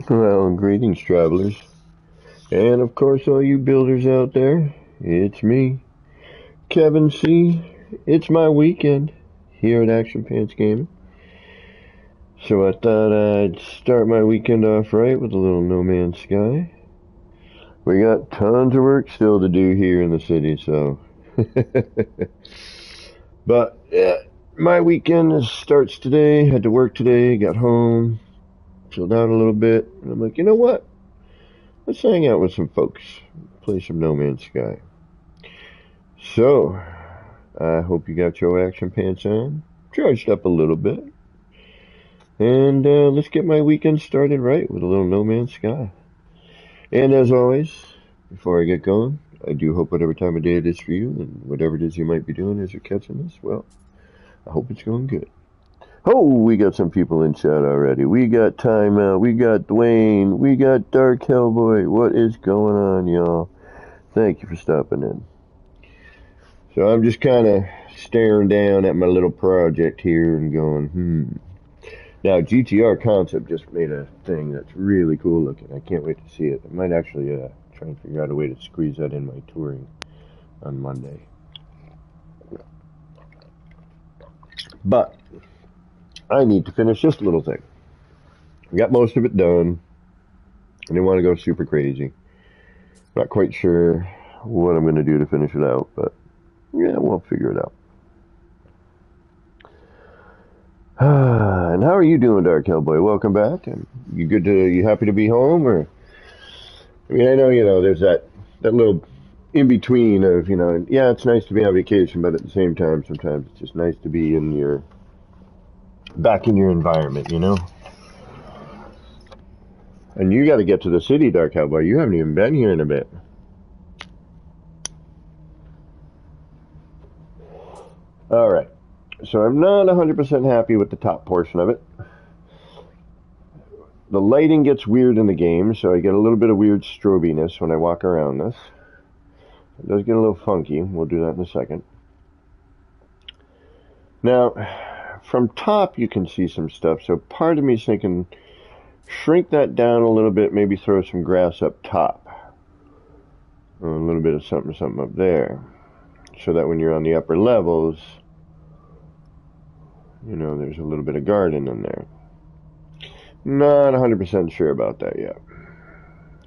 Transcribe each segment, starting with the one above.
Well, greetings, travelers. And of course, all you builders out there, it's me, Kevin C. It's my weekend here at Action Pants Gaming. So I thought I'd start my weekend off right with a little No Man's Sky. We got tons of work still to do here in the city, so. But yeah, my weekend starts today. Had to work today, got home, chilled out a little bit, and I'm like, you know what? Let's hang out with some folks, play some No Man's Sky. So, I hope you got your action pants on, charged up a little bit, and let's get my weekend started right with a little No Man's Sky. And as always, before I get going, I do hope whatever time of day it is for you, and whatever it is you might be doing as you're catching this, well, I hope it's going good. Oh, we got some people in chat already. We got Timeout, we got Dwayne, we got Dark Hellboy. What is going on, y'all? Thank you for stopping in. So I'm just kind of staring down at my little project here and going, Now, GTR Concept just made a thing that's really cool looking. I can't wait to see it. I might actually try and figure out a way to squeeze that in my touring on Monday. But I need to finish this little thing. I got most of it done. I didn't want to go super crazy. Not quite sure what I'm going to do to finish it out, but yeah, we'll figure it out. And how are you doing, Dark Hellboy? Welcome back. And you happy to be home, or? I mean, I know, there's that little in between of, yeah, it's nice to be on vacation, but at the same time, sometimes it's just nice to be back in your environment, And you got to get to the city, Dark Hellboy. You haven't even been here in a bit. All right. So I'm not 100% happy with the top portion of it. The lighting gets weird in the game, so I get a little bit of weird strobiness when I walk around this. It does get a little funky. We'll do that in a second. Now, from top you can see some stuff, so part of me is thinking shrink that down a little bit, maybe throw some grass up top. A little bit of something up there. So that when you're on the upper levels, there's a little bit of garden in there. Not 100% sure about that yet.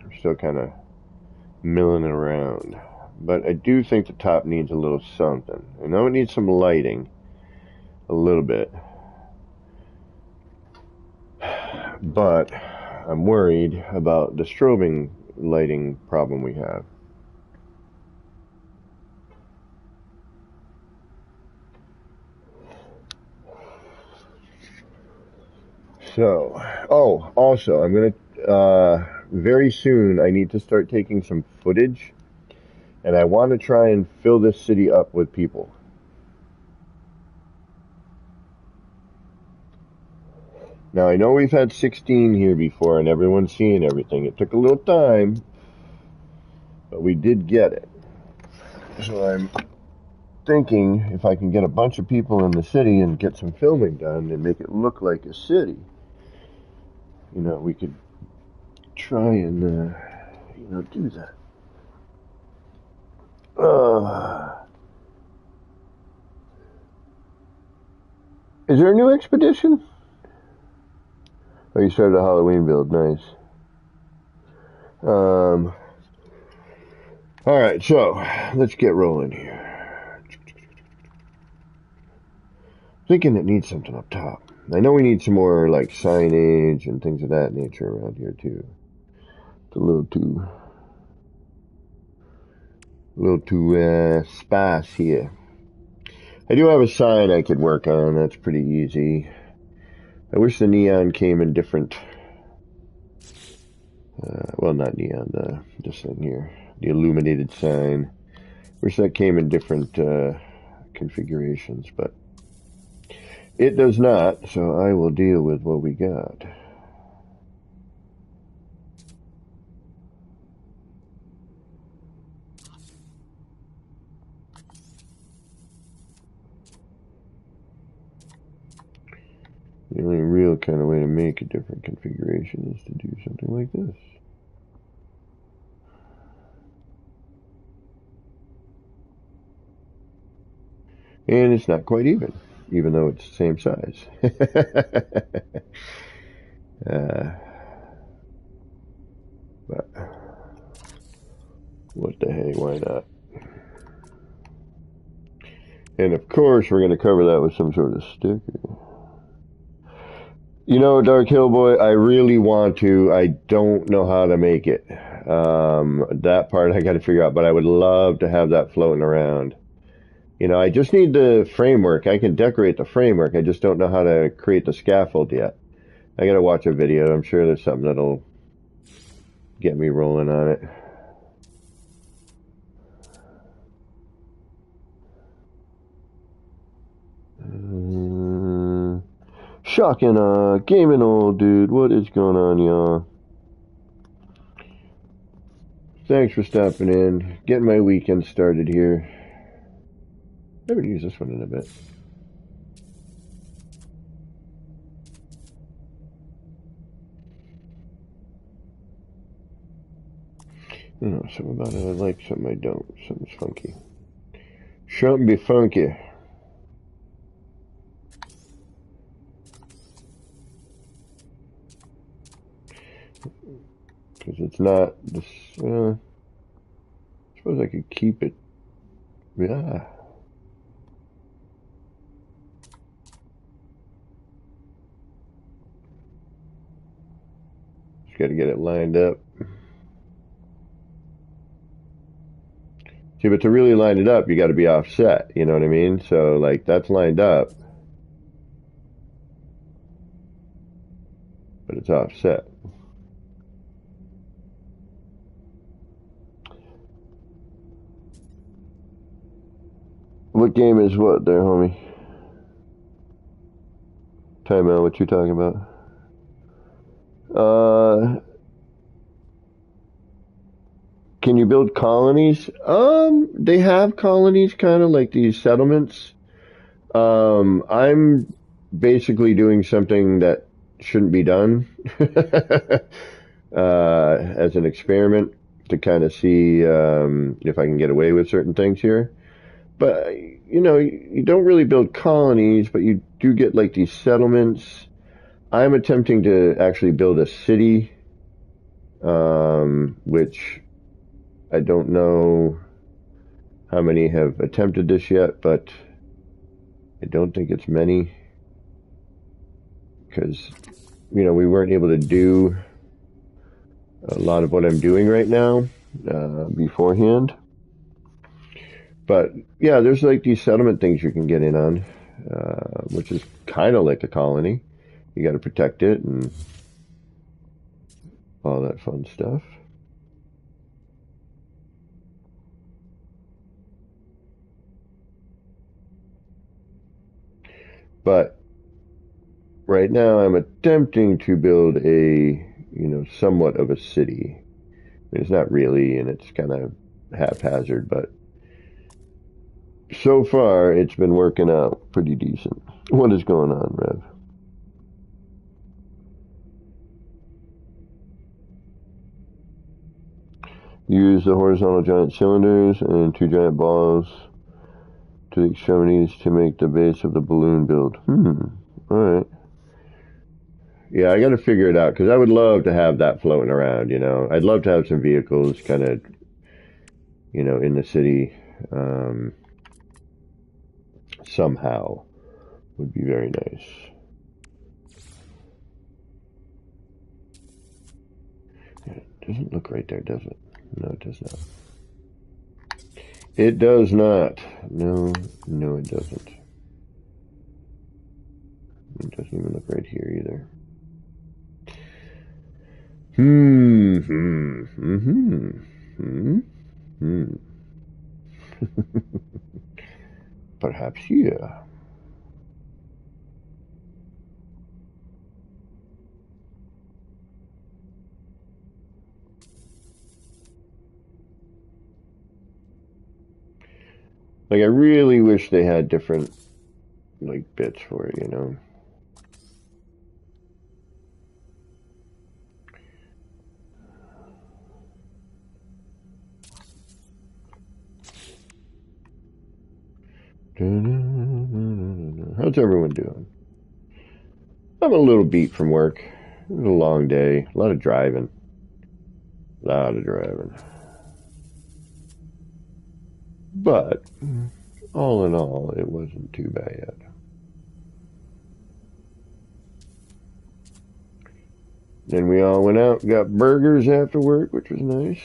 I'm still kind of milling it around. But I do think the top needs a little something. I know it needs some lighting. A little bit. But I'm worried about the strobing lighting problem we have. So, also, I'm going to, very soon, I need to start taking some footage, and I want to try and fill this city up with people. Now, I know we've had 16 here before, and everyone's seeing everything. It took a little time, but we did get it. So I'm thinking if I can get a bunch of people in the city and get some filming done and make it look like a city, we could try and, do that. Is there a new expedition? Oh, you started a Halloween build. Nice. Alright, so let's get rolling here. Thinking it needs something up top. I know we need some more like signage and things of that nature around here too. It's a little too sparse here. I do have a sign I could work on. That's pretty easy. I wish the neon came in different. Well, not neon. This thing here, the illuminated sign. Wish that came in different configurations, but it does not. So I will deal with what we got. The only real what kind of way to make a different configuration is to do something like this. And it's not quite even though it's the same size. But what the hey, why not? And of course, we're going to cover that with some sort of sticker. You know, Dark Hill Boy, I really want to. I don't know how to make it. That part I got to figure out, but I would love to have that floating around. You know, I just need the framework. I can decorate the framework. I just don't know how to create the scaffold yet. I got to watch a video. I'm sure there's something that'll get me rolling on it. Shocking, gaming old dude. What is going on, y'all? Thanks for stopping in. Getting my weekend started here. I haven't used this one in a bit. I don't know, something about it I like, something I don't. Something's funky. Something be funky. Because it's not this. I suppose I could keep it. Yeah. Just got to get it lined up. See, but to really line it up, you got to be offset. You know what I mean? So, like, that's lined up, but it's offset. What game is what there, homie? Time out, what you talking about? Can you build colonies? They have colonies, kind of like these settlements. I'm basically doing something that shouldn't be done as an experiment to kind of see if I can get away with certain things here. But, you know, you don't really build colonies, but you do get like these settlements. I'm attempting to actually build a city, which I don't know how many have attempted this yet, but I don't think it's many. Because, you know, we weren't able to do a lot of what I'm doing right now beforehand. But yeah, there's like these settlement things you can get in on, which is kind of like a colony. You got to protect it and all that fun stuff. But right now I'm attempting to build a, you know, somewhat of a city. I mean, it's not really, and it's kind of haphazard, but so far it's been working out pretty decent. What is going on, Rev? Use the horizontal giant cylinders and two giant balls to the extremities to make the base of the balloon build. Alright. Yeah, I gotta figure it out, because I would love to have that floating around, you know. I'd love to have some vehicles kind of, you know, in the city somehow. Would be very nice. It doesn't look right there, does it? No, it does not. It does not. No, no, it doesn't. It doesn't even look right here either. Perhaps here. Like, I really wish they had different, like, bits for it, you know? How's everyone doing? I'm a little beat from work. It was a long day. A lot of driving. But, all in all, it wasn't too bad. Then we all went out and got burgers after work, which was nice.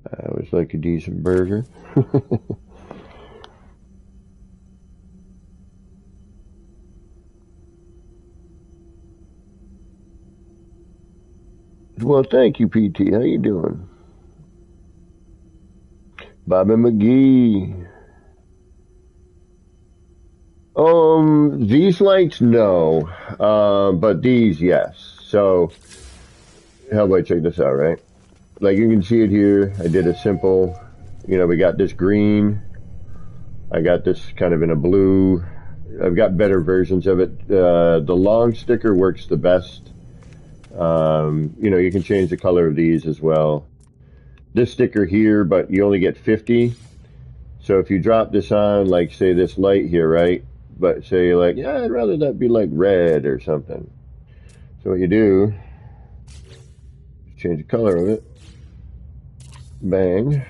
I always like a decent burger. Well, thank you, PT. How you doing? Bobby McGee. These lights, no. But these, yes. So, how about I check this out, right? Like you can see it here. I did a simple, we got this green. I got this kind of in a blue. I've got better versions of it. The long sticker works the best. You can change the color of these as well. This sticker here, but you only get 50. So if you drop this on, like say this light here, right? But say like, yeah, I'd rather that be like red or something. So what you do, change the color of it. Bang.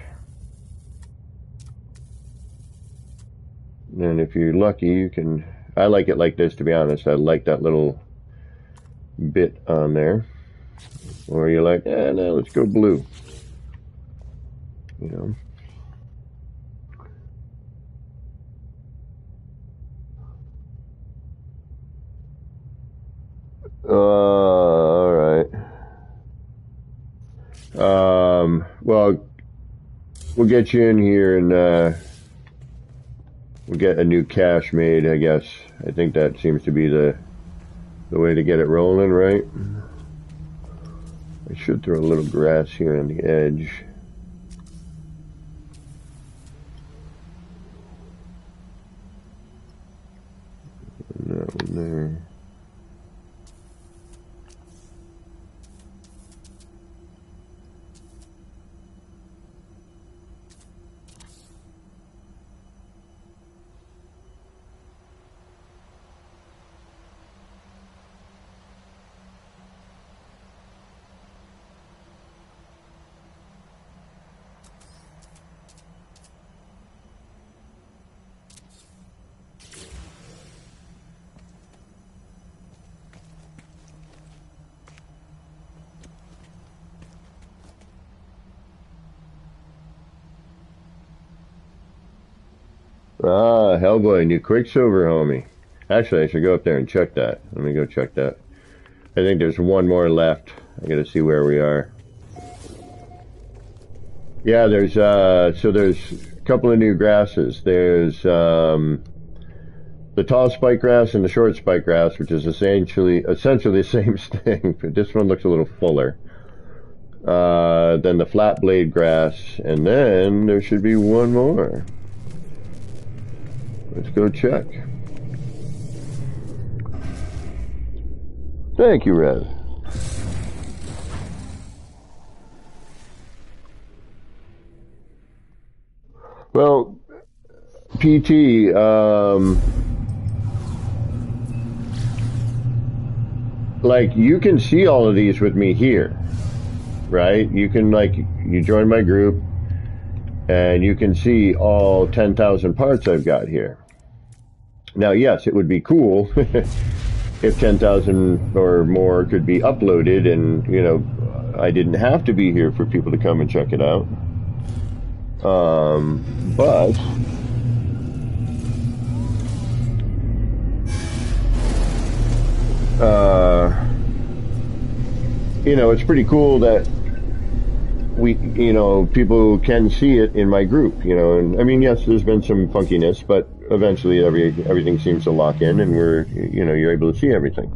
And if you're lucky, you can, I like it like this, to be honest. I like that little bit on there. Or you're like, no, let's go blue. All right. Well, we'll get you in here and we'll get a new cache made, I guess. I think that seems to be the way to get it rolling, right? I should throw a little grass here on the edge. And that one there. Ah, Hellboy, new Quicksilver, homie. Actually, I should go up there and check that. Let me go check that. I think there's one more left. I gotta see where we are. Yeah, there's a couple of new grasses. There's the tall spike grass and the short spike grass, which is essentially the same thing, but this one looks a little fuller. Then the flat blade grass, and then there should be one more. Let's go check. Thank you, Rev. Well, PT, like you can see all of these with me here, right? You can you join my group and you can see all 10,000 parts I've got here. Now, yes, it would be cool if 10,000 or more could be uploaded and, I didn't have to be here for people to come and check it out. But it's pretty cool that people can see it in my group, and I mean, yes, there's been some funkiness, but eventually everything seems to lock in, and you're able to see everything.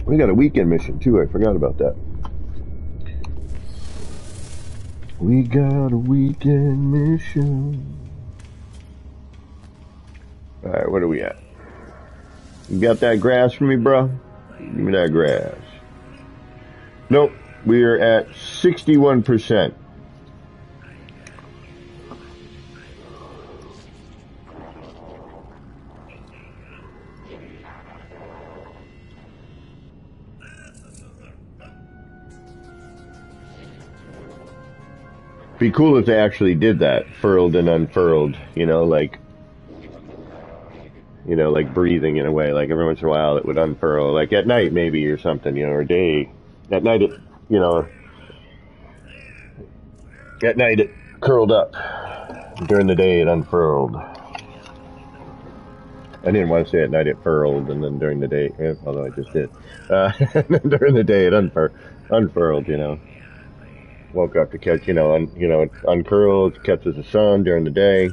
We got a weekend mission too. I forgot about that. We got a weekend mission. All right, what are we at? You got that grass for me, bro? Give me that grass. Nope, we are at 61%. Be cool if they actually did that, furled and unfurled, like breathing in a way, like every once in a while it would unfurl, like at night maybe or something, or day. At night it curled up. During the day it unfurled. I didn't want to say at night it furled, and then during the day, although I just did. And then during the day it unfurled, Woke up to catch, it uncurls, catches the sun during the day.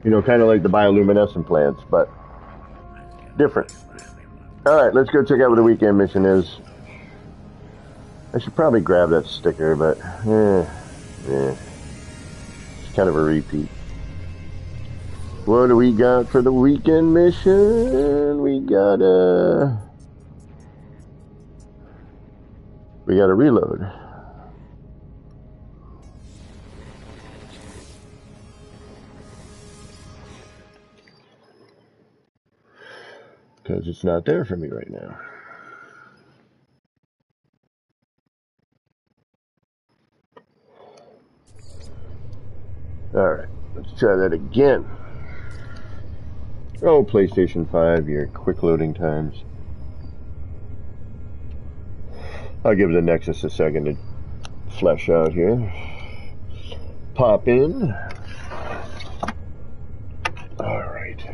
Kind of like the bioluminescent plants, but different. All right, let's go check out what the weekend mission is. I should probably grab that sticker, but it's kind of a repeat. What do we got for the weekend mission? We got a reload. Because it's not there for me right now. Alright, let's try that again. Oh, PlayStation 5, your quick loading times. I'll give the Nexus a second to flesh out here. Pop in. Alright.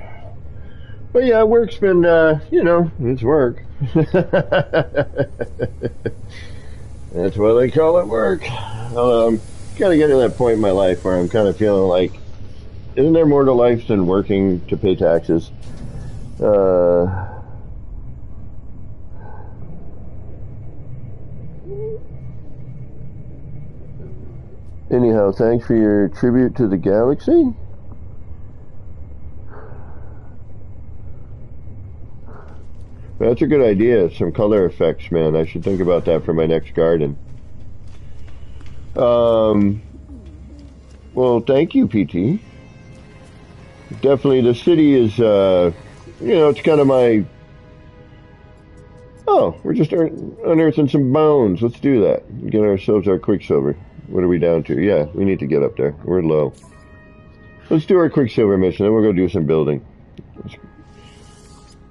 But yeah, work's been, it's work. That's why they call it work. I'm kind of getting to that point in my life where I'm kind of feeling like, isn't there more to life than working to pay taxes? Anyhow, thanks for your tribute to the galaxy. That's a good idea. Some color effects, man. I should think about that for my next garden. Well, thank you, PT. Definitely, the city is, it's kind of my... Oh, we're just unearthing some bones. Let's do that. Get ourselves our Quicksilver. What are we down to? Yeah, we need to get up there. We're low. Let's do our Quicksilver mission, then we'll go do some building.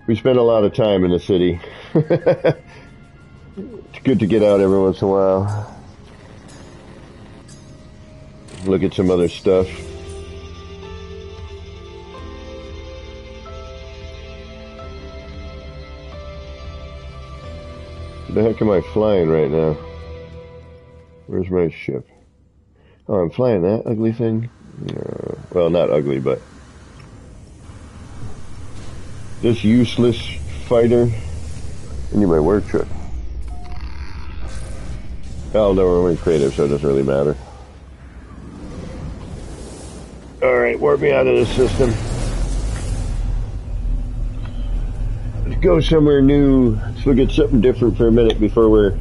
We spend a lot of time in the city. It's good to get out every once in a while. Look at some other stuff. What the heck am I flying right now? Where's my ship? Oh, I'm flying that ugly thing? Well, not ugly, but... This useless fighter. I need my work truck. Oh, no, we're only creative, so it doesn't really matter. Alright, warp me out of this system. Let's go somewhere new. Let's look at something different for a minute before we're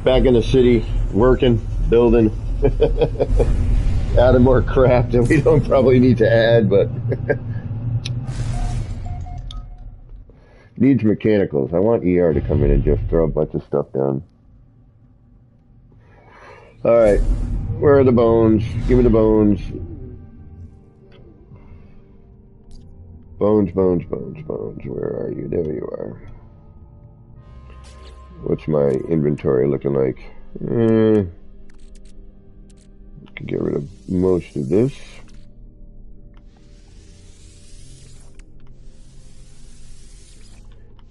back in the city, working, building. Adding more crap that we don't probably need to add, but... Needs mechanicals. I want ER to come in and just throw a bunch of stuff down. Alright. Where are the bones? Give me the bones. Bones, bones, bones, bones. Where are you? There you are. What's my inventory looking like? Can get rid of most of this.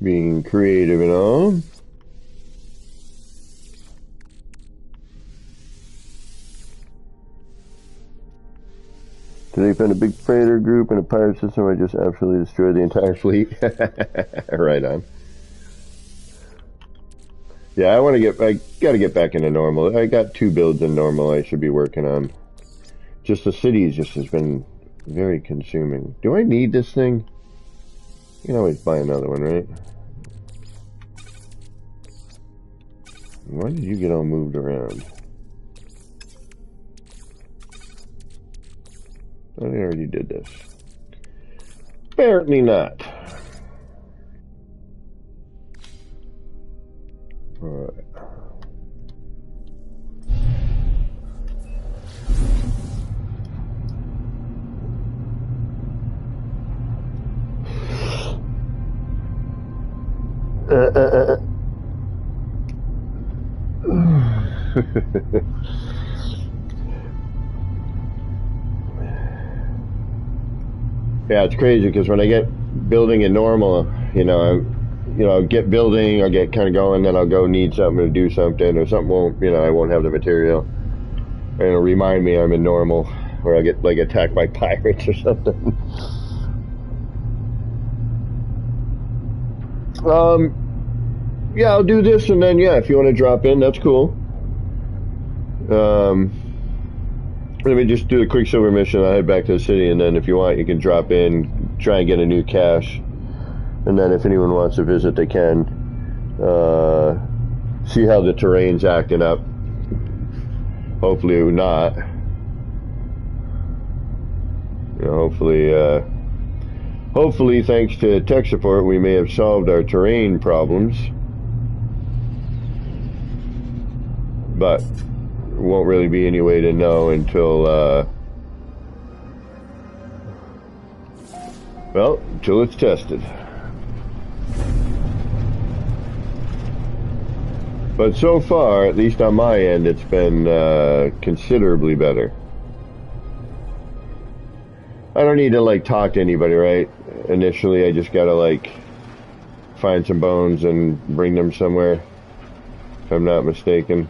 being creative and all. Today found a big freighter group in a pirate system. I just absolutely destroyed the entire fleet. Right on. Yeah, I gotta get back into normal. I got 2 builds in normal I should be working on. Just the cities just has been very consuming. Do I need this thing? You can always buy another one, right? Why did you get all moved around? I already did this. Apparently not. Alright. Yeah, it's crazy because when I get building in normal, I'll get building, I'll get kind of going, then I'll go need something to do something, or something won't, I won't have the material. And it'll remind me I'm in normal, or I get like attacked by pirates or something. Yeah, I'll do this, and then if you want to drop in, that's cool. Let me just do a quick silver mission. I'll head back to the city, and then if you want, you can drop in, try and get a new cache, and then if anyone wants to visit, they can. See how the terrain's acting up. Hopefully not. Hopefully, thanks to tech support, we may have solved our terrain problems. But won't really be any way to know until until it's tested. But so far, at least on my end, it's been considerably better. I don't need to talk to anybody, right? Initially, I just gotta find some bones and bring them somewhere, if I'm not mistaken.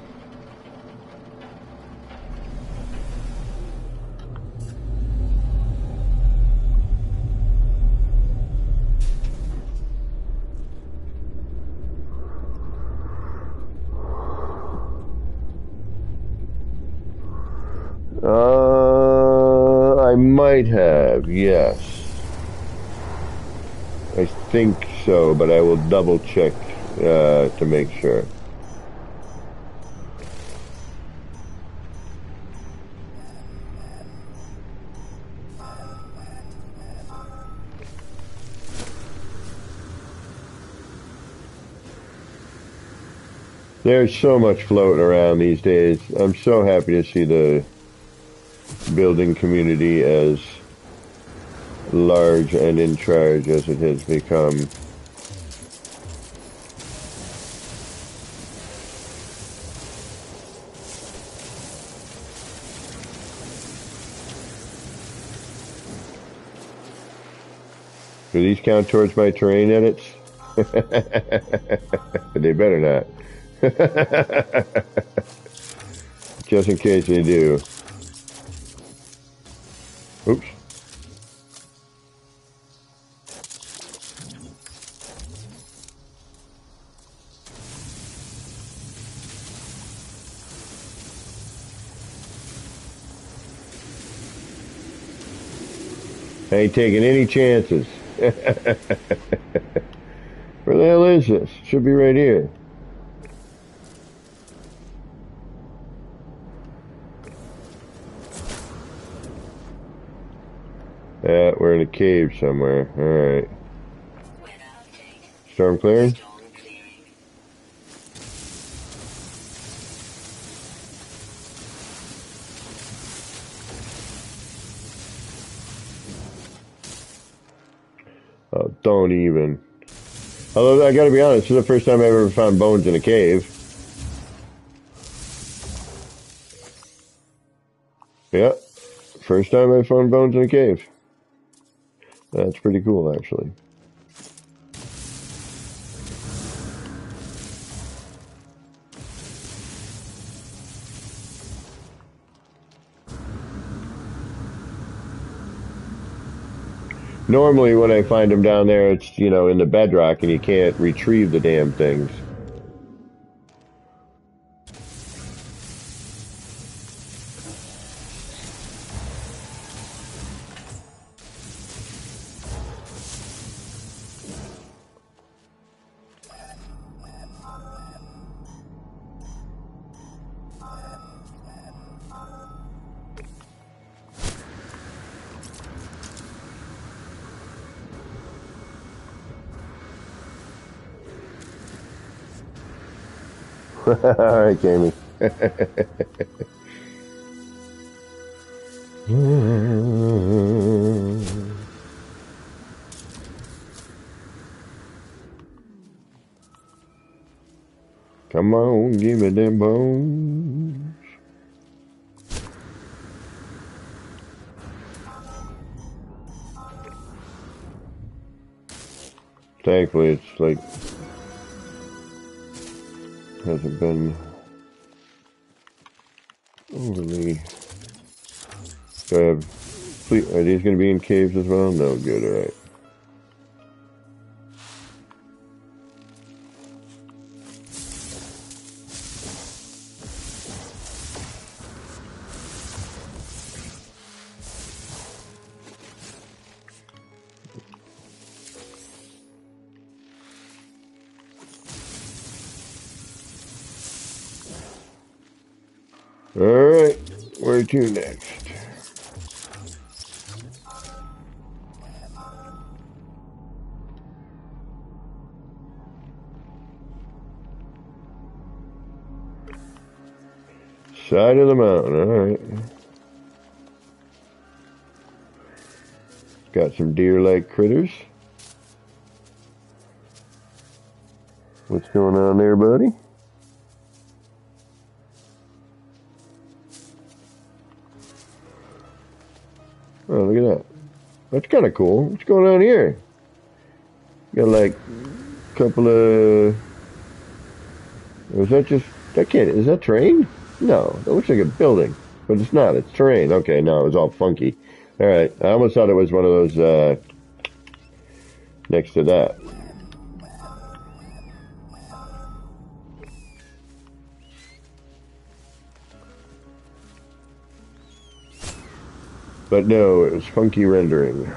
I might have, yes. I think so, but I will double check to make sure. There's so much floating around these days. I'm so happy to see the building community as large and in charge as it has become. Do these count towards my terrain edits? They better not. Just in case they do. Oops. I ain't taking any chances. Where the hell is this? Should be right here. Yeah, we're in a cave somewhere. Alright. Storm clearing? Oh, don't even. Although, I gotta be honest, this is the first time I've ever found bones in a cave. Yeah, first time I found bones in a cave. That's pretty cool, actually. Normally when I find them down there, it's, you know, in the bedrock and you can't retrieve the damn things. Alright, Jamie. Come on, give me them bones. Thankfully, it's like, hasn't been overly. Do I have fleet? Are these going to be in caves as well? No, good, alright. Alright, where to next? Side of the mountain, alright. Got some deer-like critters. What's going on there, buddy? Oh, look at that. That's kind of cool. What's going on here? Got like a couple of... Is that just... That can't... Is that terrain? No, that looks like a building. But it's not. It's terrain. Okay, no, it was all funky. Alright, I almost thought it was one of those, next to that. But no, it was funky rendering.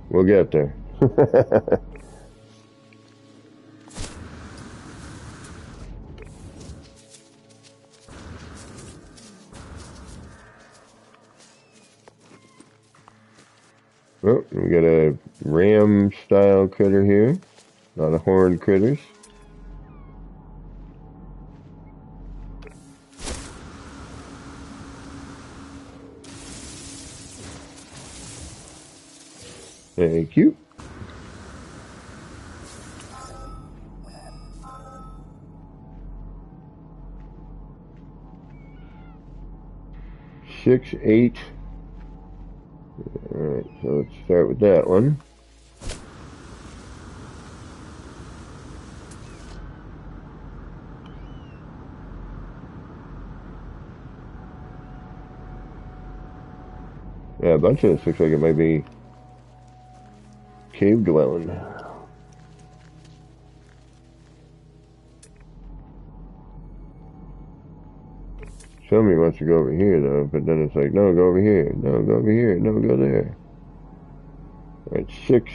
We'll get there. Oh, we got a ram style critter here. A lot of horned critters. Thank you. Six, 8. Alright, so let's start with that one. Yeah, a bunch of this looks like it might be cave dwelling. Somebody wants to go over here though, but then it's like, no, go over here, no, go over here, no, go there. Alright, 6,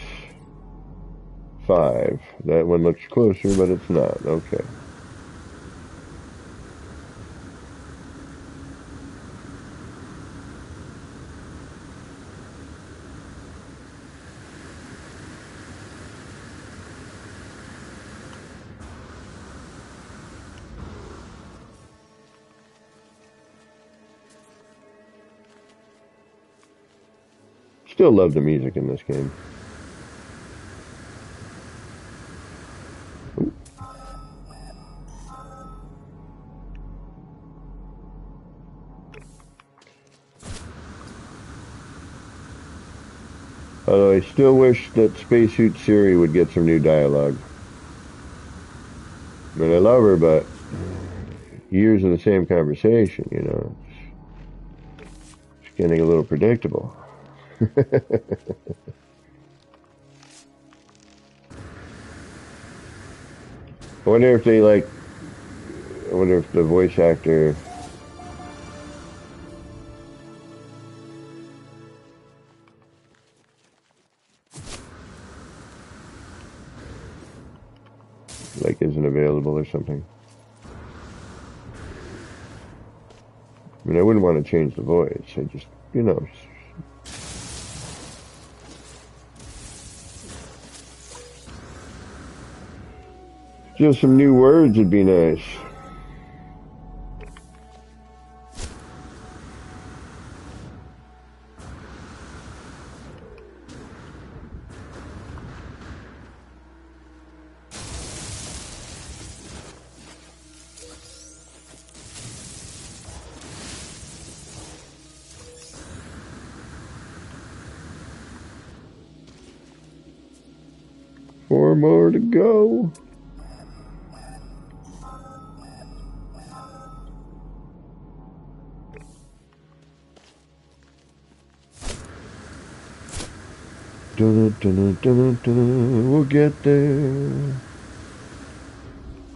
5. That one looks closer, but it's not. Okay. Still love the music in this game. Ooh. Although I still wish that Spacesuit Siri would get some new dialogue. I mean, I love her, but years of the same conversation, you know. It's getting a little predictable. I wonder if they I wonder if the voice actor isn't available or something. I mean, I wouldn't want to change the voice. I just, you know. Just some new words would be nice. Four more to go. We'll get there.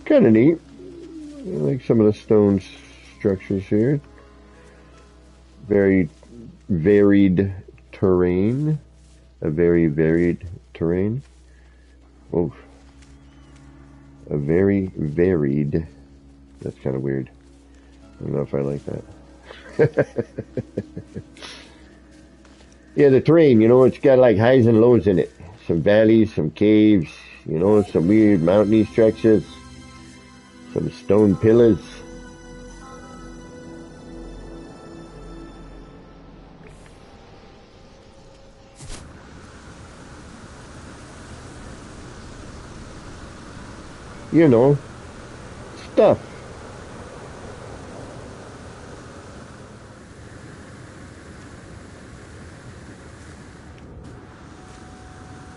Kind of neat. I like some of the stone structures here. Very varied terrain. A very varied terrain. Oh, a very varied. That's kind of weird. I don't know if I like that. Yeah, the terrain, you know, it's got like highs and lows in it. Some valleys, some caves, you know, some weird mountainy structures, some stone pillars. You know, stuff.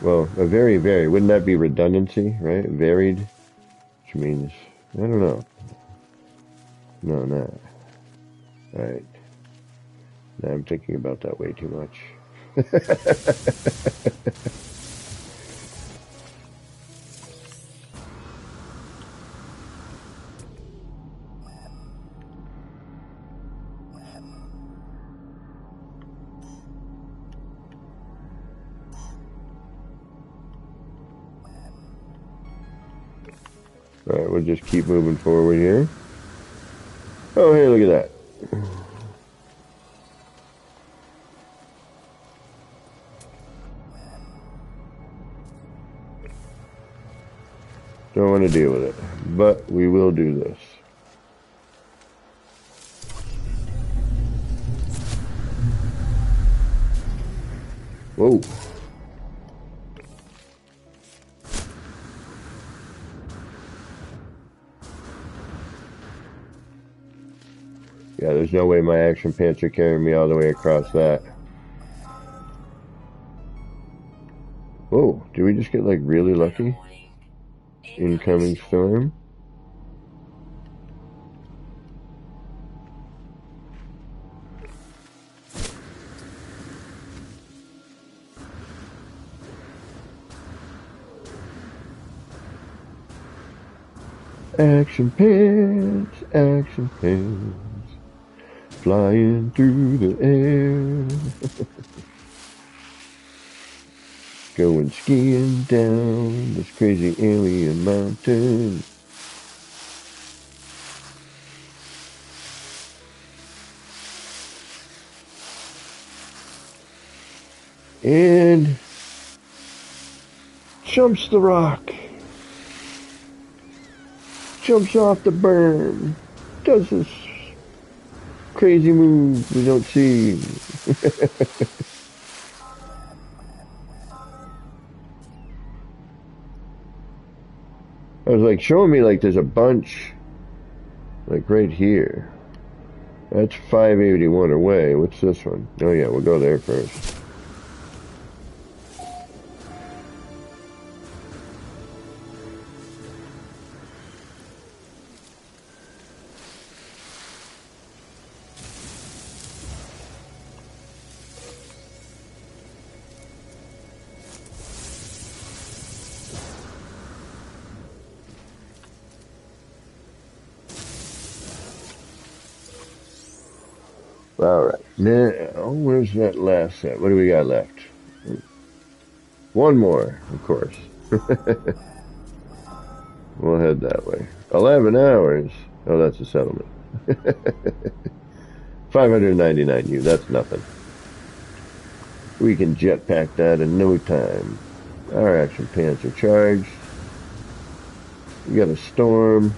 Well, a very, wouldn't that be redundancy, right? Varied, which means, I don't know. No, not. Alright. Now I'm thinking about that way too much. Alright, we'll just keep moving forward here. Oh, hey, look at that. Don't want to deal with it, but we will do this. Whoa. Yeah, there's no way my action pants are carrying me all the way across that. Whoa, did we just get like really lucky? Incoming storm. Action pants, flying through the air. Going skiing down this crazy alien mountain. And jumps the rock. Jumps off the berm. Does this crazy move we don't see. I was like showing me like there's a bunch like right here. That's 581 away. What's this one? Oh yeah, we'll go there first. Alright, now, where's that last set? What do we got left? One more, of course. We'll head that way. 11 hours. Oh, that's a settlement. 599 U, that's nothing. We can jetpack that in no time. Our action pants are charged. We got a storm.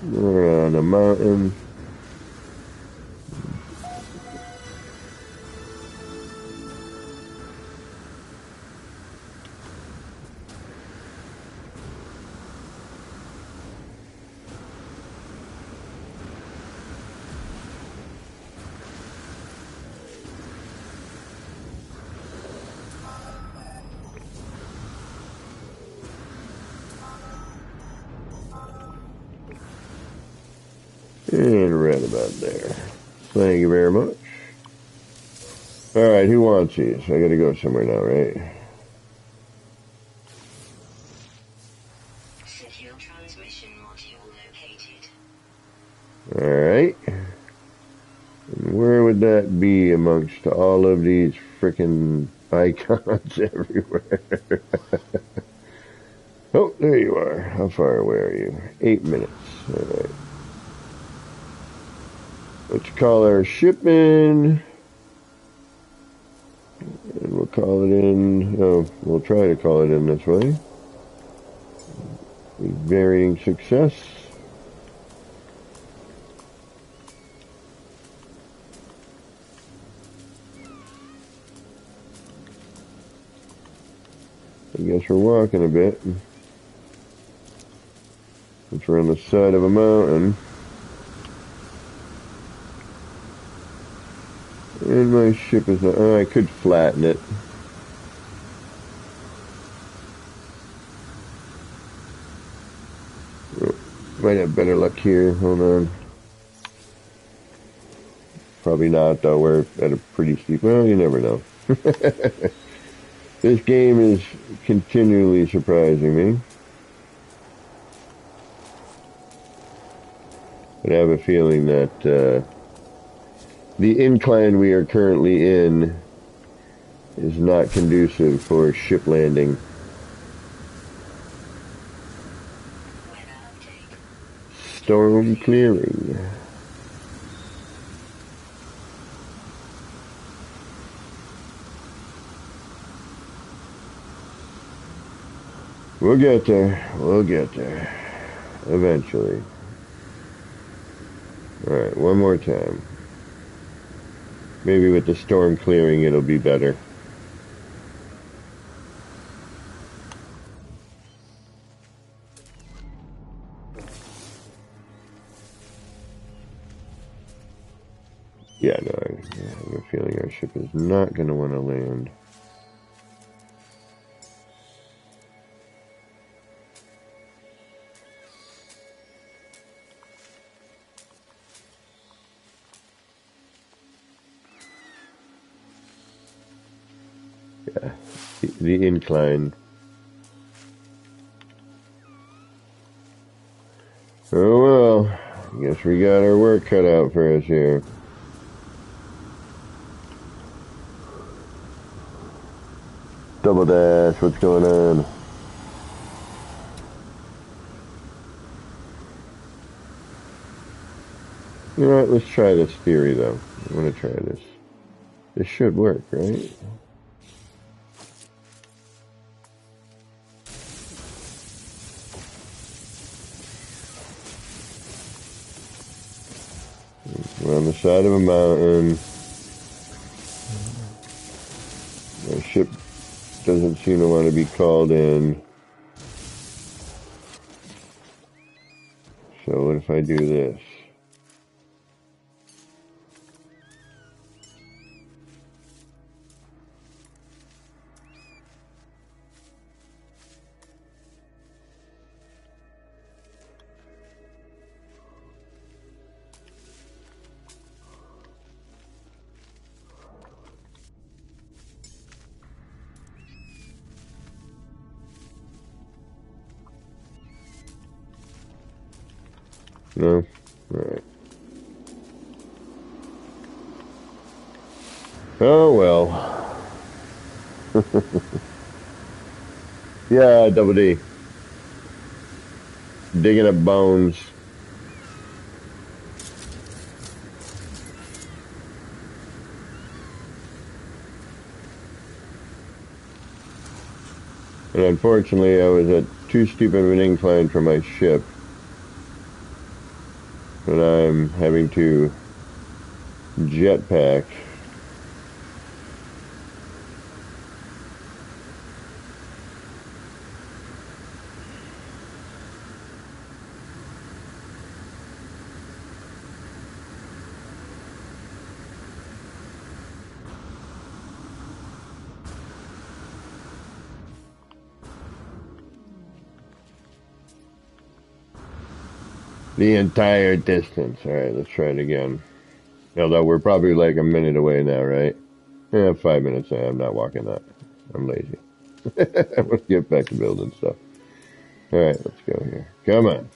We're on a mountain. And right about there. Thank you very much. Alright, who wants these? I gotta go somewhere now, right? Secure transmission module located. Alright. And where would that be amongst all of these frickin' icons everywhere? Oh, there you are. How far away are you? 8 minutes. Alright. Let's call our ship in. And we'll call it in. Oh, we'll try to call it in this way. With varying success. I guess we're walking a bit. Since we're on the side of a mountain. And my ship is not... Oh, I could flatten it. Oh, might have better luck here. Hold on. Probably not, though. We're at a pretty steep... Well, you never know. This game is continually surprising me. But I have a feeling that the incline we are currently in is not conducive for ship landing. Storm clearing. We'll get there. We'll get there. Eventually. Alright, one more time. Maybe with the storm clearing it'll be better. Yeah, no, I have a feeling our ship is not going to want to land. Yeah, the incline. Oh well, I guess we got our work cut out for us here. Double dash, what's going on? You know what, let's try this theory though. I want to try this. This should work, right? We're on the side of a mountain. My ship doesn't seem to want to be called in. So what if I do this? No? Alright. Oh well. Yeah, Double D. Digging up bones. And unfortunately, I was at too steep of an incline for my ship. And I'm having to jetpack. The entire distance. Alright, let's try it again. Although we're probably like a minute away now, right? Yeah, 5 minutes. I'm not walking that. I'm lazy. Let's get back to building stuff. Alright, let's go here. Come on.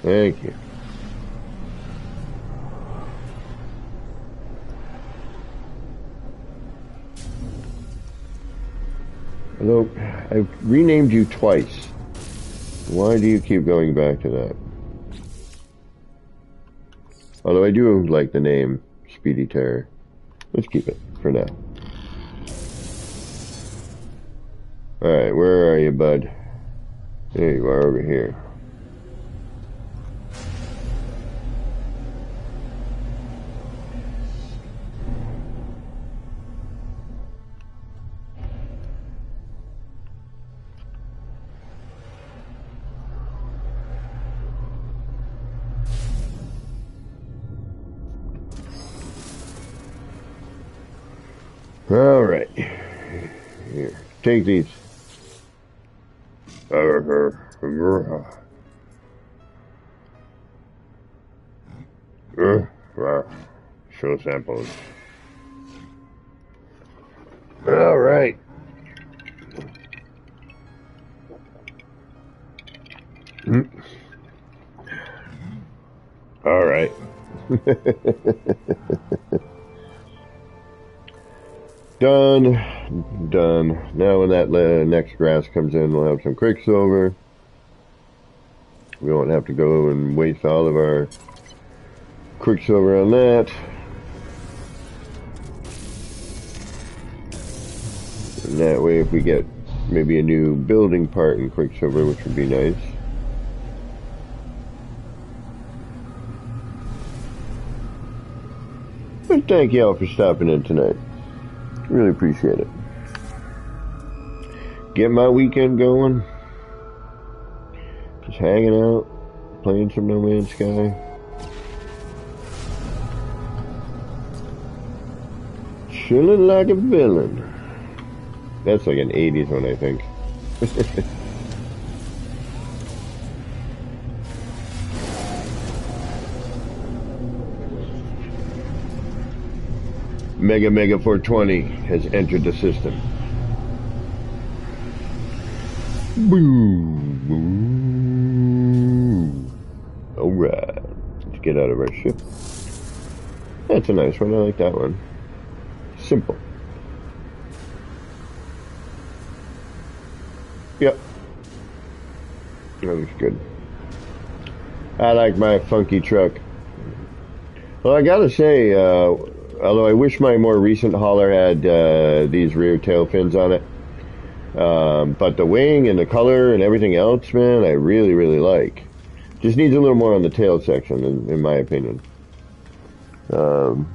Thank you. Hello. I've renamed you twice. Why do you keep going back to that? Although I do like the name Speedy Terror. Let's keep it for now. Alright, where are you, bud? There you are, over here. Alright. Here, take these. Show samples. Alright. Alright. Done. Now when that next grass comes in, we'll have some quicksilver. We won't have to go and waste all of our quicksilver on that. And that way, if we get maybe a new building part in quicksilver, which would be nice. But thank you all for stopping in tonight. Really appreciate it. Get my weekend going. Just hanging out, playing some No Man's Sky. Chilling like a villain. That's like an 80s one, I think. Mega 420 has entered the system. Boom. Alright. Let's get out of our ship. That's a nice one. I like that one. Simple. Yep. That looks good. I like my funky truck. Well, I gotta say, although I wish my more recent hauler had these rear tail fins on it. But the wing and the color and everything else, man, I really, really like. Just needs a little more on the tail section, in my opinion. Do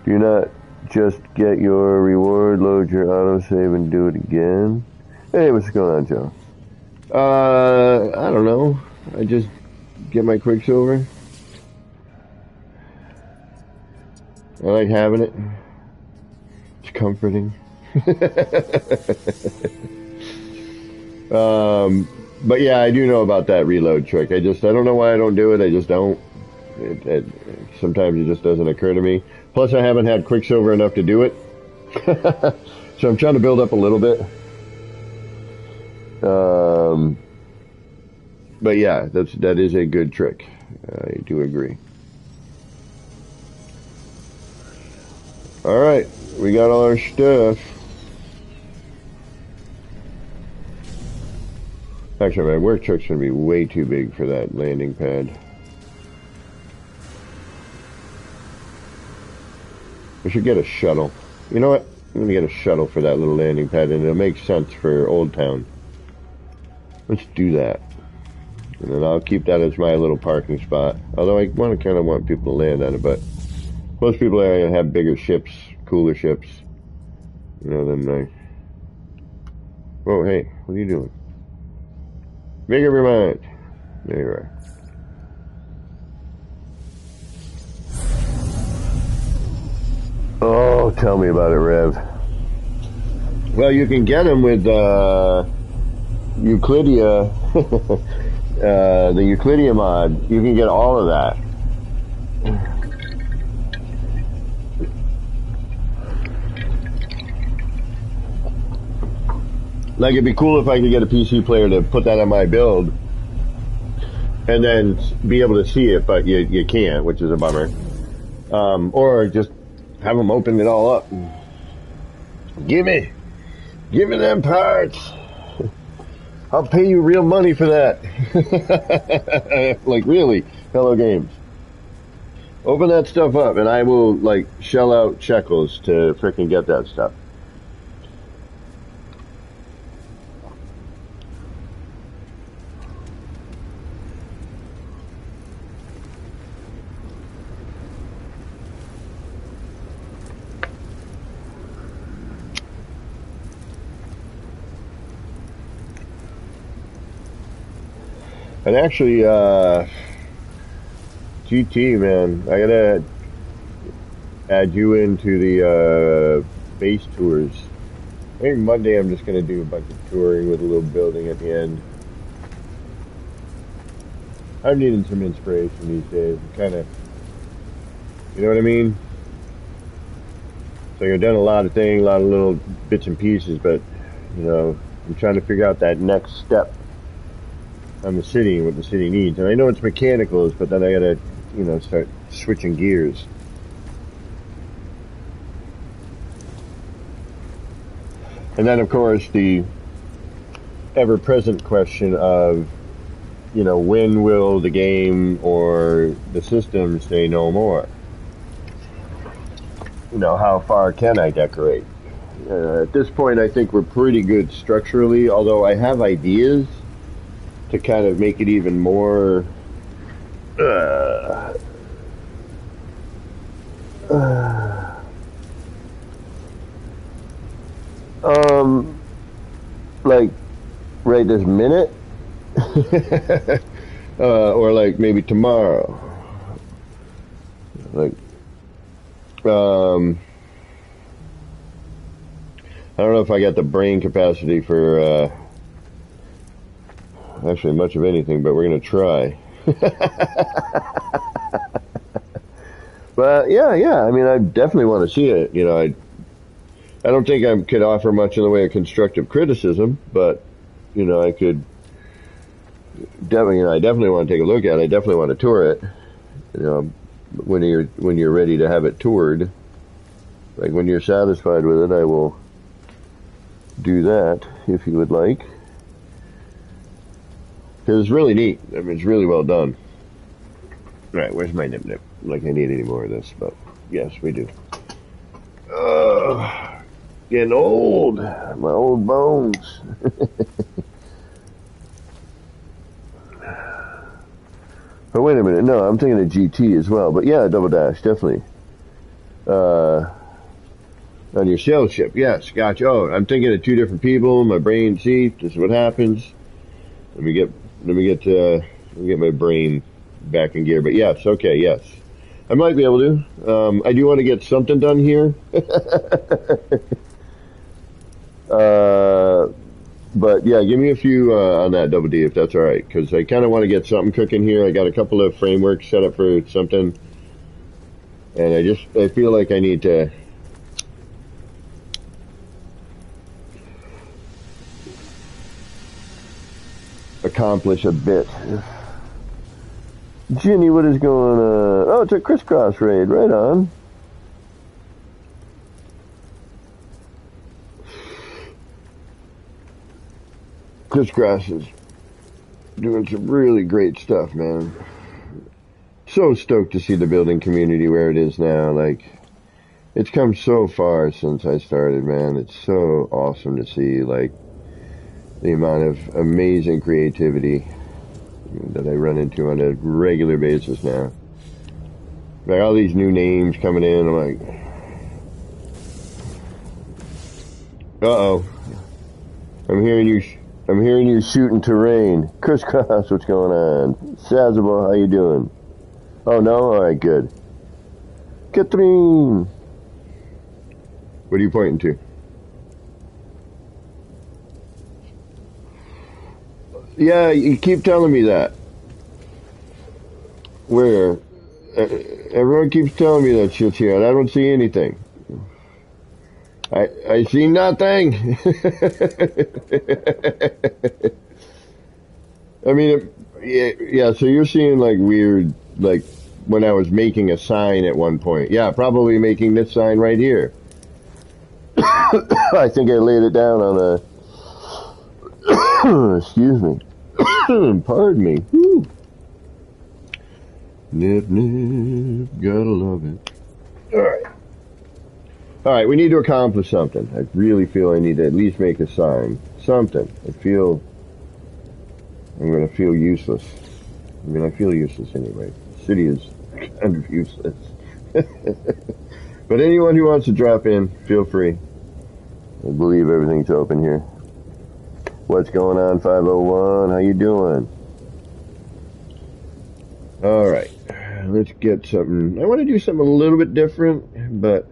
not just get your reward, load your autosave, and do it again. Hey, what's going on, Joe? I don't know. I just get my Quicksilver. I like having it. It's comforting. But yeah, I do know about that reload trick. I don't know why I don't do it. I just don't. Sometimes it just doesn't occur to me. Plus, I haven't had Quicksilver enough to do it. So I'm trying to build up a little bit. But yeah, that is a good trick. I do agree. All right, we got all our stuff. Actually, my work truck's gonna be way too big for that landing pad. We should get a shuttle. You know what? I'm gonna get a shuttle for that little landing pad, and it'll make sense for Old Town. Let's do that. And then I'll keep that as my little parking spot. Although I kind of want people to land on it, but most people are gonna have bigger ships, cooler ships. You know, than I. Whoa, hey, what are you doing? Make up your mind. There you are. Oh, tell me about it, Rev. Well, you can get them with Euclidia, the Euclidia mod. You can get all of that. Like, it'd be cool if I could get a PC player to put that on my build and then be able to see it, but you can't, which is a bummer. Or just have them open it all up. Give me them parts. I'll pay you real money for that. Like, really, Hello Games. Open that stuff up and I will, like, shell out shekels to frickin' get that stuff. And actually, GT, man, I gotta add you into the base tours. I think Monday I'm just gonna do a bunch of touring with a little building at the end. I'm needing some inspiration these days. Kind of, you know what I mean? So I've done a lot of things, a lot of little bits and pieces, but you know, I'm trying to figure out that next step on the city and what the city needs. And I know it's mechanicals, but then I gotta, you know, start switching gears. And then, of course, the ever-present question of, you know, when will the game or the system say no more? You know, how far can I decorate? At this point, I think we're pretty good structurally, although I have ideas to kind of make it even more like right this minute, or like maybe tomorrow. Like, I don't know if I got the brain capacity for actually much of anything, but we're gonna try. But yeah, I mean, I definitely want to see it. You know, I don't think I could offer much in the way of constructive criticism, but you know, I could definitely. You know, I definitely want to take a look at it. I definitely want to tour it. You know, when you're ready to have it toured, like when you're satisfied with it, I will do that if you would like. Because it's really neat. I mean, it's really well done. All right, where's my nip-nip? Like I need any more of this, but yes, we do. Getting old. My old bones. Oh, wait a minute. No, I'm thinking of GT as well. But yeah, Double Dash, definitely. On your sail ship, yes, gotcha. Oh, I'm thinking of two different people. My brain, see, this is what happens. Let me get my brain back in gear. But yes, okay, yes. I might be able to. I do want to get something done here. But yeah, give me a few on that Double D if that's all right, because I kind of want to get something cooking here. I got a couple of frameworks set up for something, and I feel like I need to accomplish a bit. Ginny, what is going on? Oh, it's a crisscross raid. Right on. Crisscross is doing some really great stuff, man. So stoked to see the building community where it is now. Like, it's come so far since I started, man. It's so awesome to see, like, the amount of amazing creativity that I run into on a regular basis now. Like, all these new names coming in, I'm like, uh-oh. I'm hearing you shooting terrain. Crisscross, what's going on? Sazable, how you doing? Oh, no? Alright, good. Catherine! What are you pointing to? Yeah, you keep telling me that. Where? Everyone keeps telling me that shit's here, and I don't see anything. I see nothing. I mean, yeah, so you're seeing like weird, like when I was making a sign at one point. Yeah, probably making this sign right here. I think I laid it down on a, excuse me. Pardon me. Whew. Nip, nip, gotta love it. Alright, we need to accomplish something. I really feel I need to at least make a sign. Something. I'm gonna feel useless. I mean, I feel useless anyway. The city is kind of useless. But anyone who wants to drop in, feel free. I believe everything's open here. What's going on, 501? How you doing? Alright, let's get something. I want to do something a little bit different, but...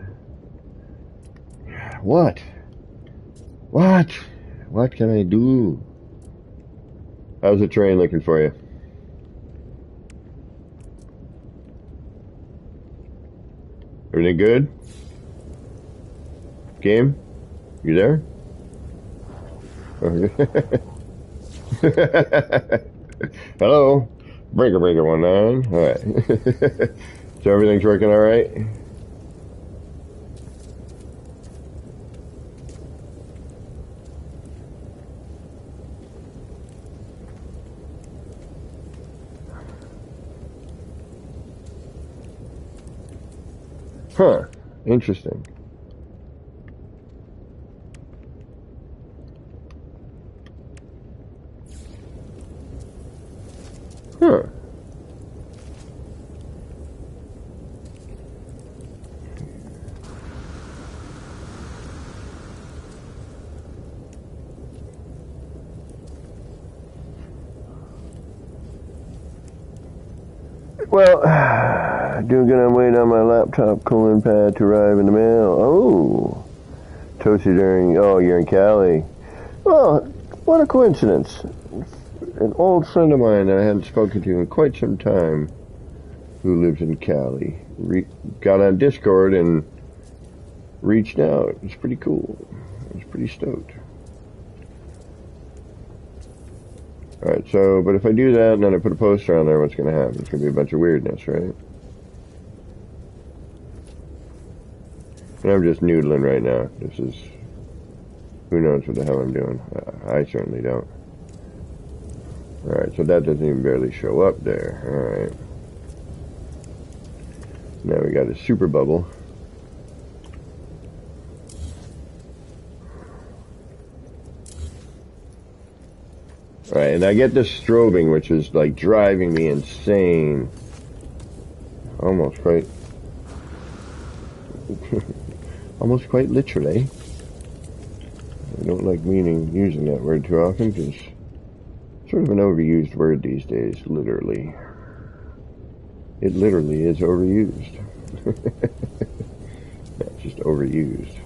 What? What can I do? How's the train looking for you? Everything good? Game? You there? Hello? Breaker 19. Alright. So everything's working alright? Huh. Interesting. Huh. Well, doing good. I'm waiting on my laptop cooling pad to arrive in the mail. Oh, toasted during. Oh, you're in Cali. Well, what a coincidence. An old friend of mine that I hadn't spoken to in quite some time, who lives in Cali, got on Discord and reached out. It was pretty cool. I was pretty stoked. Alright, so, but if I do that and then I put a poster on there, what's going to happen? It's going to be a bunch of weirdness, right? And I'm just noodling right now. This is, who knows what the hell I'm doing. I certainly don't. Alright, so that doesn't even barely show up there. Alright. Now we got a super bubble. Alright, and I get this strobing, which is like driving me insane. Almost quite literally. I don't like using that word too often because Sort of an overused word these days, literally. It literally is overused. Not just overused.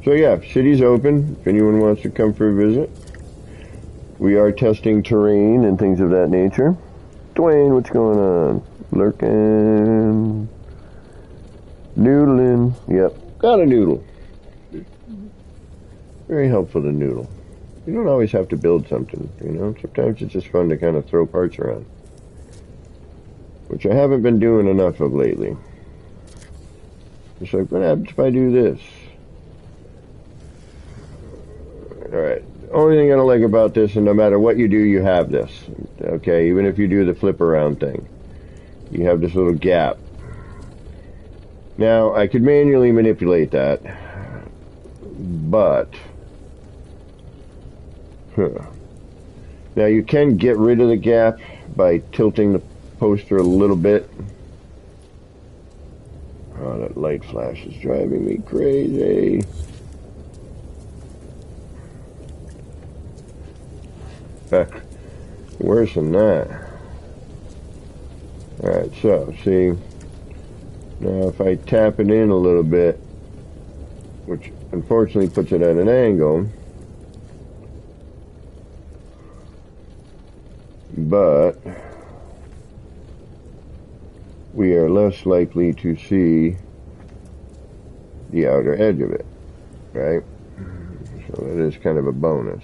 So yeah, city's open if anyone wants to come for a visit. We are testing terrain and things of that nature. Dwayne, what's going on? Lurking. Noodling. Yep, got a noodle. Very helpful to noodle. You don't always have to build something, you know? Sometimes it's just fun to kind of throw parts around. Which I haven't been doing enough of lately. It's like, what happens if I do this? Alright. Only thing I don't like about this, and no matter what you do, you have this. Okay, even if you do the flip around thing. You have this little gap. Now, I could manually manipulate that. But... Now, you can get rid of the gap by tilting the poster a little bit. Oh, that light flash is driving me crazy. Worse than that. Alright, so, see, now if I tap it in a little bit, which unfortunately puts it at an angle, but we are less likely to see the outer edge of it, right? So that is kind of a bonus.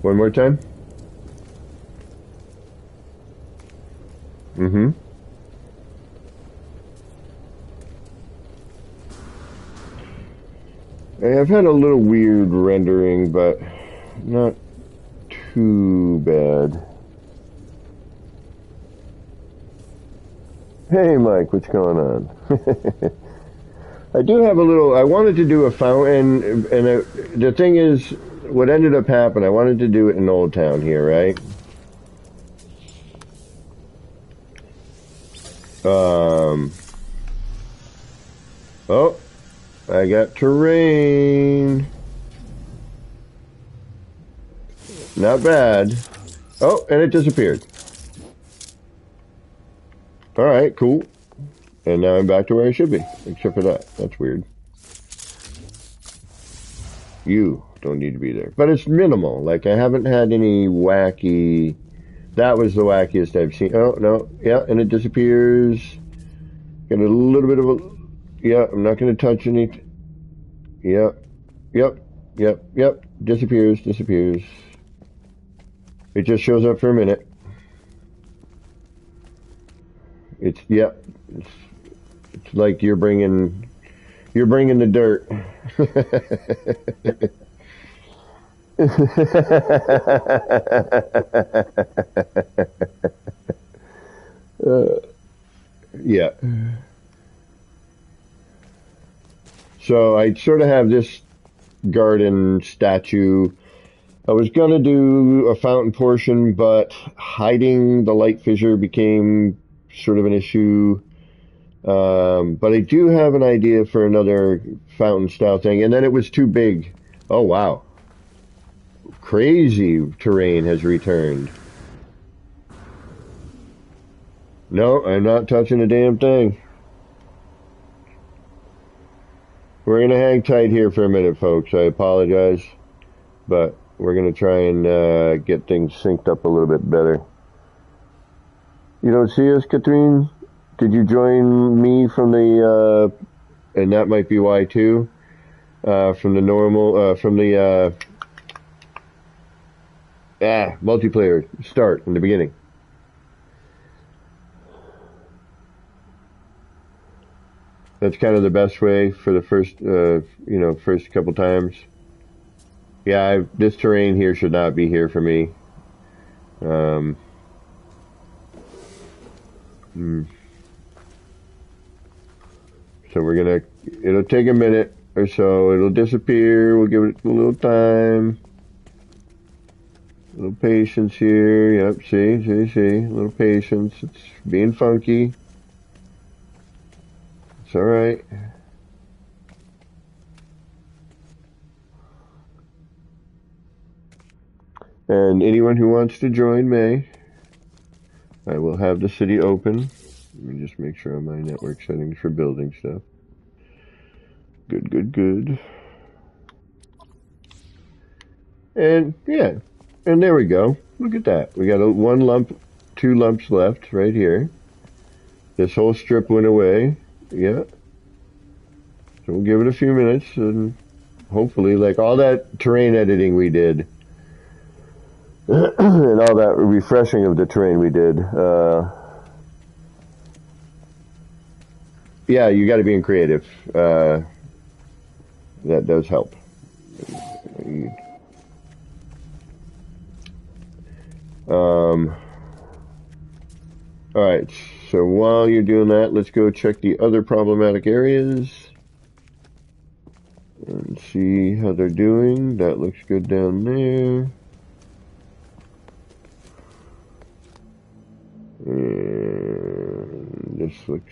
One more time. Mm-hmm. I've had a little weird rendering, but not too bad. Hey, Mike, what's going on? I do have a little, I wanted to do a fountain, and the thing is, what ended up happening, I wanted to do it in Old Town here, right? Oh, I got terrain. Not bad. Oh, and it disappeared. Alright, cool. And now I'm back to where I should be, except for that. That's weird. You don't need to be there. But it's minimal. Like, I haven't had any wacky... That was the wackiest I've seen. Oh, no. Yeah, and it disappears. Got a little bit of a... Yeah, I'm not going to touch anything. Yep. Disappears. It just shows up for a minute. It's like you're bringing the dirt. Yeah. So I sort of have this garden statue. I was gonna do a fountain portion, but hiding the light fissure became sort of an issue. But I do have an idea for another fountain style thing, and then it was too big. Oh wow. Crazy terrain has returned. No, I'm not touching a damn thing. We're gonna hang tight here for a minute, folks. I apologize, but we're gonna try and get things synced up a little bit better. You don't see us, Catherine? Did you join me from the, and that might be why too, from the normal, from the, multiplayer start in the beginning? That's kind of the best way for the first, first couple times. Yeah, this terrain here should not be here for me. Um, hmm. So it'll take a minute or so. It'll disappear. We'll give it a little time. A little patience here. Yep, see. A little patience. It's being funky. It's alright. And anyone who wants to join may. I will have the city open. Let me just make sure on my network settings for building stuff. Good. And yeah, and there we go. Look at that. We got one lump, 2 lumps left right here. This whole strip went away. Yeah. So we'll give it a few minutes and hopefully, like all that terrain editing we did and all that refreshing of the terrain we did, yeah, you got to be in creative. That does help. All right, so while you're doing that, let's go check the other problematic areas and see how they're doing. That looks good down there. And this looks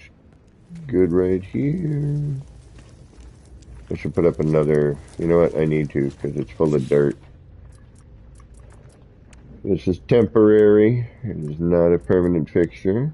good right here. I should put up another, you know what, I need to because it's full of dirt. This is temporary. It is not a permanent fixture.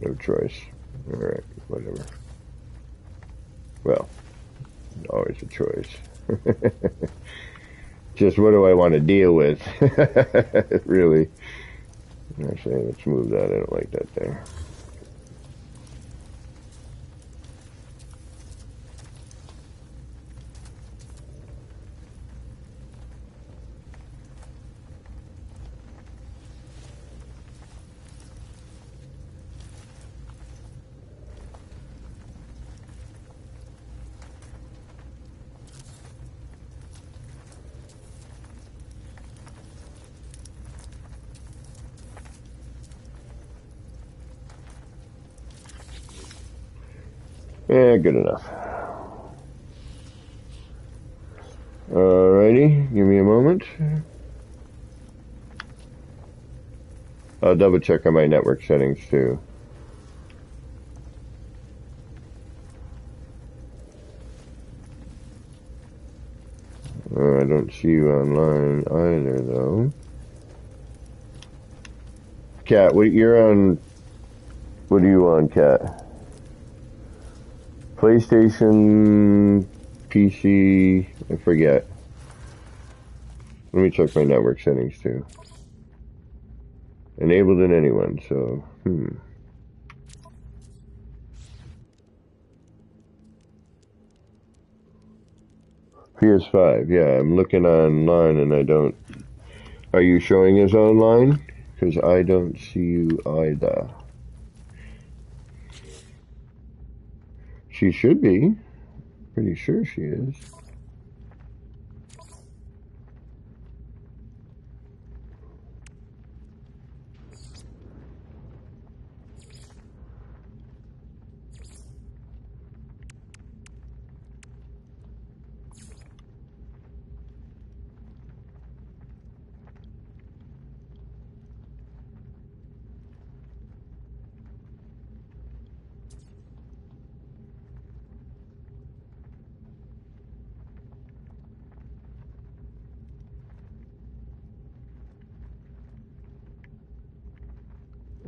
No choice. Alright, whatever. Well, always a choice. Just what do I want to deal with? Really. Actually, let's move that. I don't like that there. Yeah, good enough. Alrighty, give me a moment. I'll double check on my network settings too. I don't see you online either, though. Cat, you're on. What are you on, Cat? PlayStation, PC, I forget. Let me check my network settings too. Enabled in anyone, so, PS5, yeah, I'm looking online and I don't. Are you showing us online? Because I don't see you either. She should be. Pretty sure she is.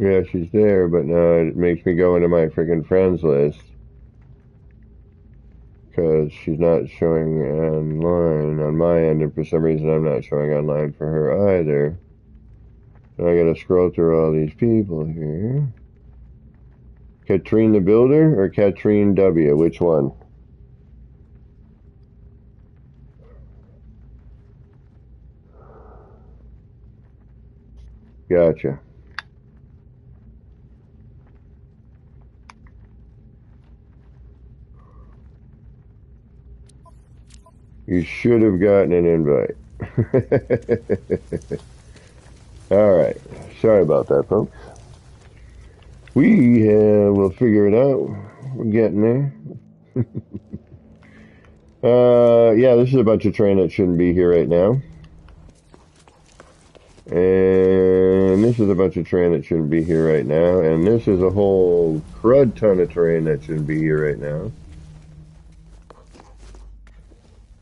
Yeah, she's there, but now it makes me go into my freaking friends list because she's not showing online on my end, and for some reason I'm not showing online for her either. So I gotta scroll through all these people here. Katrine the Builder or Katrine W? Which one? Gotcha. You should have gotten an invite. Alright. Sorry about that, folks. We will figure it out. We're getting there. Yeah, this is a bunch of train that shouldn't be here right now. And this is a bunch of train that shouldn't be here right now. And this is a whole crud ton of train that shouldn't be here right now.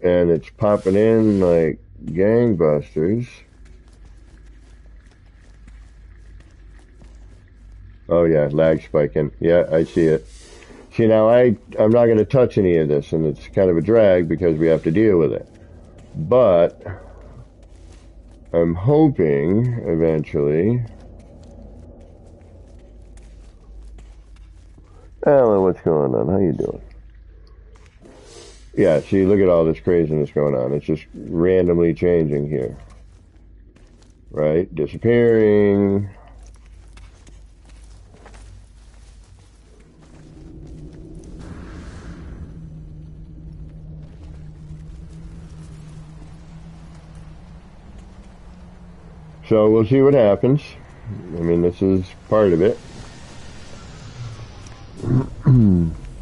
And it's popping in like gangbusters. Oh yeah, lag spiking. Yeah, I see it. See, now I'm not going to touch any of this, and it's kind of a drag because we have to deal with it. But I'm hoping eventually. Alan, what's going on? How you doing? Yeah, see, look at all this craziness going on. It's just randomly changing here. Right? Disappearing. So we'll see what happens. I mean, this is part of it.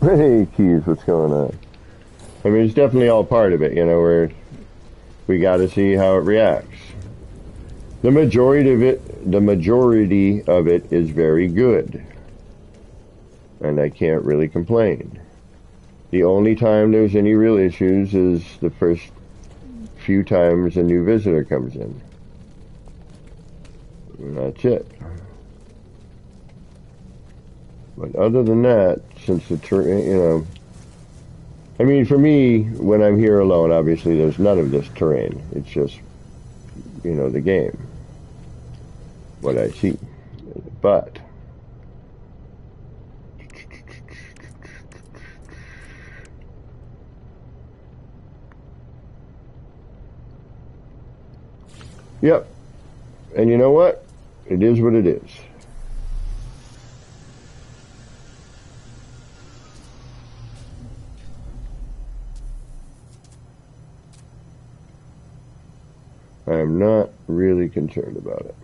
Hey, Keys, what's going on? I mean, it's definitely all part of it, you know, where we got to see how it reacts. The majority of it is very good. And I can't really complain. The only time there's any real issues is the first few times a new visitor comes in. And that's it. But other than that, since the you know, I mean, for me, when I'm here alone, obviously there's none of this terrain. It's just, you know, the game. What I see. But yep. And you know what? It is what it is. I am not really concerned about it.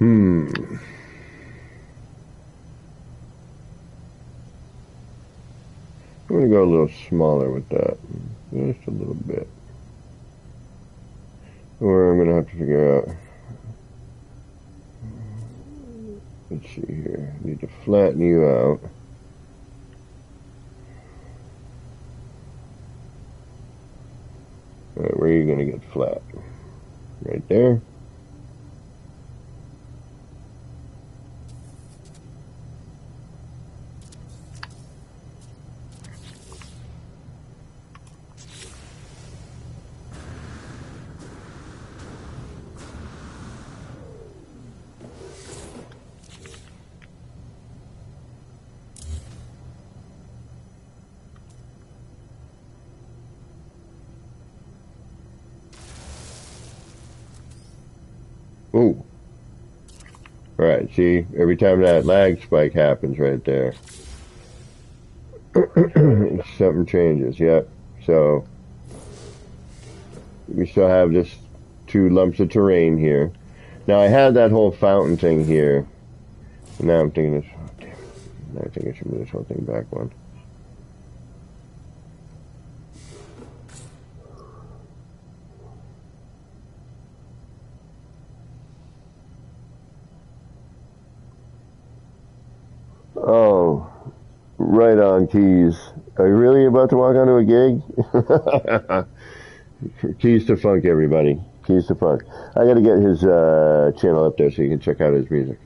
I'm going to go a little smaller with that. Just a little bit. Or I'm going to have to figure out. Let's see here. I need to flatten you out. Alright, where are you going to get flat? Right there. Alright, see? Every time that lag spike happens right there, something changes, yep. So, we still have just 2 lumps of terrain here. Now, I had that whole fountain thing here. And now I'm thinking this, oh, damn it. Now I think I should move this whole thing back one. Oh, right on, Keys. Are you really about to walk onto a gig? Keys to Funk, everybody. Keys to Funk. I gotta get his channel up there so you can check out his music.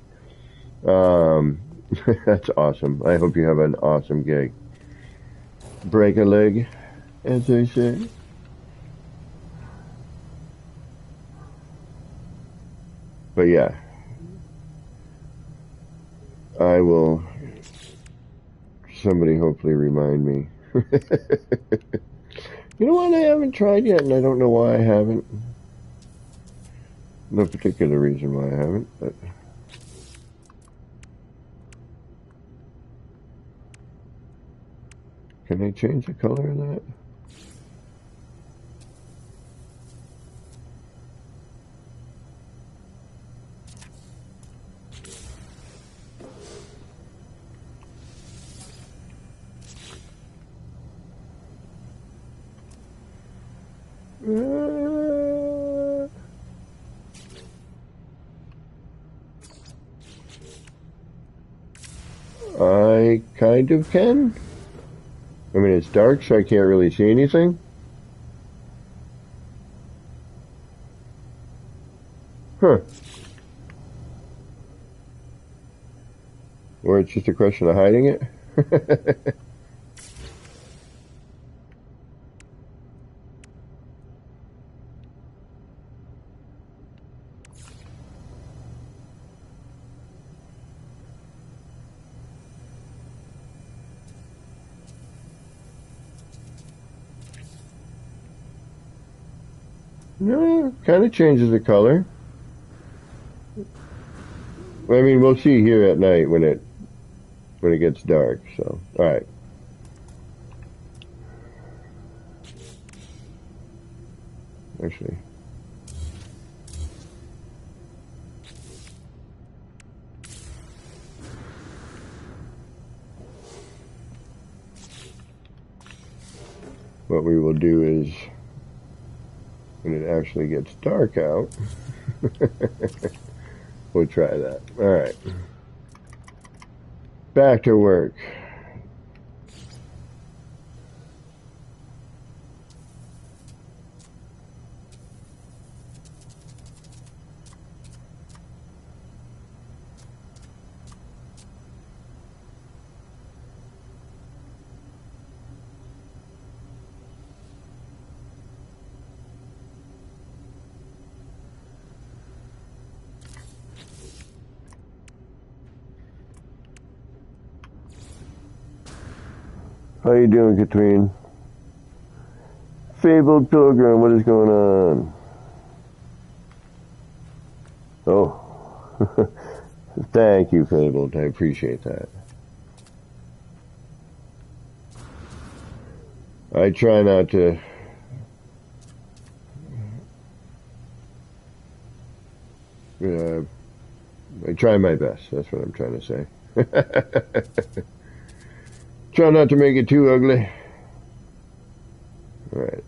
That's awesome. I hope you have an awesome gig. Break a leg, as they say. But yeah, I will. Somebody hopefully remind me. You know what? I haven't tried yet, and I don't know why I haven't. No particular reason why I haven't, but. Can I change the color of that? I kind of can. I mean, it's dark, so I can't really see anything. Huh. Or it's just a question of hiding it. No, kind of changes the color. I mean, we'll see here at night when it gets dark. So, all right. Actually, what we will do is when it actually gets dark out, we'll try that. All right. Back to work. How you doing, Katrine? Fabled Pilgrim, what is going on? Oh. Thank you, Fabled. I appreciate that. I try not to... I try my best. That's what I'm trying to say. Try not to make it too ugly. All right.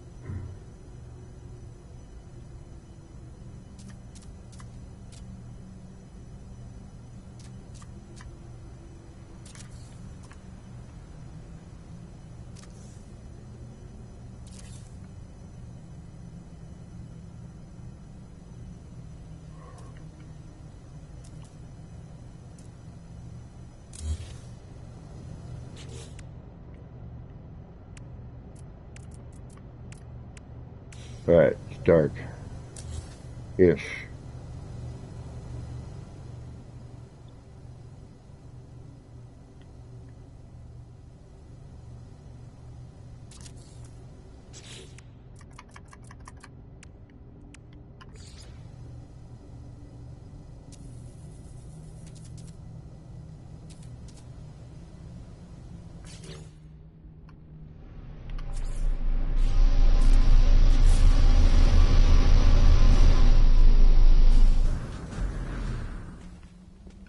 All right, it's dark-ish.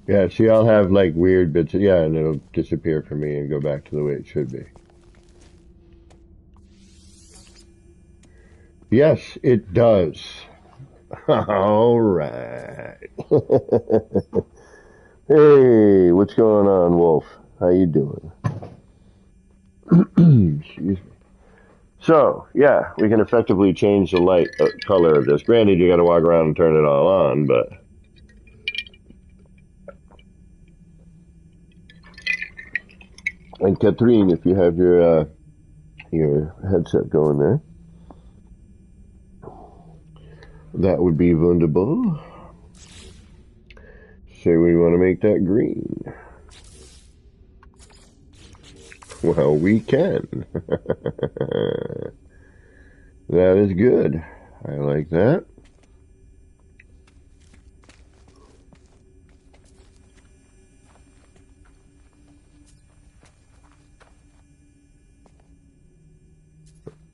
Yeah, see, I'll have like weird bits, yeah, and it'll disappear for me and go back to the way it should be. Yes, it does. All right. Hey, what's going on, Wolf? How you doing? Excuse me. So, yeah, we can effectively change the light color of this. Granted, you got to walk around and turn it all on, but and Catherine, if you have your headset going there, that would be wonderful. Say we want to make that green. Well, we can. That is good. I like that.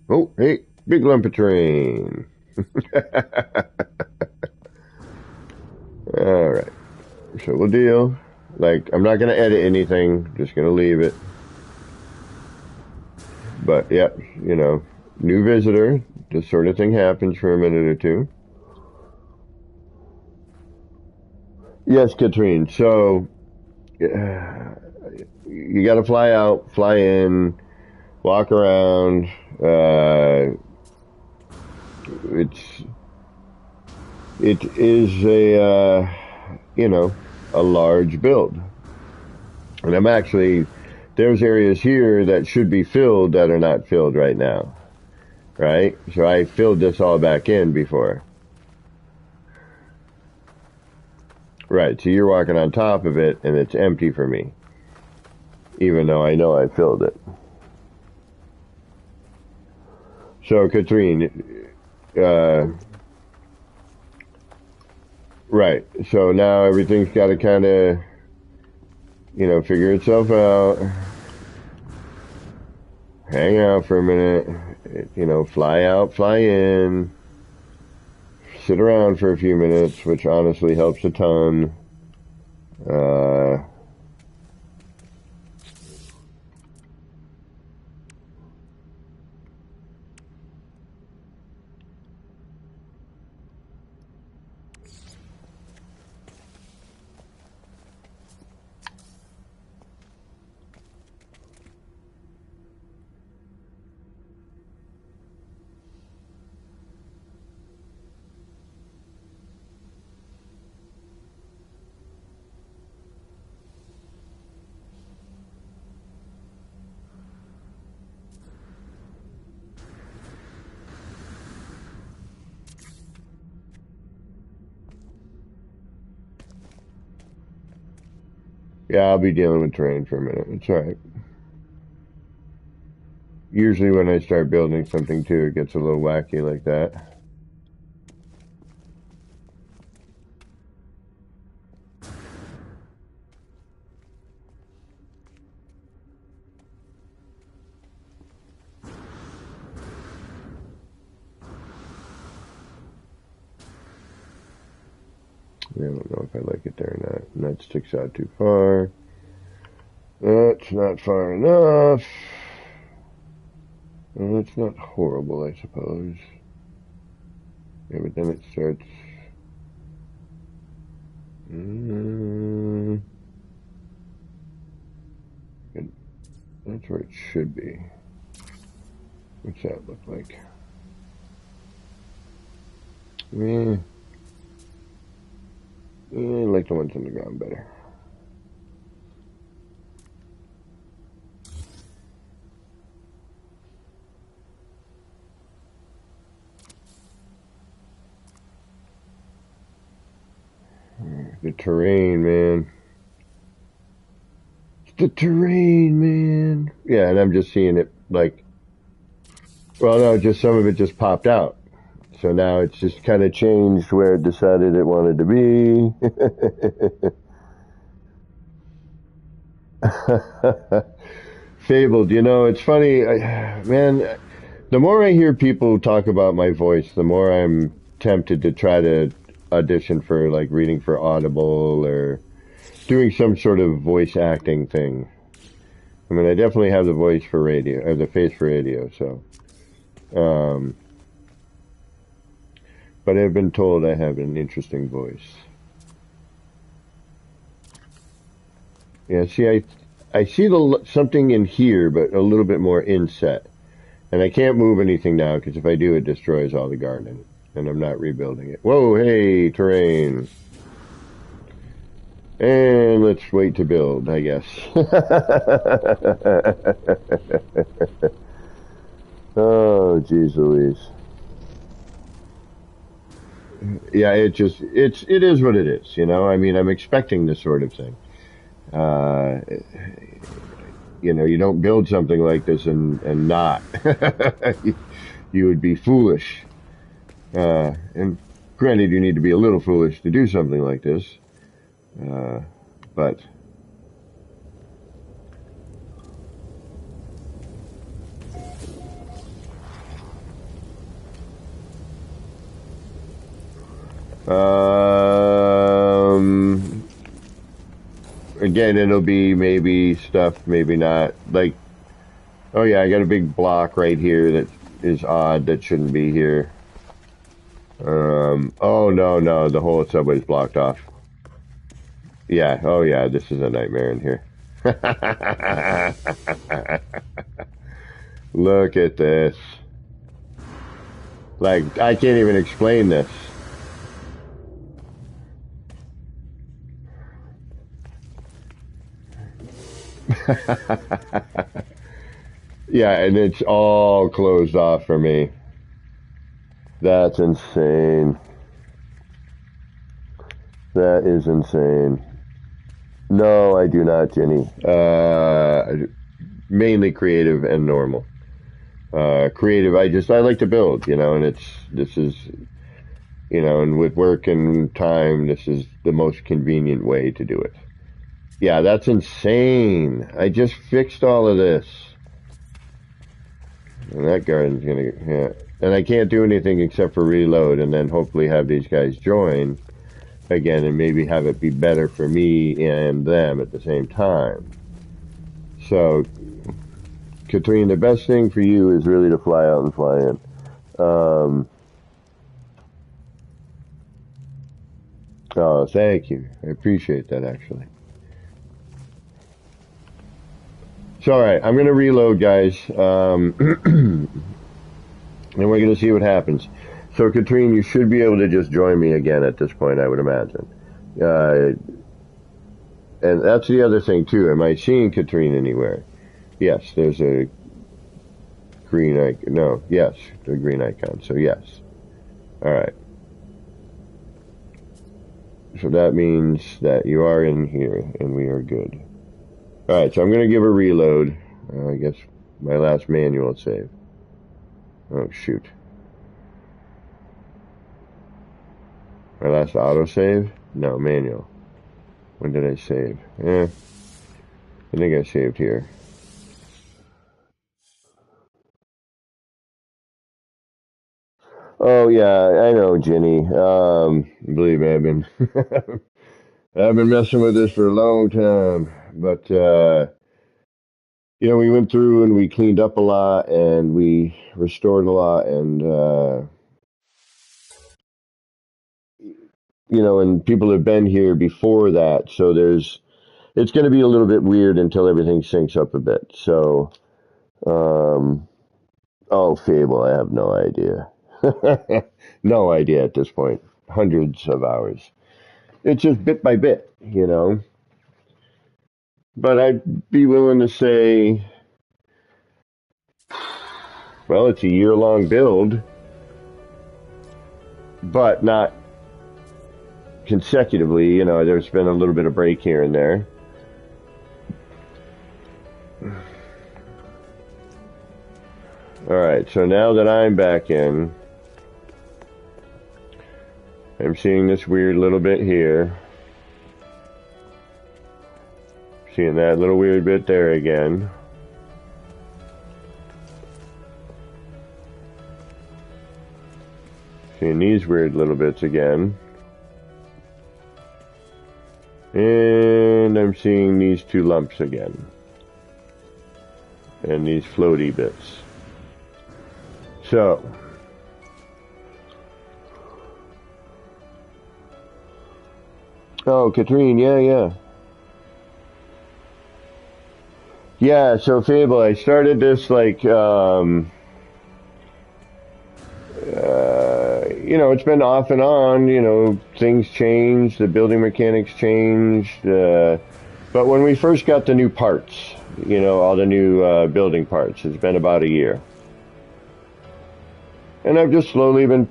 Oh, hey, big lump of terrain. All right. So we'll deal. Like, I'm not going to edit anything. Just going to leave it. But, yep, new visitor. This sort of thing happens for a minute or two. Yes, Katrine. So, you got to fly out, fly in, walk around. It is a large build. And there's areas here that should be filled that are not filled right now. Right? So I filled this all back in before. Right, so you're walking on top of it and it's empty for me. Even though I know I filled it. So, Katrine, right. So now everything's got to kind of, figure itself out. Hang out for a minute. Fly out, fly in. Sit around for a few minutes, which honestly helps a ton. Yeah, I'll be dealing with terrain for a minute. It's alright. Usually when I start building something too, it gets a little wacky like that. I don't know if I like it there or not. And that sticks out too far. That's not far enough. Well, it's not horrible, I suppose. Yeah, but then it starts... That's where it should be. What's that look like? I like the ones on the ground better. The terrain, man. It's the terrain, man. Yeah, and I'm just seeing it like, well, no, just some of it just popped out. So now it's just kind of changed where it decided it wanted to be. Fabled, it's funny, man. The more I hear people talk about my voice, the more I'm tempted to try to audition for like reading for Audible or doing some sort of voice acting thing. I mean, I definitely have the voice for radio, or the face for radio, so. But I've been told I have an interesting voice. Yeah, see, I see something in here, but a little bit more inset. And I can't move anything now, because if I do, it destroys all the gardening. And I'm not rebuilding it. Whoa, hey, terrain. And let's wait to build, I guess. Oh, jeez Louise. Yeah, it is what it is, you know? I mean, I'm expecting this sort of thing. Uh, you know, you don't build something like this and not. You would be foolish. And granted, you need to be a little foolish to do something like this. But again, it'll be maybe stuff, maybe not. Like, oh yeah, I got a big block right here that is odd that shouldn't be here. Oh no, the whole subway's blocked off. Yeah, oh yeah, this is a nightmare in here. Look at this. Like, I can't even explain this. Yeah, and it's all closed off for me. That's insane. That is insane. No, I do not, Jenny. Mainly creative and normal. Creative, I like to build, you know, and this is, you know, and with work and time, this is the most convenient way to do it. Yeah, that's insane. I just fixed all of this. And that garden's gonna get, yeah. And I can't do anything except for reload and then hopefully have these guys join again and maybe have it be better for me and them at the same time. So, Katrine, the best thing for you is really to fly out and fly in. Oh, thank you. I appreciate that, actually. So, all right, I'm going to reload, guys, and we're going to see what happens. So, Katrine, you should be able to just join me again at this point, I would imagine. And that's the other thing, too. Am I seeing Katrine anywhere? Yes, there's a green icon. No, yes, the green icon. So, yes. All right. So that means that you are in here, and we are good. All right, so I'm going to give a reload. I guess my last manual save. Oh, shoot. My last autosave? No, manual. When did I save? I think I saved here. Oh, yeah, I know, Jenny. Believe me, I've been messing with this for a long time. But, you know, we went through and we cleaned up a lot and we restored a lot and, you know, and people have been here before that. So it's going to be a little bit weird until everything syncs up a bit. So, oh, Fable, I have no idea. No idea at this point. Hundreds of hours. It's just bit by bit, you know. But I'd be willing to say, well, it's a year-long build, but not consecutively. You know, there's been a little bit of break here and there. All right, so now that I'm back in, I'm seeing this weird little bit here. Seeing that little weird bit there again. Seeing these weird little bits again. And I'm seeing these two lumps again. And these floaty bits. So, oh, Katrine, yeah. Yeah, so Fable, I started this like, it's been off and on, things changed, the building mechanics changed, but when we first got the new parts, all the new building parts, it's been about a year. And I've just slowly been,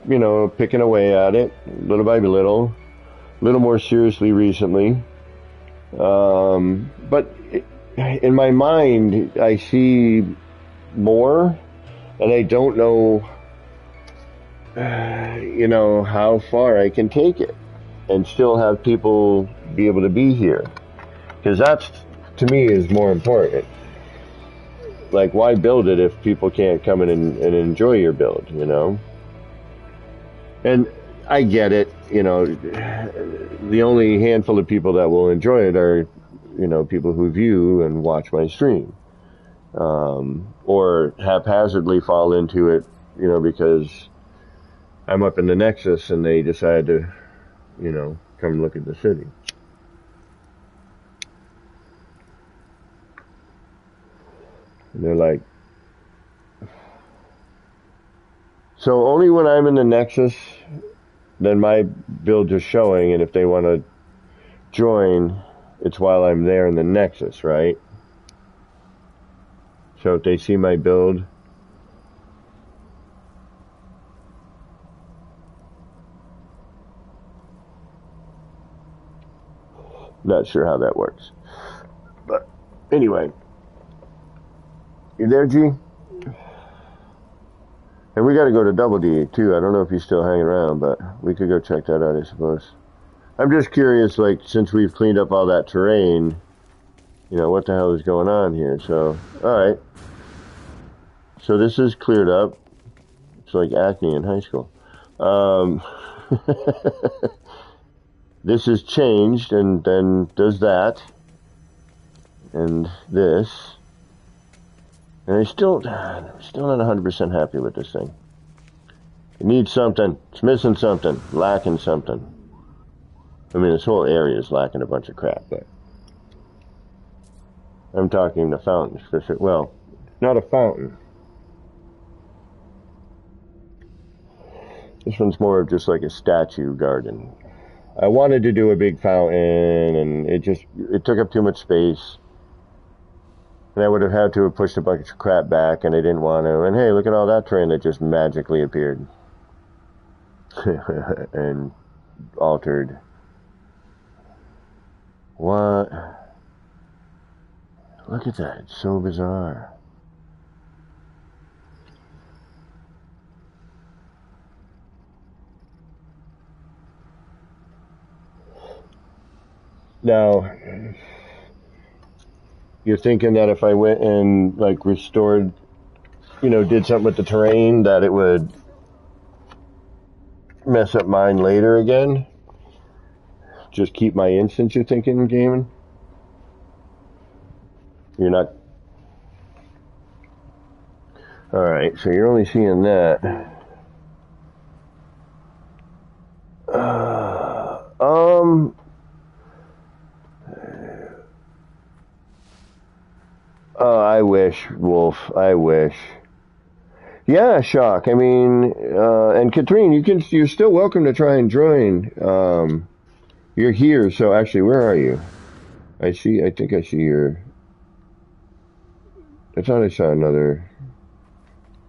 picking away at it, little by little, a little more seriously recently. But in my mind, I see more, and I don't know, how far I can take it and still have people be able to be here. Because that's, to me, is more important. Like, why build it if people can't come in and enjoy your build, And I get it, the only handful of people that will enjoy it are, people who view and watch my stream. Or haphazardly fall into it, because I'm up in the Nexus and they decide to, come look at the city. And they're like, so only when I'm in the Nexus, then my builds are showing, and if they want to join, it's while I'm there in the Nexus, right? So if they see my build, not sure how that works. But anyway, you there, G? And we got to go to Double D too. I don't know if he's still hanging around, but we could go check that out, I suppose. I'm just curious, like, since we've cleaned up all that terrain, what the hell is going on here? So, alright. So this is cleared up. It's like acne in high school. This is changed, and then does that. And this. And I'm still not 100% happy with this thing. It needs something. It's missing something. Lacking something. I mean, this whole area is lacking a bunch of crap, but I'm talking the fountains for sure. Well, not a fountain. This one's more of just like a statue garden. I wanted to do a big fountain, and it took up too much space. And I would have had to have pushed a bunch of crap back, and I didn't want to. And hey, look at all that terrain that just magically appeared. And altered. What? Look at that. It's so bizarre. Now, you're thinking that if I went and, like, restored, did something with the terrain, that it would mess up mine later again? Just keep my instance, you're thinking, gaming? You're not... Alright, so you're only seeing that. Oh, I wish, Wolf. I wish. Yeah, Shock. I mean, and Katrine, you're still welcome to try and join. You're here, so actually, where are you? I think I see your... I thought I saw another...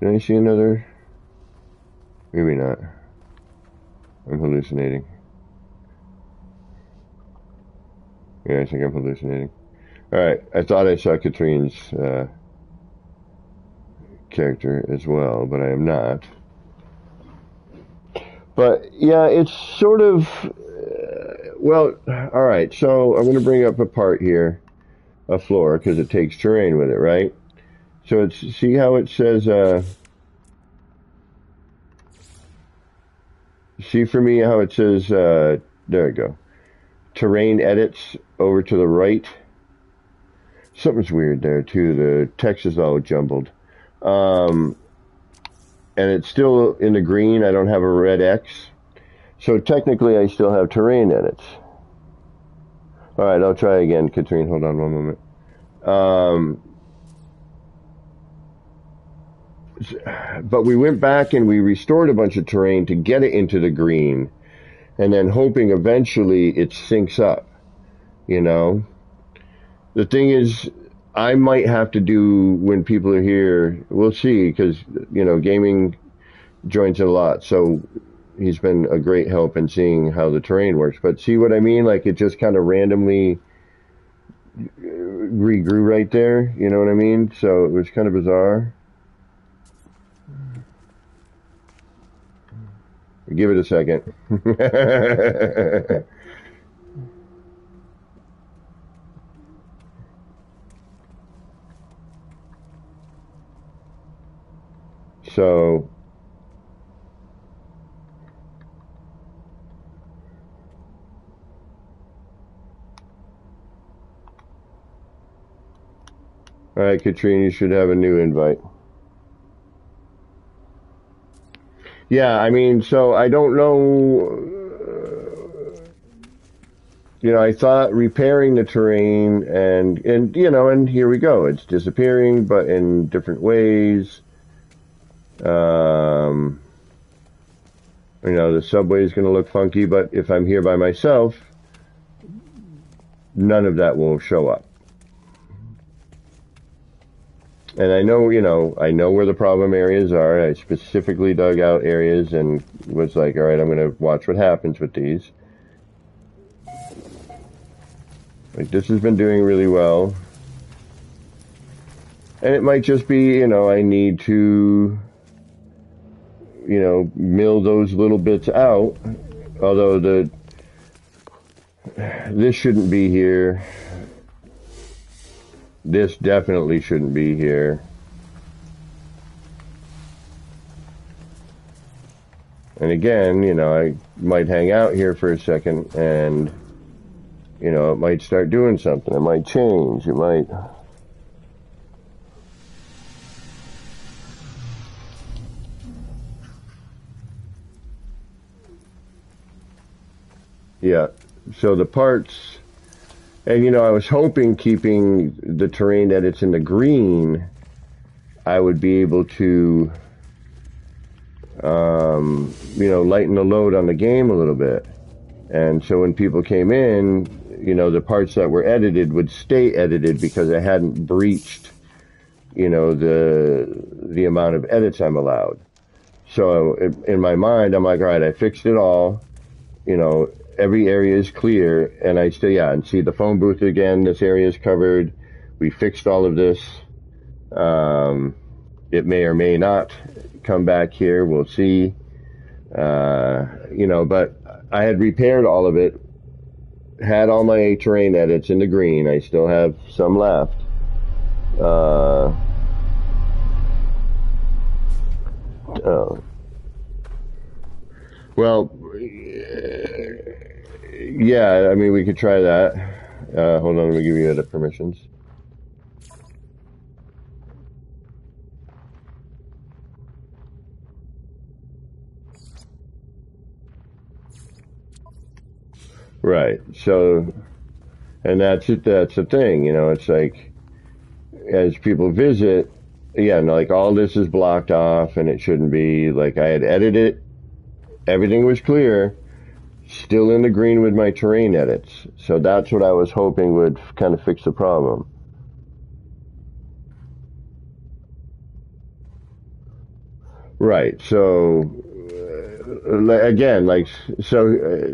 Did I see another? Maybe not. I'm hallucinating. Yeah, I think I'm hallucinating. Alright, I thought I saw Katrine's character as well, but I am not. But, yeah, it's sort of... well, alright, so I'm going to bring up a part here, a floor, because it takes terrain with it, right? So see how it says, see for me how it says, there we go. terrain edits over to the right. Something's weird there too. The text is all jumbled. And it's still in the green. I don't have a red X. So technically I still have terrain edits. All right, I'll try again, Katrine. Hold on one moment. But we went back and we restored a bunch of terrain to get it into the green, and then hoping eventually it syncs up, you know? The thing is, I might have to do when people are here, we'll see, because, you know, gaming joins in a lot, so he's been a great help in seeing how the terrain works. But see what I mean? Like, it just kind of randomly regrew right there, you know what I mean? So it was kind of bizarre. Give it a second. So, all right, Katrina, you should have a new invite. Yeah, I mean, so I don't know. You know, I thought repairing the terrain and you know, and here we go. It's disappearing, but in different ways. You know, the subway is going to look funky, but if I'm here by myself, none of that will show up. And I know, you know, I know where the problem areas are. I specifically dug out areas and was like, all right, I'm going to watch what happens with these. Like, this has been doing really well. And it might just be, you know, I need to, you know, mill those little bits out. Although this shouldn't be here. This definitely shouldn't be here. And again, you know, I might hang out here for a second and, you know, it might start doing something. It might change. It might... Yeah. So the parts... And, you know, I was hoping keeping the terrain edits in the green, I would be able to, you know, lighten the load on the game a little bit. And so when people came in, you know, the parts that were edited would stay edited because I hadn't breached, you know, the amount of edits I'm allowed. So in my mind, I'm like, all right, I fixed it all, you know, every area is clear, and I still, yeah, and see the phone booth again, this area is covered, we fixed all of this. It may or may not come back here, we'll see. You know, but I had repaired all of it, had all my terrain edits in the green, I still have some left. Well, yeah, I mean, we could try that. Hold on, let me give you the permissions. Right, so, and that's it, that's the thing, you know, it's like, as people visit, yeah, and like all this is blocked off and it shouldn't be, like I had edited it, everything was clear, still in the green with my terrain edits. So that's what I was hoping would kind of fix the problem. Right. So again, like, so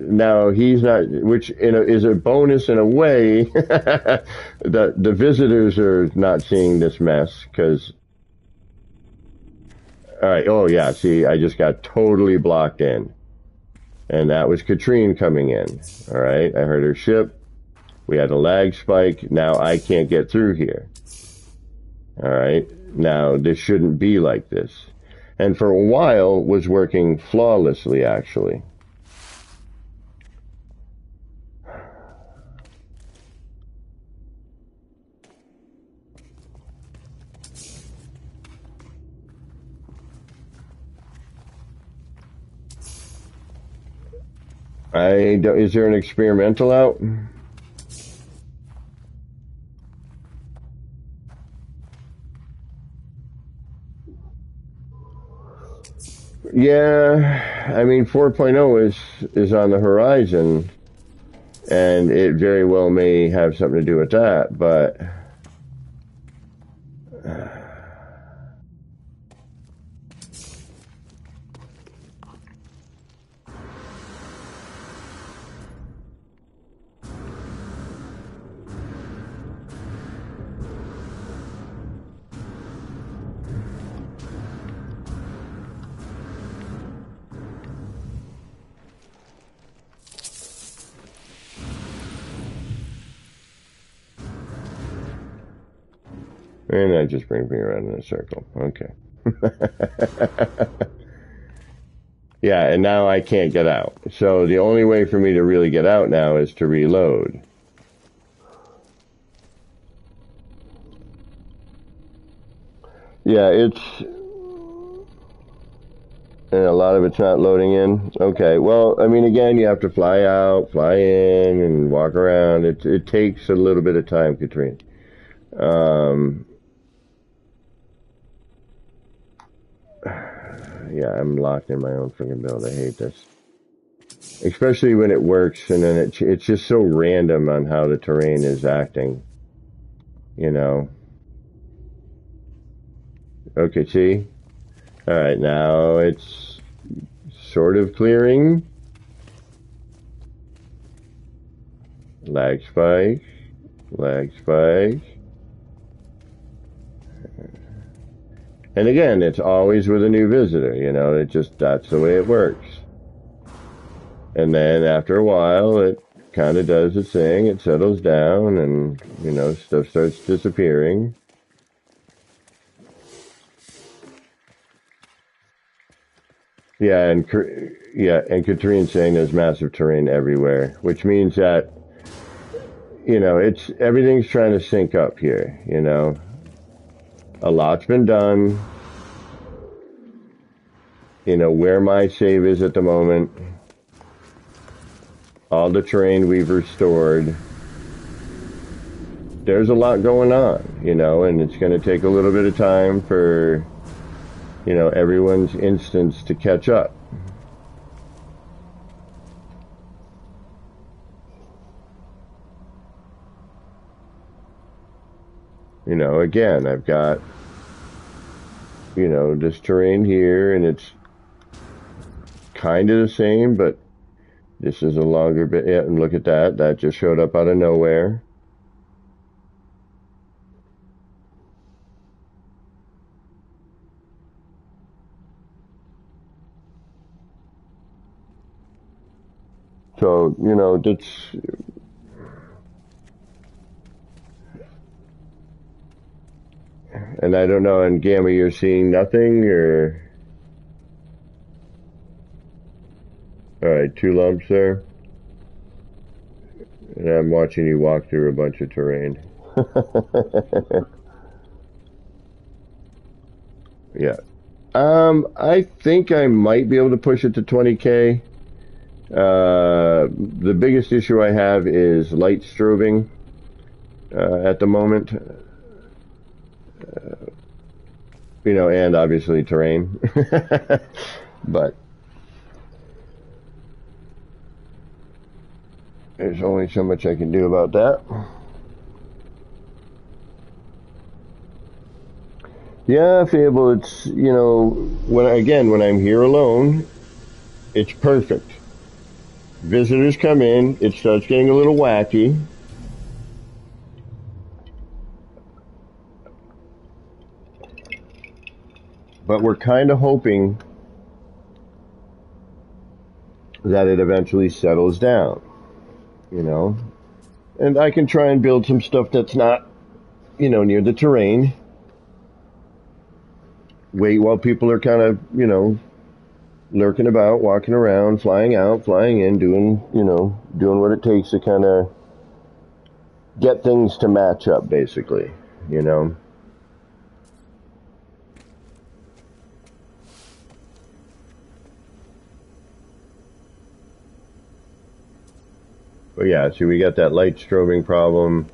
now he's not, which is a bonus in a way that the visitors are not seeing this mess because, all right. Oh yeah. See, I just got totally blocked in. And that was Katrine coming in. All right. I heard her ship. We had a lag spike. Now I can't get through here. All right. Now this shouldn't be like this. And for a while was working flawlessly, actually. Is there an experimental out? Yeah, I mean 4.0 is on the horizon, and it very well may have something to do with that, but and that just brings me around in a circle. Okay. Yeah, and now I can't get out. So the only way for me to really get out now is to reload. Yeah, and a lot of it's not loading in. Okay, well, I mean, again, you have to fly out, fly in, and walk around. It takes a little bit of time, Katrine. Um, yeah, I'm locked in my own freaking build. I hate this, especially when it works, and then it's just so random on how the terrain is acting. You know. Okay, see. All right, now it's sort of clearing. Lag spike, lag spike. And again, it's always with a new visitor, that's the way it works. And then after a while, it kind of does its thing, it settles down, and, stuff starts disappearing. And Katrine's saying there's massive terrain everywhere, which means that, everything's trying to sync up here. A lot's been done, where my save is at the moment, all the terrain we've restored. There's a lot going on, and it's going to take a little bit of time for, everyone's instance to catch up. Again, I've got, this terrain here, and it's kind of the same, but this is a longer bit. Yeah, and look at that. That just showed up out of nowhere. So, that's, and I don't know, and Gamma, you're seeing nothing, or, alright, 2 lumps there. And I'm watching you walk through a bunch of terrain. Yeah. I think I might be able to push it to 20K. The biggest issue I have is light strobing at the moment. And obviously terrain. But there's only so much I can do about that. Yeah, Fable, it's, when I'm here alone, it's perfect. Visitors come in, it starts getting a little wacky. But we're kind of hoping that it eventually settles down, And I can try and build some stuff that's not, near the terrain. Wait while people are kind of, lurking about, walking around, flying out, flying in, doing what it takes to kind of get things to match up, basically, But yeah, see, we got that light strobing problem.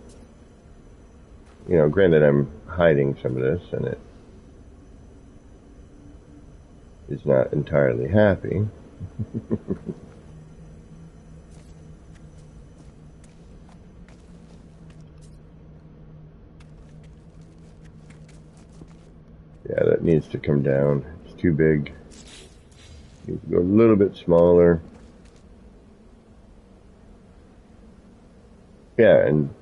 You know, granted, I'm hiding some of this, and it is not entirely happy. Yeah, that needs to come down. It's too big. Needs to go a little bit smaller. Yeah, and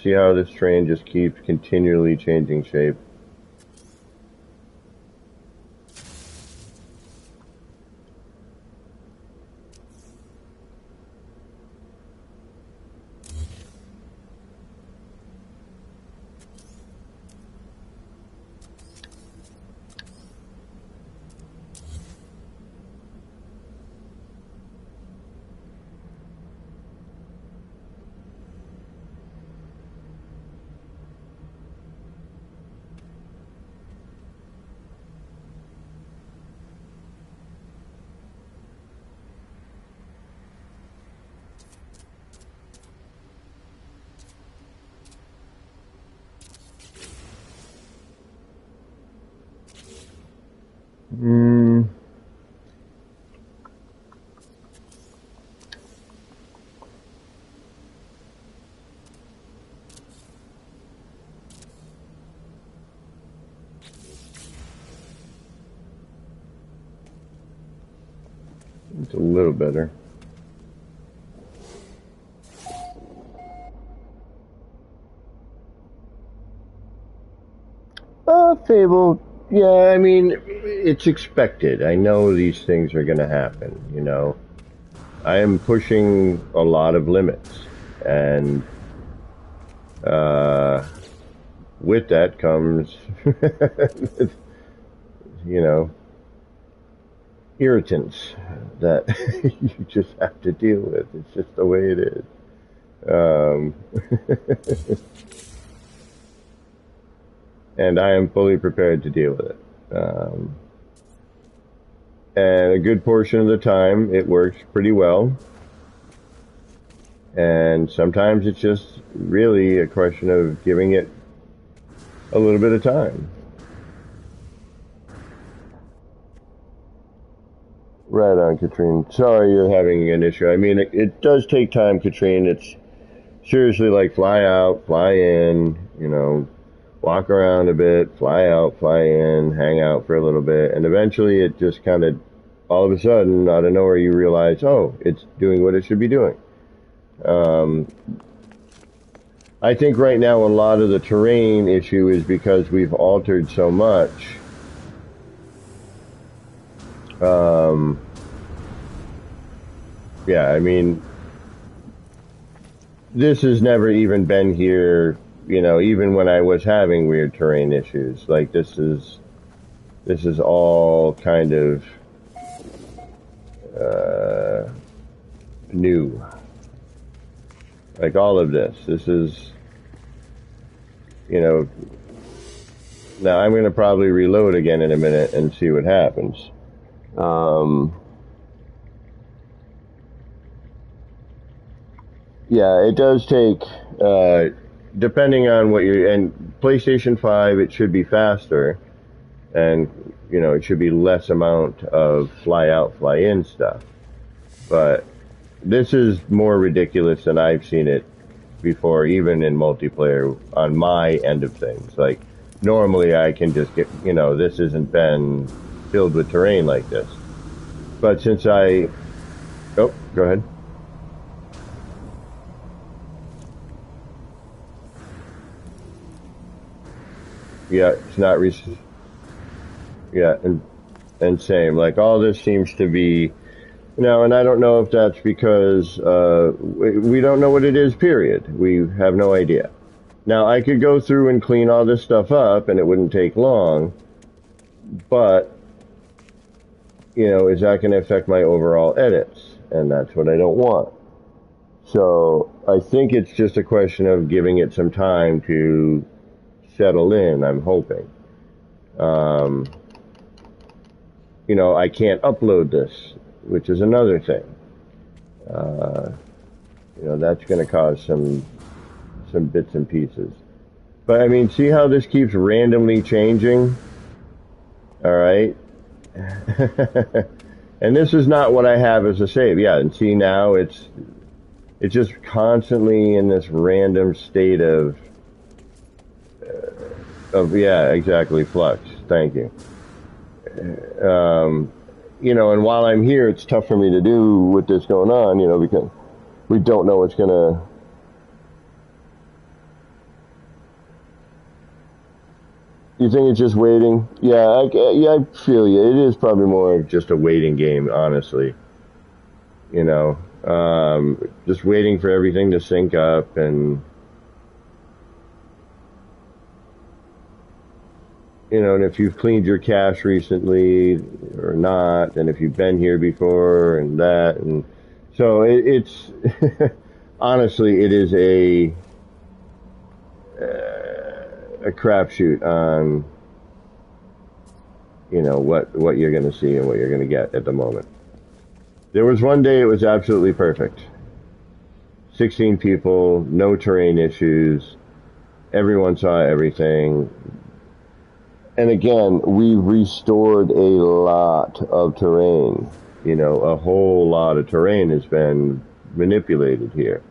see how this train just keeps continually changing shape. Mm, it's a little better. Fable. Yeah, I mean, it's expected. I know these things are going to happen, you know. I am pushing a lot of limits, and uh, with that comes, you know, irritants that you just have to deal with. It's just the way it is. Um, and I am fully prepared to deal with it. And a good portion of the time, it works pretty well. And sometimes it's just really a question of giving it a little bit of time. Right on, Katrine. Sorry you're having an issue. I mean, it does take time, Katrine. It's seriously like fly out, fly in, you know, walk around a bit, fly out, fly in, hang out for a little bit, and eventually it just kind of, all of a sudden, out of nowhere, you realize, oh, it's doing what it should be doing. Um, I think right now a lot of the terrain issue is because we've altered so much. Um, yeah, I mean, this has never even been here, you know, even when I was having weird terrain issues. Like this is all kind of uh, new. Like all of this. This is, you know, now I'm going to probably reload again in a minute and see what happens. Yeah, it does take, depending on what you're, and PlayStation 5, it should be faster, and, you know, it should be less amount of fly out, fly in stuff. But this is more ridiculous than I've seen it before, even in multiplayer on my end of things. Like, normally I can just get, you know, this hasn't been filled with terrain like this. But since oh, go ahead. Yeah, it's not, yeah, and same. Like, all this seems to be, now, and I don't know if that's because we don't know what it is, period. We have no idea. Now, I could go through and clean all this stuff up, and it wouldn't take long, but, you know, is that going to affect my overall edits? And that's what I don't want. So I think it's just a question of giving it some time to settle in, I'm hoping. Um, you know, I can't upload this, which is another thing. Uh, that's going to cause some bits and pieces. But I mean, see how this keeps randomly changing? All right. And this is not what I have as a save. Yeah, and see now it's just constantly in this random state of yeah, exactly, flux. Thank you. Um, and while I'm here, it's tough for me to do with this going on, because we don't know what's gonna. You think it's just waiting? Yeah, I feel you. It is probably more of just a waiting game, honestly. Just waiting for everything to sync up, and if you've cleaned your cache recently or not, and if you've been here before and that, and so it's honestly, it is a crapshoot on what you're going to see and what you're going to get at the moment. There was one day it was absolutely perfect. 16 people, no terrain issues, everyone saw everything. And again, we restored a lot of terrain. A whole lot of terrain has been manipulated here.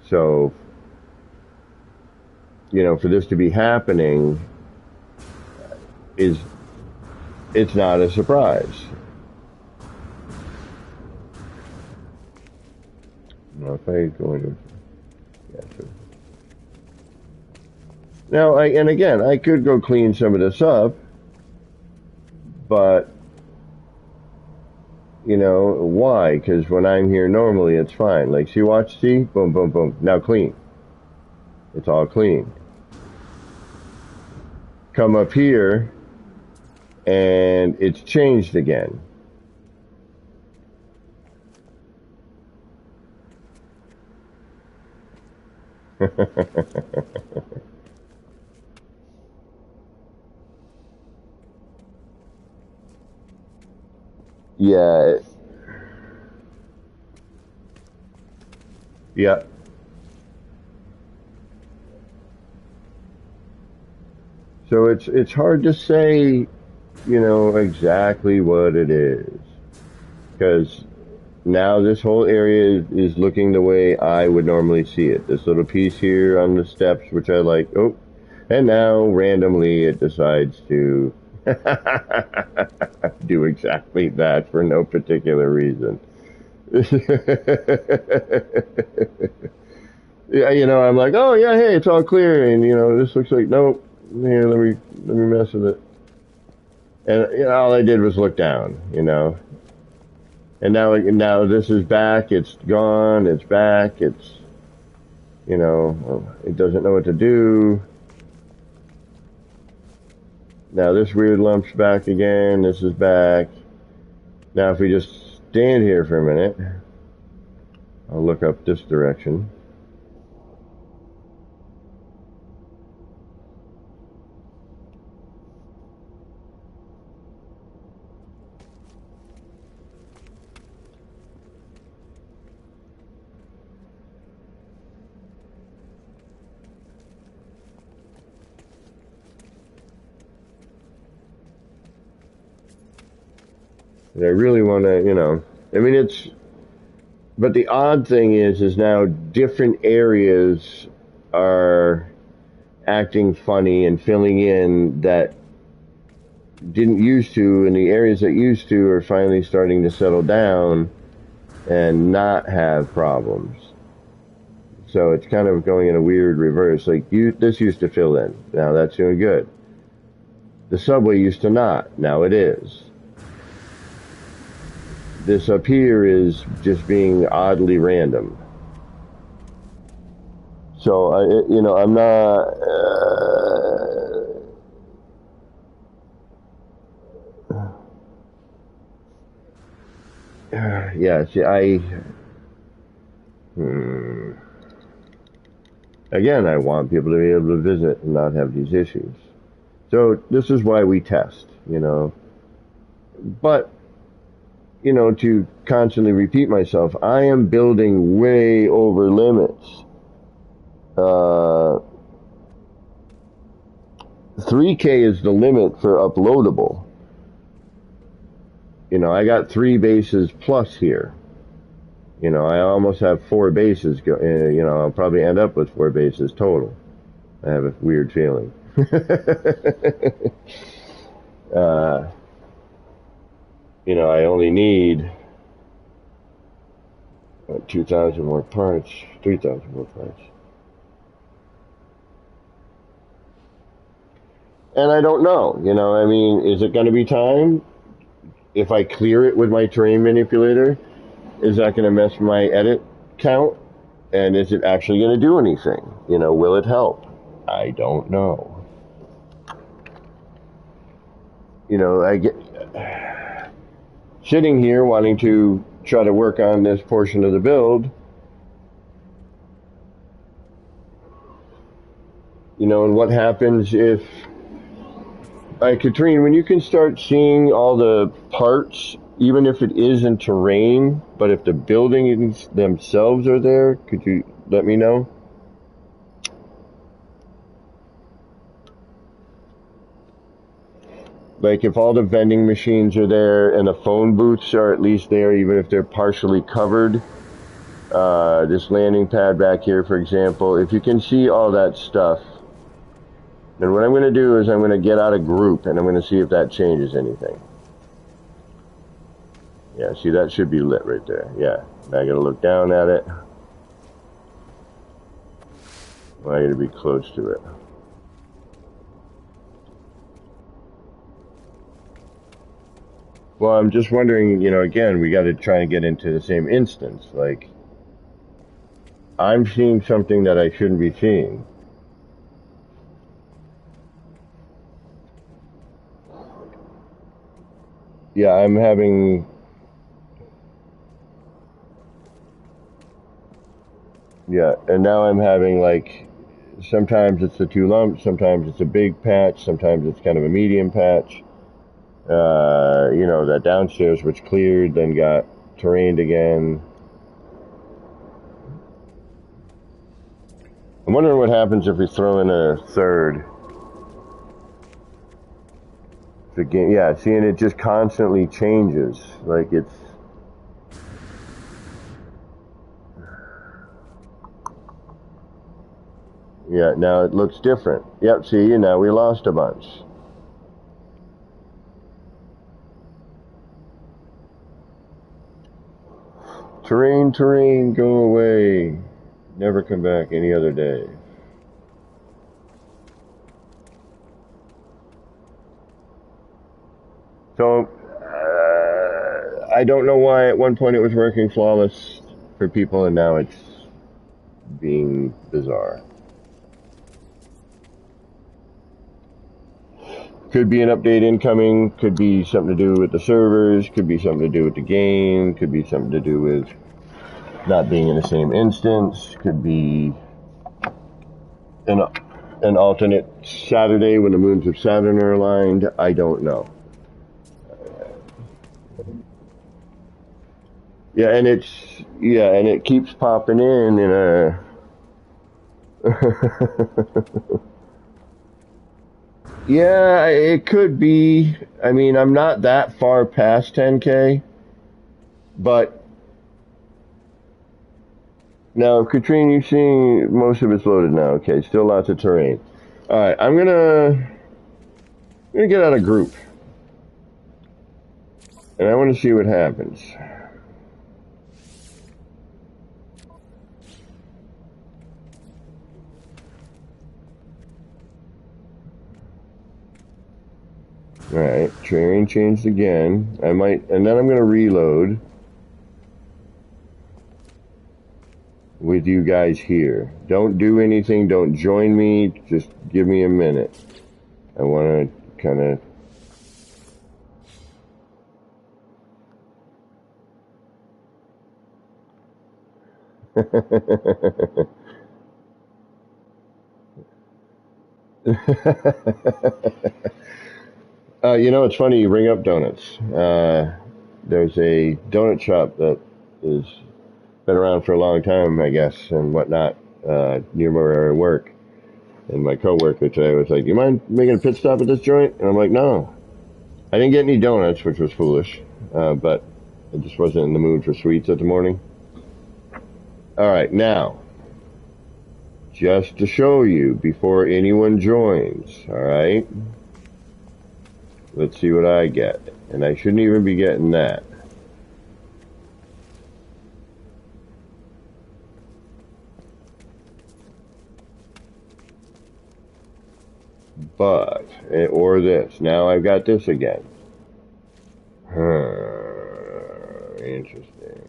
So, for this to be happening it's not a surprise. If I go into, yeah, sure. Now, and again, I could go clean some of this up, but why? Because when I'm here normally, it's fine. Like, see, boom, boom, boom. Now clean. It's all clean. Come up here, and it's changed again. Yeah, yeah. So it's hard to say, exactly what it is, because now this whole area is looking the way I would normally see it. This little piece here on the steps, which I like. Oh, and now randomly it decides to do exactly that for no particular reason. Yeah, I'm like, oh yeah, hey, it's all clear, and this looks like nope. Here, let me mess with it. And all I did was look down, and now this is back. It's gone. It's back. It doesn't know what to do. Now this weird lump's back again. This is back. Now if we just stand here for a minute, I'll look up this direction. And I really want to, I mean, but the odd thing is now different areas are acting funny and filling in that didn't used to, and the areas that used to are finally starting to settle down and not have problems. So it's kind of going in a weird reverse. Like this used to fill in. Now that's doing good. The subway used to not. Now it is. This up here is just being oddly random. So I'm not. Yeah, see, again, I want people to be able to visit and not have these issues. So this is why we test, But to constantly repeat myself. I am building way over limits. 3K is the limit for uploadable. I got 3 bases plus here. I almost have 4 bases. I'll probably end up with 4 bases total. I have a weird feeling. I only need 2,000 more parts, 3,000 more parts. And I don't know, is it going to be time? If I clear it with my terrain manipulator, is that going to mess my edit count? And is it actually going to do anything? Will it help? I don't know. I get sitting here wanting to try to work on this portion of the build. And what happens if, Katrine, when you can start seeing all the parts, even if it is in terrain, but if the buildings themselves are there, could you let me know? Like if all the vending machines are there and the phone booths are at least there, even if they're partially covered. This landing pad back here, for example, if you can see all that stuff, then what I'm going to do is I'm going to get out a group and I'm going to see if that changes anything. Yeah, see, that should be lit right there. Yeah, now I got to look down at it. Well, I got to be close to it. Well, I'm just wondering, again, we got to try and get into the same instance. Like, I'm seeing something that I shouldn't be seeing. Yeah, I'm having... Yeah, and now I'm having, like, sometimes it's the 2 lumps, sometimes it's a big patch, sometimes it's kind of a medium patch. That downstairs which cleared, then got terrained again. I'm wondering what happens if we throw in a third. Again, yeah, seeing it just constantly changes. Like it's... Yeah, now it looks different. Yep, see, now we lost a bunch. Terrain, go away. Never come back any other day. So, I don't know why at one point it was working flawless for people and now it's being bizarre. Could be an update incoming, could be something to do with the servers, could be something to do with the game, could be something to do with not being in the same instance, could be an alternate Saturday when the moons of Saturn are aligned. I don't know. Yeah, and it keeps popping in a Yeah, it could be. I mean, I'm not that far past 10K, but now, Katrine, you've seen most of it's loaded now. Okay, still lots of terrain. All right, I'm gonna get out a group, and I want to see what happens. All right, terrain changed again. And then I'm gonna reload with you guys here. Don't do anything. Don't join me. Just give me a minute. I want to kind of... it's funny you bring up donuts. there's a donut shop that is been around for a long time, I guess, and whatnot, near where I work. And my coworker today was like, "You mind making a pit stop at this joint?" And I'm like, "No." I didn't get any donuts, which was foolish, but I just wasn't in the mood for sweets at the morning. All right, now, just to show you before anyone joins, all right? Let's see what I get. And I shouldn't even be getting that. But, or this. Now I've got this again. Interesting.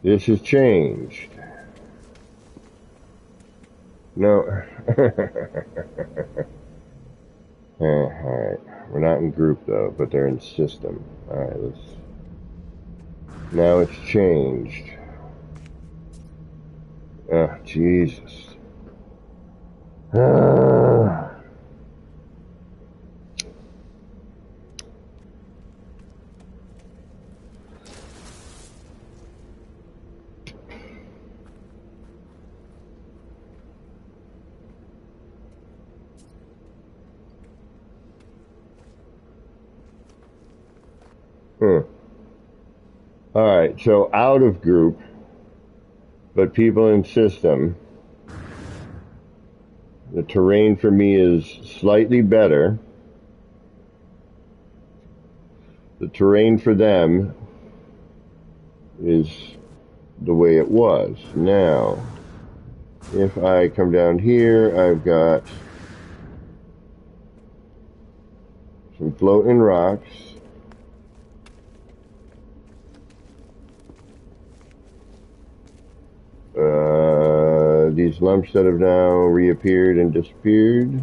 This has changed. No. Alright. We're not in group though, but they're in system. Alright, let's. Now it's changed. Oh, Jesus. Alright, so out of group, but people in system. The terrain for me is slightly better. The terrain for them is the way it was. Now, if I come down here, I've got some floating rocks. These lumps that have now reappeared and disappeared.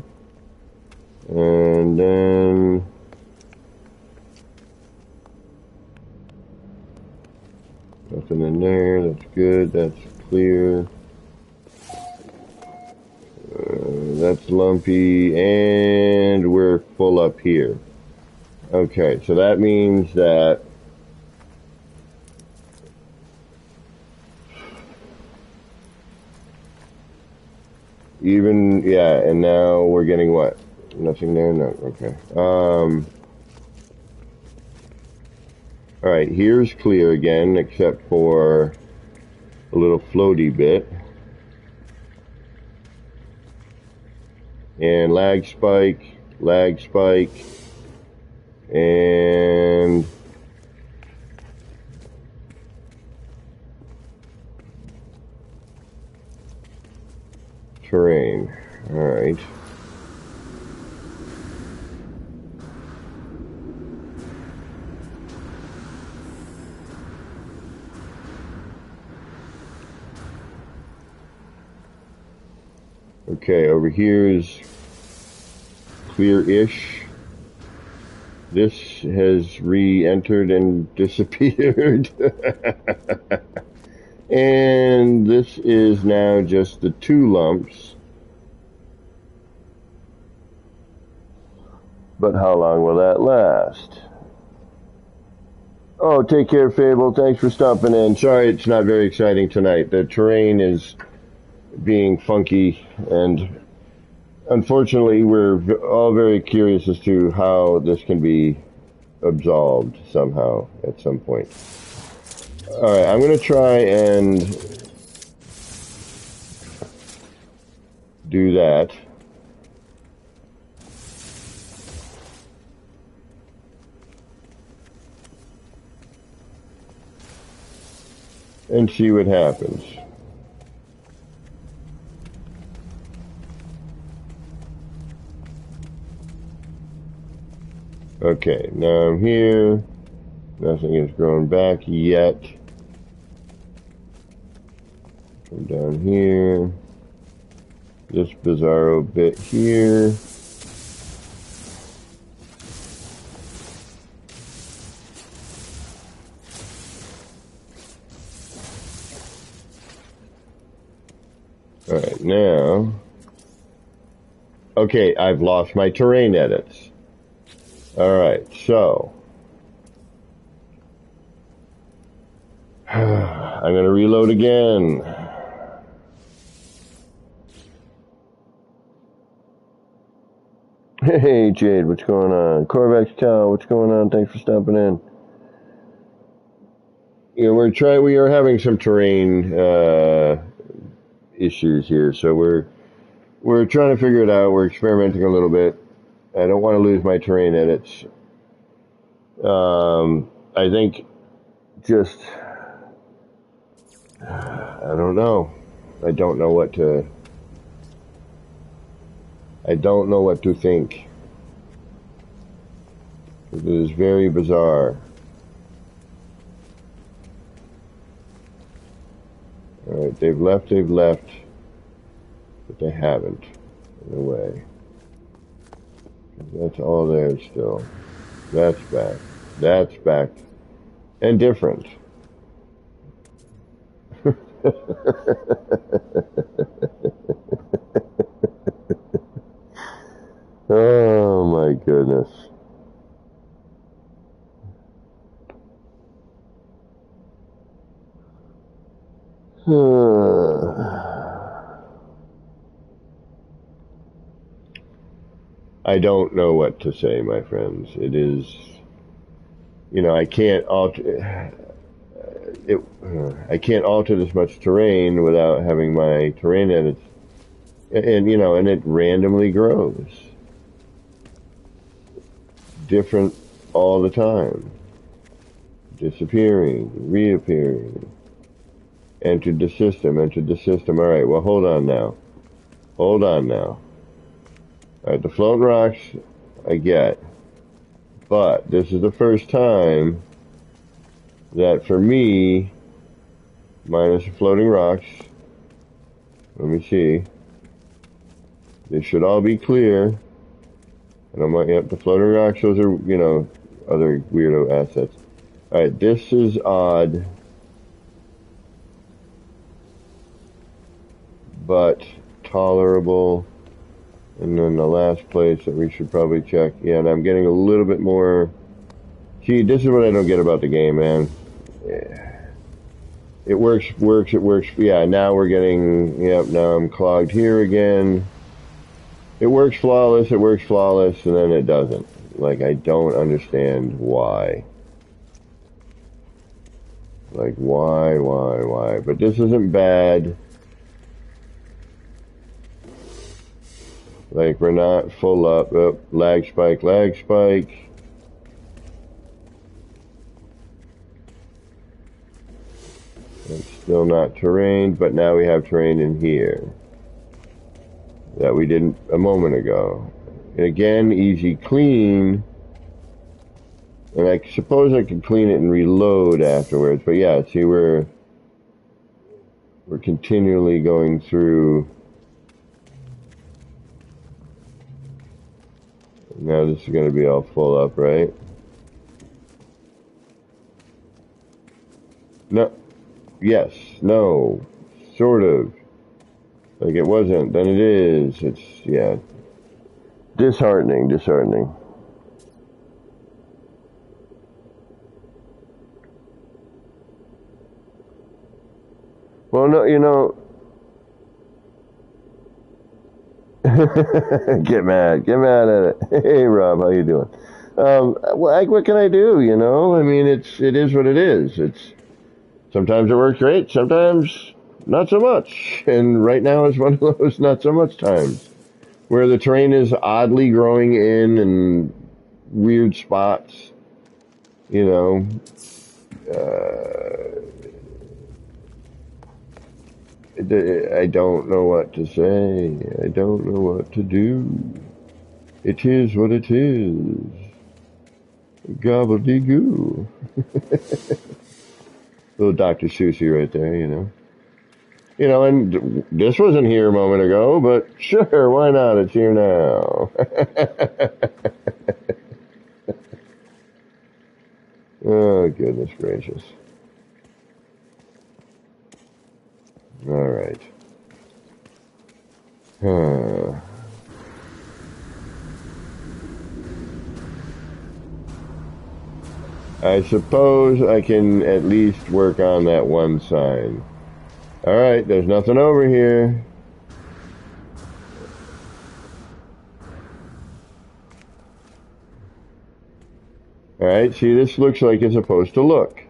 And then nothing in there. That's good. That's clear. That's lumpy. And we're full up here. Okay, so that means that even, yeah, and now we're getting what? Nothing there? No, okay. Alright, here's clear again, except for a little floaty bit. And lag spike, and terrain. Alright. Okay, over here is clear-ish. This has re-entered and disappeared. And this is now just the two lumps. But how long will that last? Oh, take care, Fable. Thanks for stopping in. Sorry it's not very exciting tonight. The terrain is being funky, and unfortunately we're all very curious as to how this can be absolved somehow at some point. Alright, I'm going to try and do that. And see what happens. Okay, now I'm here. Nothing is growing back yet. Come down here. This bizarro bit here. Alright, now. Okay, I've lost my terrain edits. Alright, so I'm going to reload again. Hey, Jade, what's going on? Corvex Cal, what's going on? Thanks for stopping in. Yeah, we are having some terrain issues here, so we're trying to figure it out. We're experimenting a little bit. I don't want to lose my terrain edits. I think just I don't know. I don't know what to think. It is very bizarre. Alright, they've left, but they haven't, in a way. That's all there still. That's back, and different. Oh my goodness. I don't know what to say, my friends. It is, I can't alter I can't alter this much terrain without having my terrain edits, and it randomly grows, different all the time, disappearing, reappearing. Entered the system. All right, well, hold on now. All right, the floating rocks, I get. But this is the first time that for me, minus the floating rocks, let me see. They should all be clear. And I'm like, yep, the floating rocks, those are, other weirdo assets. All right, this is odd. But tolerable. And then the last place that we should probably check. Yeah, and I'm getting a little bit more. See, this is what I don't get about the game, man. It works. Yeah, now we're getting. Yep, now I'm clogged here again. It works flawless, and then it doesn't. Like, I don't understand why. Like, why? But this isn't bad. Like, we're not full up. Oh, lag spike. It's still not terrain, but now we have terrain in here that we didn't a moment ago. And again, easy clean. And I suppose I could clean it and reload afterwards. But yeah, see, we're continually going through. Now this is going to be all full up, right? No. Yes. No. Sort of. Like it wasn't, then it is. It's, yeah. Disheartening. Well, no, get mad at it. Hey, Rob, how you doing? What can I do? I mean, it is what it is. Sometimes it works great, sometimes not so much. And right now is one of those not so much times where the terrain is oddly growing in and weird spots. I don't know what to say. I don't know what to do. It is what it is. Gobbledygoo. Little Dr. Susie right there, and this wasn't here a moment ago, but sure, why not? It's here now. Oh, goodness gracious. All right. I suppose I can at least work on that one sign. Alright, there's nothing over here. Alright, see, this looks like it's supposed to look.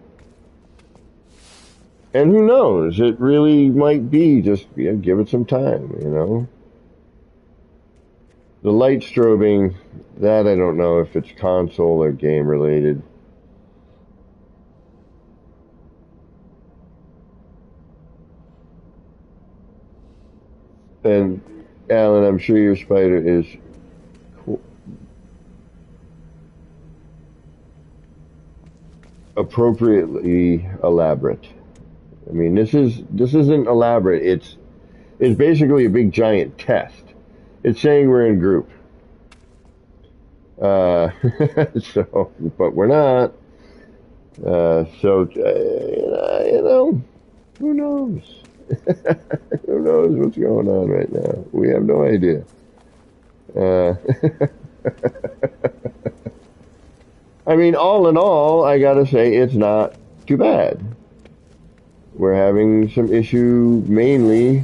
And who knows? It really might be just, give it some time, The light strobing, that I don't know if it's console or game related. And Alan, I'm sure your spider is appropriately elaborate. I mean, this isn't elaborate. It's basically a big giant test. It's saying we're in group. So, but we're not. Who knows? Who knows what's going on right now? We have no idea. I mean, all in all, I gotta say it's not too bad. We're having some issue mainly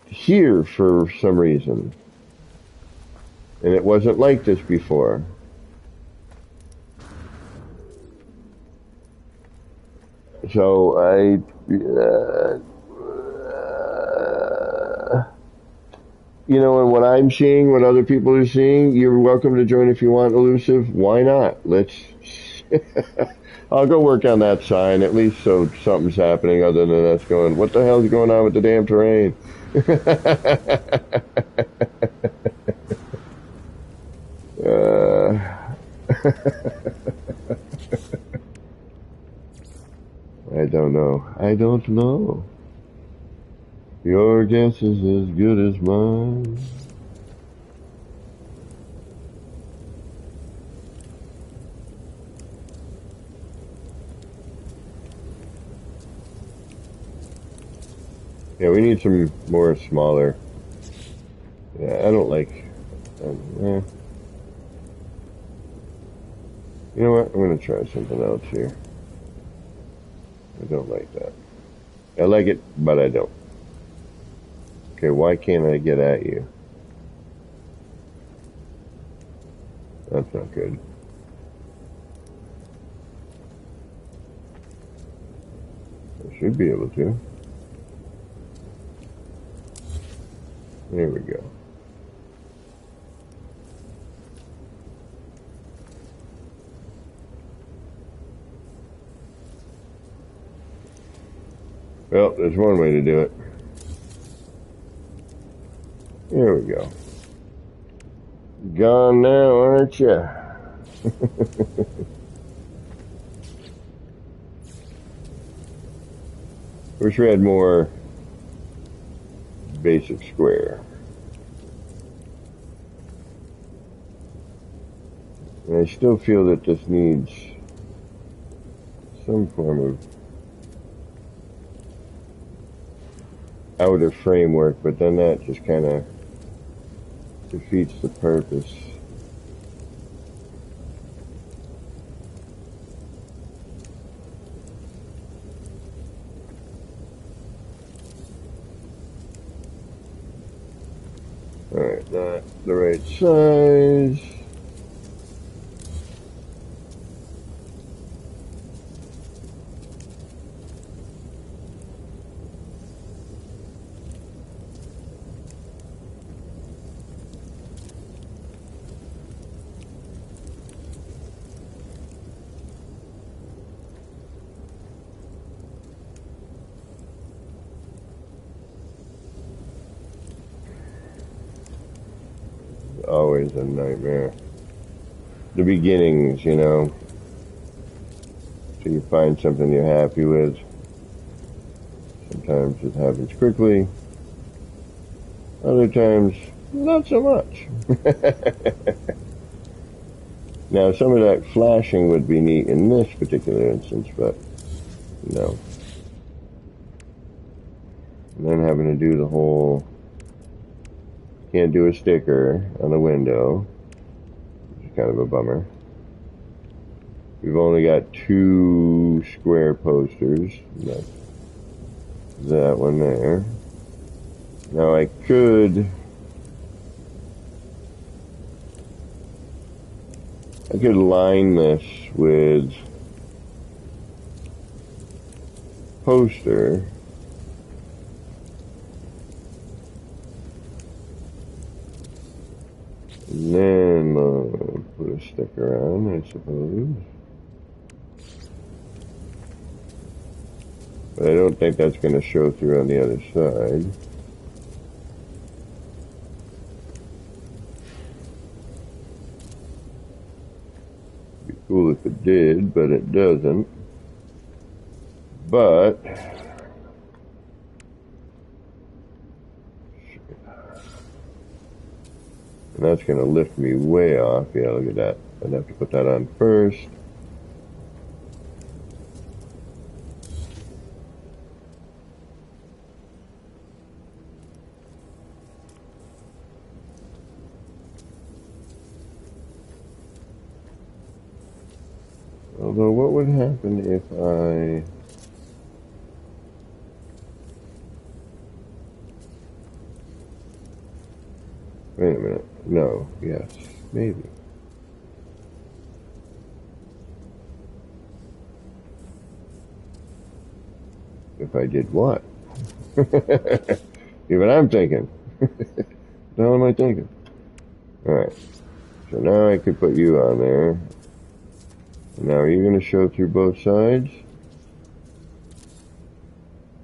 here for some reason. And it wasn't like this before. So and what I'm seeing, what other people are seeing, you're welcome to join if you want, Elusive. Why not? I'll go work on that sign, at least so something's happening other than us going, what the hell's going on with the damn terrain? I don't know. I don't know. Your guess is as good as mine. Yeah, we need some more smaller. Yeah, I don't like. You know what? I'm gonna try something else here. I don't like that. I like it, but I don't. Okay, why can't I get at you? That's not good. I should be able to. There we go. Well, there's one way to do it. There we go. Gone now, aren't you? Wish we had more basic square. And I still feel that this needs some form of outer framework, but then that just kind of defeats the purpose. Alright, not the right size. Always a nightmare. The beginnings, till you find something you're happy with. Sometimes it happens quickly. Other times, not so much. Now, some of that flashing would be neat in this particular instance, but no. And then having to do the whole, can't do a sticker on the window, which is kind of a bummer. we've only got 2 square posters. That's that one there. Now I could line this with poster. And then put a sticker on, I suppose. But I don't think that's going to show through on the other side. It'd be cool if it did, but it doesn't. But and that's going to lift me way off. Yeah, look at that. I'd have to put that on first. Although, what would happen if I... Wait a minute. No. Yes. Maybe. If I did what? Here's what I'm thinking. What the hell am I thinking? Alright. So now I could put you on there. Now, are you going to show through both sides?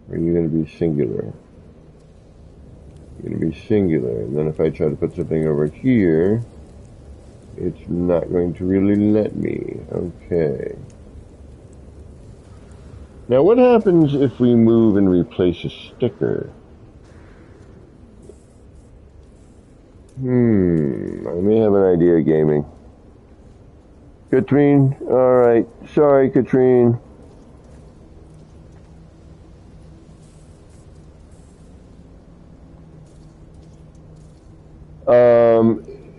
Or are you going to be singular? You're going to be singular. And then if I try to put something over here, it's not going to really let me. Okay. Now, what happens if we move and replace a sticker? I may have an idea, gaming. Katrine? Alright. Sorry, Katrine.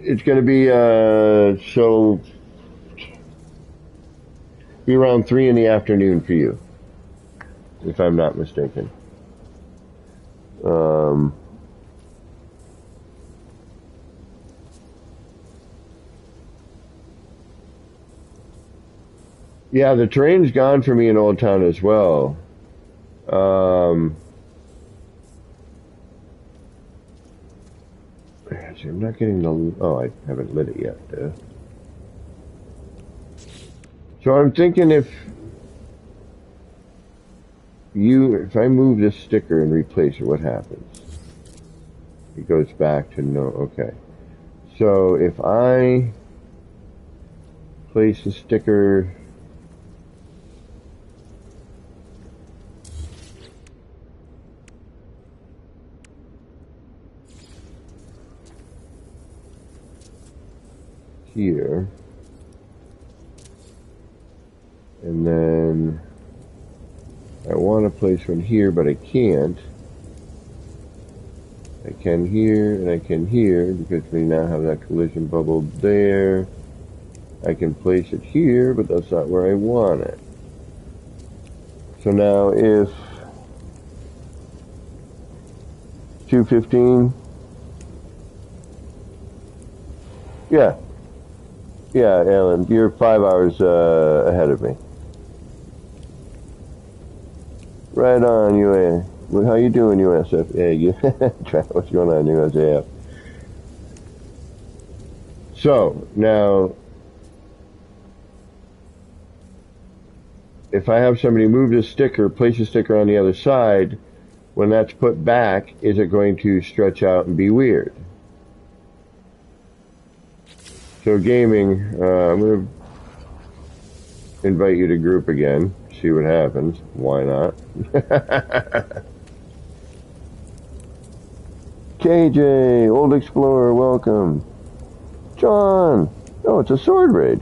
It's going to be, so, be around 3 in the afternoon for you, if I'm not mistaken. Yeah, the train's gone for me in Old Town as well. See, I'm not getting the... Oh, I haven't lit it yet. So I'm thinking if I move this sticker and replace it, what happens? It goes back to no... Okay. So if I place the sticker... here, and then I want to place one here, but I can't. I can here, and I can here, because we now have that collision bubble there. I can place it here, but that's not where I want it. So now if 215, yeah, Alan, you're 5 hours ahead of me. Right on, UA. Well, how you doing, USF? Yeah, you. What's going on, USAF? So now, if I have somebody move this sticker, place a sticker on the other side, when that's put back, is it going to stretch out and be weird? So gaming, I'm going to invite you to group again, see what happens. Why not? KJ, Old Explorer, welcome. John, oh, it's a sword raid.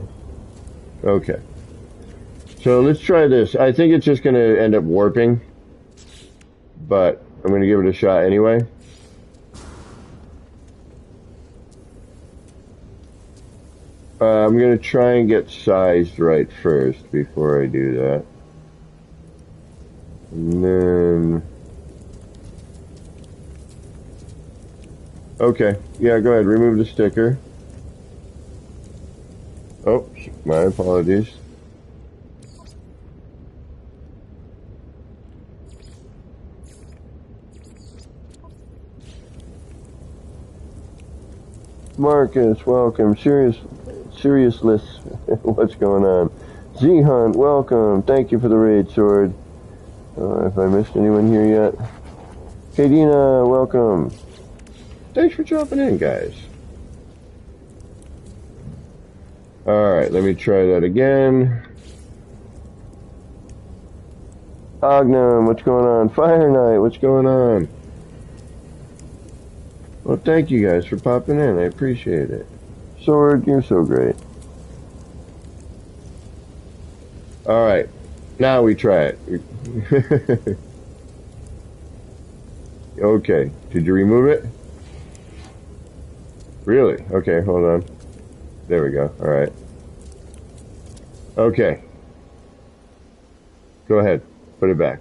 Okay. So let's try this. I think it's just going to end up warping, but I'm going to give it a shot anyway. I'm going to try and get sized right first before I do that. And then... Okay, yeah, go ahead, remove the sticker. Oh, my apologies. Marcus, welcome. Seriousness, what's going on? Z-Hunt, welcome. Thank you for the raid, Sword. If I missed anyone here yet. Kadina, welcome. Thanks for jumping in, guys. Alright, let me try that again. Ognum, what's going on? Fire Knight, what's going on? Well, thank you guys for popping in. I appreciate it. Sword, you're so great. Alright, now we try it. Okay, did you remove it? Really? Okay, hold on. There we go. Alright. Okay. Go ahead. Put it back.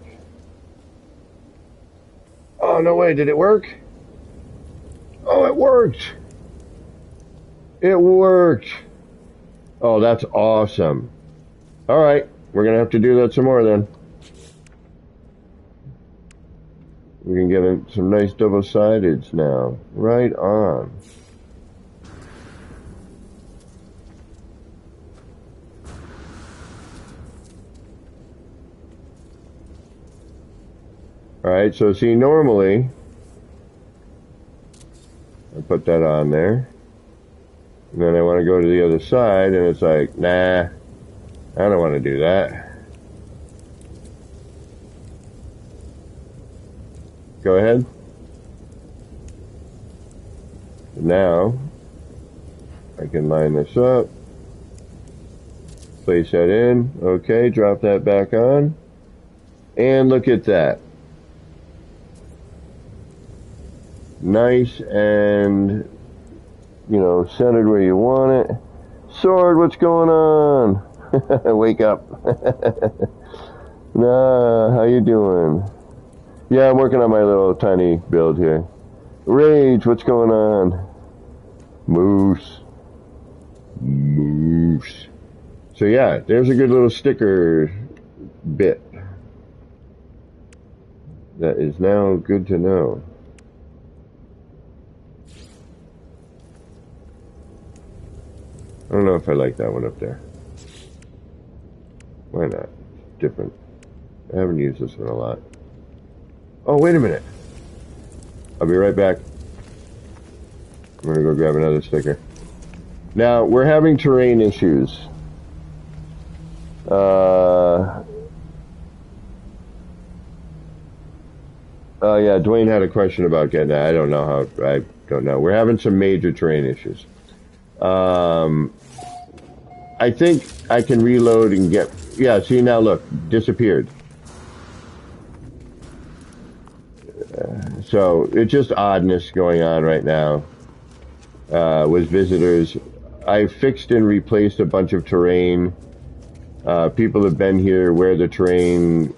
Oh, no way. Did it work? Oh, it worked. It worked. Oh, that's awesome. Alright. We're going to have to do that some more then. We can get some nice double-sideds now. Right on. Alright, so see, normally, I put that on there, and then I want to go to the other side, and it's like, nah, I don't want to do that. Go ahead. Now, I can line this up, place that in, okay, drop that back on, and look at that. Nice and, centered where you want it. Sword, what's going on? Wake up. Nah, how you doing? Yeah, I'm working on my little tiny build here. Rage, what's going on? Moose. So yeah, there's a good little sticker bit. That is now good to know. I don't know if I like that one up there. Why not? It's different. I haven't used this one a lot. Oh, wait a minute. I'll be right back. I'm going to go grab another sticker. Now, we're having terrain issues. Yeah, Dwayne had a question about getting that. I don't know. We're having some major terrain issues. I think I can reload and get... Yeah, see now, look. Disappeared. So, it's just oddness going on right now with visitors. I fixed and replaced a bunch of terrain. People have been here where the terrain,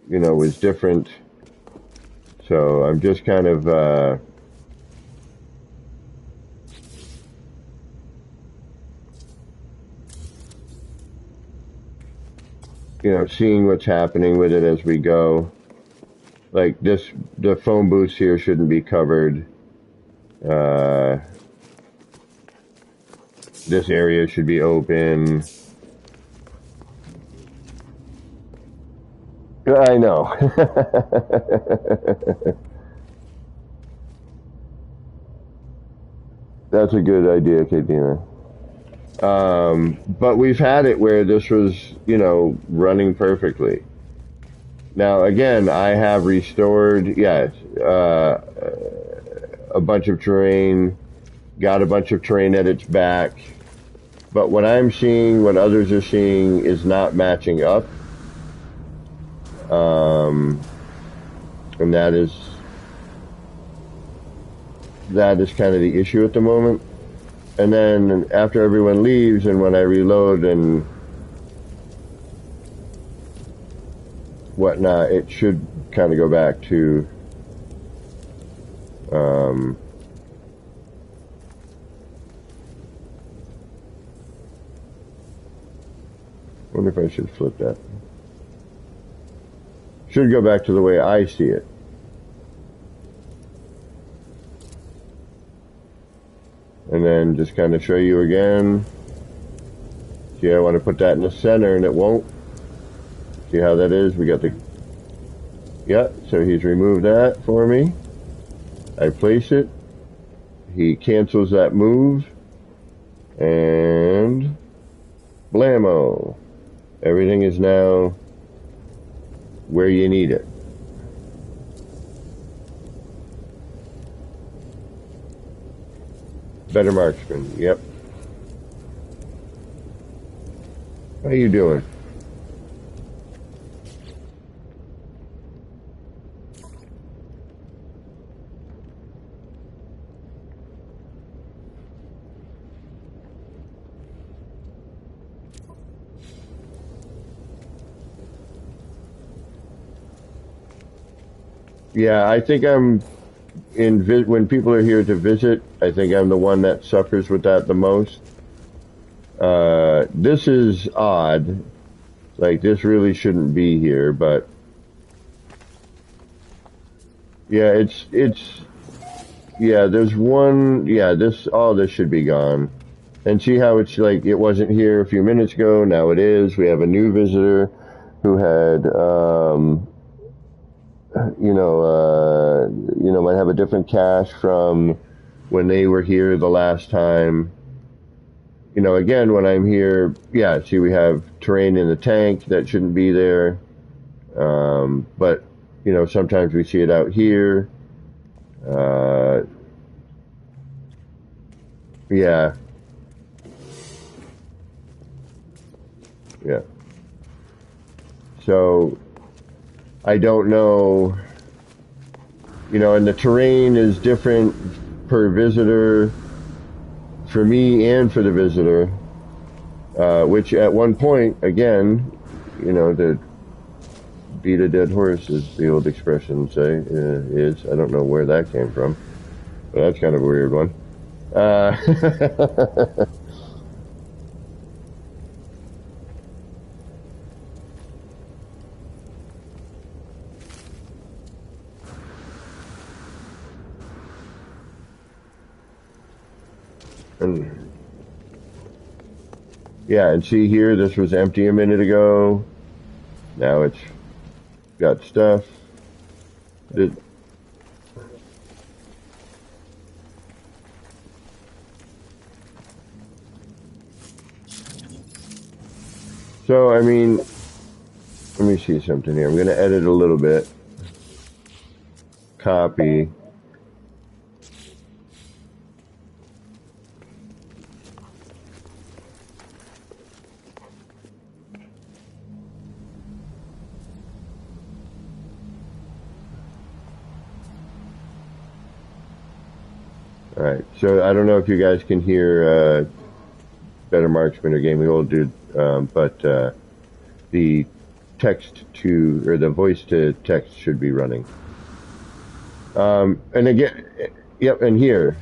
was different. So, I'm just kind of... seeing what's happening with it as we go. Like the phone booths here shouldn't be covered. This area should be open. I know. That's a good idea, Kadina. But we've had it where this was, running perfectly. Now, again, I have restored, a bunch of terrain, got a bunch of terrain edits back, but what I'm seeing, what others are seeing, is not matching up. And that is kind of the issue at the moment. And then after everyone leaves and when I reload and whatnot, it should kind of go back to wonder if I should flip that. Should go back to the way I see it. And then just kind of show you again. See, I want to put that in the center and it won't. See how that is? We got the, yeah, so he's removed that for me. I place it. He cancels that move. And blammo. Everything is now where you need it. Better marksman, yep. How you doing? Yeah, I think I'm when people are here to visit, I think I'm the one that suffers with that the most. This is odd. Like, this really shouldn't be here, but yeah, yeah, there's one, yeah, all this should be gone. And see how it's like, it wasn't here a few minutes ago, now it is. We have a new visitor who had, might have a different cache from when they were here the last time. Again, when I'm here, yeah, see, we have terrain in the tank that shouldn't be there. But, sometimes we see it out here. Yeah, yeah. So, I don't know, and the terrain is different per visitor, for me and for the visitor, which at one point, again, the beat a dead horse, as the old expression is. I don't know where that came from, but that's kind of a weird one. And yeah, and see here, this was empty a minute ago. Now it's got stuff. So, I mean, let me see something here. I'm going to edit a little bit. Copy. All right. So I don't know if you guys can hear Better Marksman or Gaming Old Dude, but the the voice to text should be running. And again, yep, and here.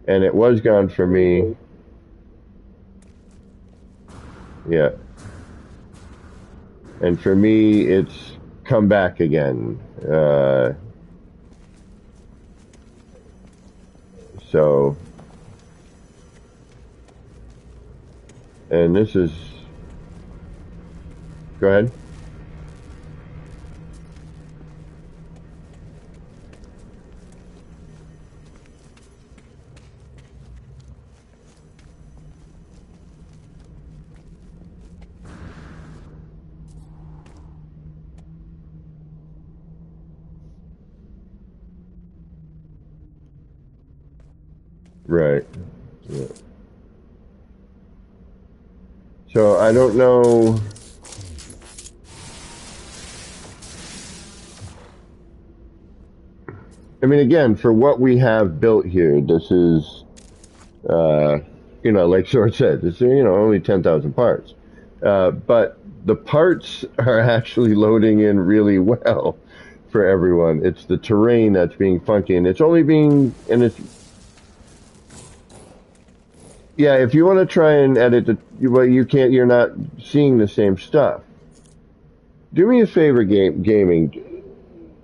And it was gone for me. Yeah. And for me, it's come back again. So, and this is, go ahead. Right. Yeah. So I don't know. I mean, again, for what we have built here, this is, you know, like Short said, it's, you know, only 10,000 parts. But the parts are actually loading in really well for everyone. It's the terrain that's being funky, and it's only being, and it's, yeah, if you want to try and edit the, well, you can't, you're not seeing the same stuff. Do me a favor, gaming.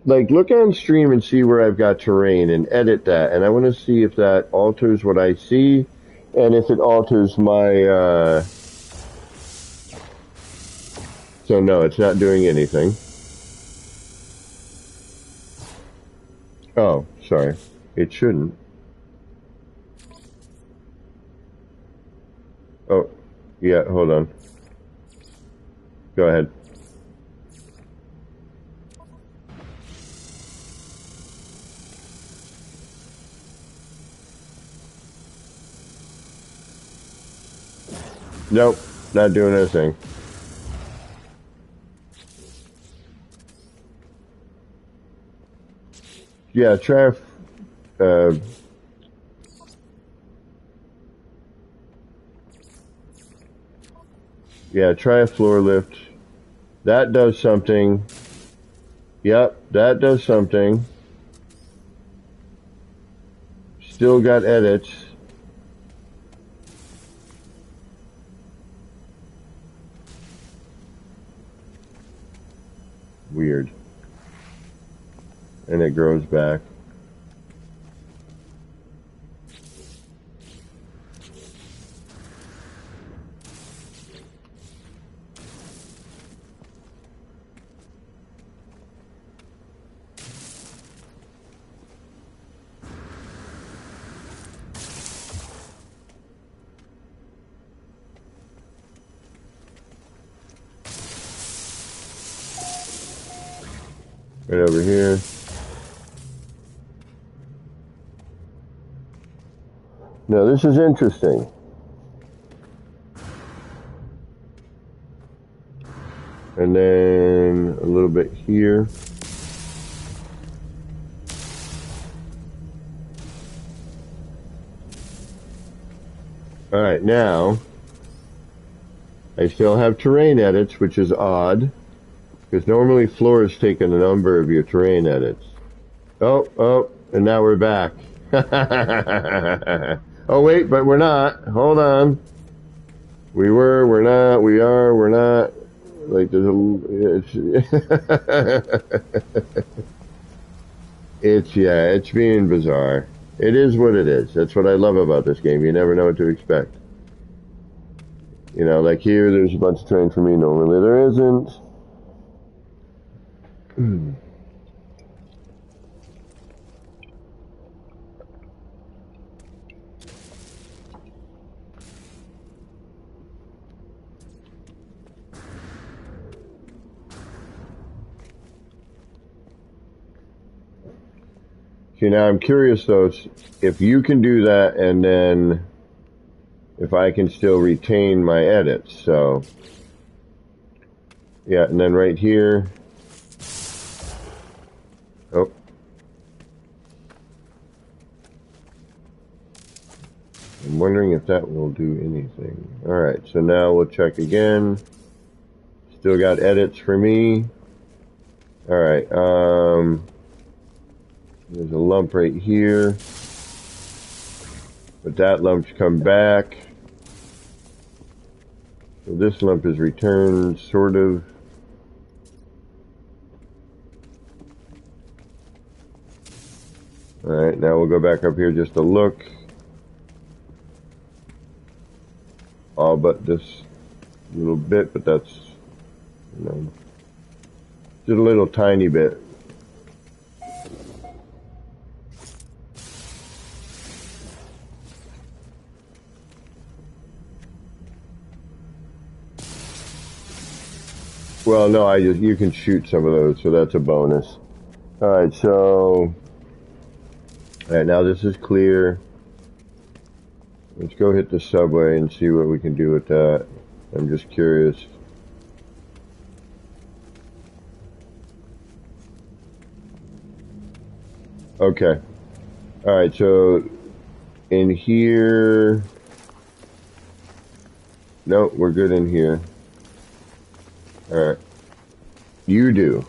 Like, look on stream and see where I've got terrain and edit that. And I want to see if that alters what I see and if it alters my, so no, it's not doing anything. Oh, sorry. It shouldn't. Oh, yeah, hold on. Go ahead. Nope, not doing anything. Yeah, try, uh, yeah, try a floor lift. That does something. Yep, that does something. Still got edits. Weird. And it grows back. Right over here. Now this is interesting. And then a little bit here. Alright, now I still have terrain edits, which is odd. Because normally floors take a number of your terrain edits. Oh, and now we're back. Oh wait, but we're not. Hold on. We were, we're not, we are, we're not. Like there's it's being bizarre. It is what it is. That's what I love about this game. You never know what to expect. You know, like here, there's a bunch of terrain for me. Normally there isn't. See, now I'm curious though, if you can do that and then if I can still retain my edits. So, yeah, and then right here. Oh. I'm wondering if that will do anything. Alright, so now we'll check again. Still got edits for me. Alright, there's a lump right here. But that lump's come back. So this lump is returned, sort of. Alright, now we'll go back up here just to look. All but this little bit, but that's, you know, just a little tiny bit. Well, no, you can shoot some of those, so that's a bonus. Alright, so, alright, now this is clear. Let's go hit the subway and see what we can do with that. I'm just curious. Okay. Alright, so in here... No, we're good in here. Alright. You do.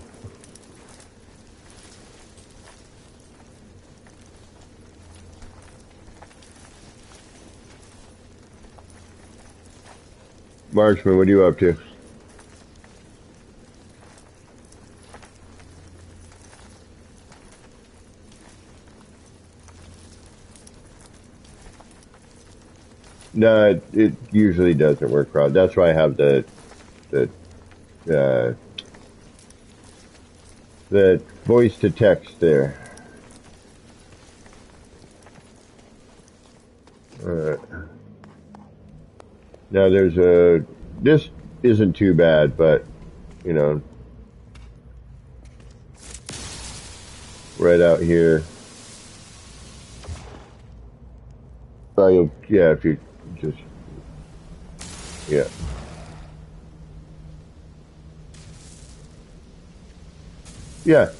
Marksman, what are you up to? No, it usually doesn't work, Rod. That's why I have the uh, voice to text there. Alright. Now there's this isn't too bad, but, you know, right out here. Oh, yeah, if you just, yeah. Yeah.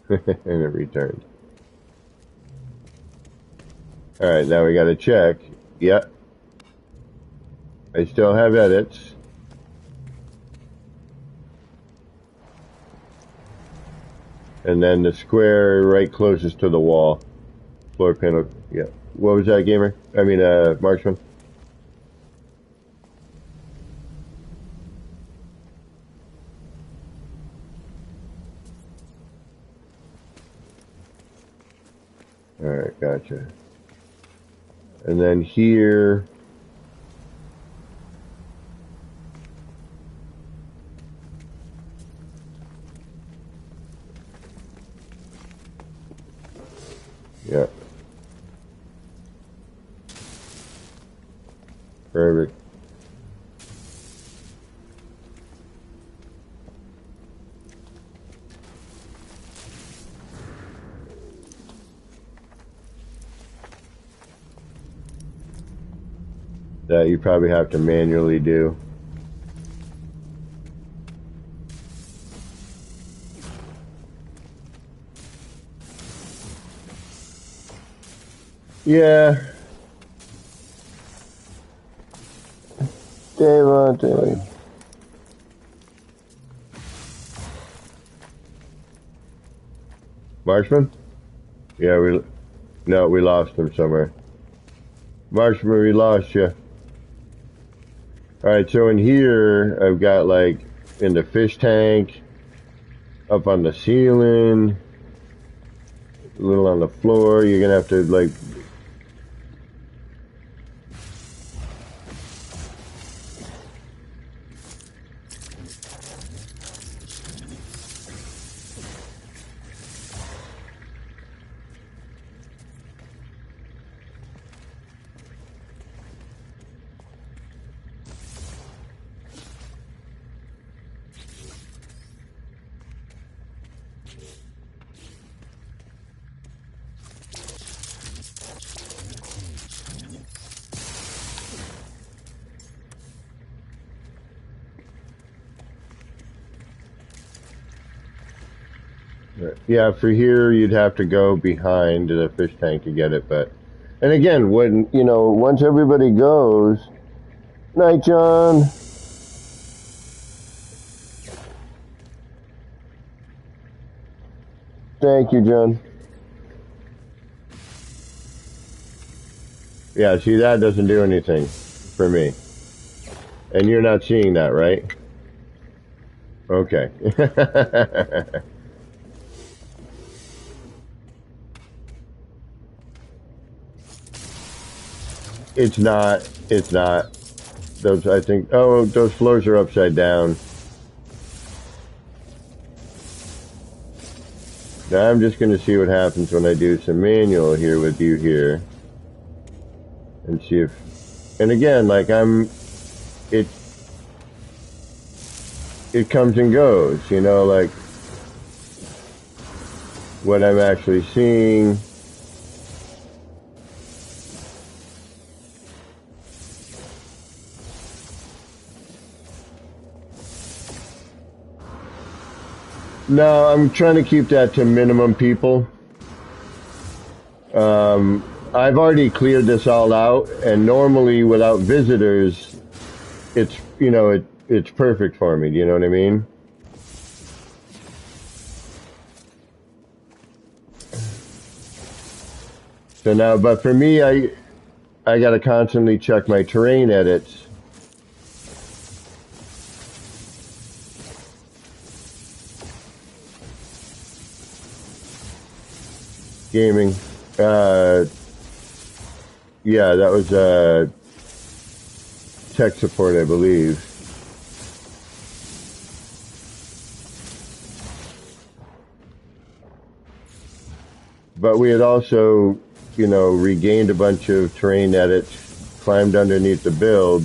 And it returned. Alright, now we gotta check. Yep. I still have edits. And then the square right closest to the wall. Floor panel, yeah. What was that, gamer? I mean, Marksman? Alright, gotcha. And then here... Yeah. Perfect. That you probably have to manually do. Yeah. Dave. Marksman? Yeah, we lost him somewhere. Marksman, we lost you. Alright, so in here, I've got like, in the fish tank, up on the ceiling, a little on the floor, you're gonna have to like, yeah, for here, you'd have to go behind the fish tank to get it, but, and again, when, you know, once everybody goes, night, John. Thank you, John. Yeah, see, that doesn't do anything for me. And you're not seeing that, right? Okay. It's not. Those, I think, oh, those floors are upside down. Now I'm just gonna see what happens when I do some manual here with you here. And see if, and again, like it comes and goes, you know, like what I'm actually seeing. No, I'm trying to keep that to minimum people. I've already cleared this all out, and normally without visitors, it's it's perfect for me. Do you know what I mean? So now, but for me, I got to constantly check my terrain edits. Gaming. Uh, yeah, that was tech support, I believe. But we had also, regained a bunch of terrain edits, climbed underneath the build,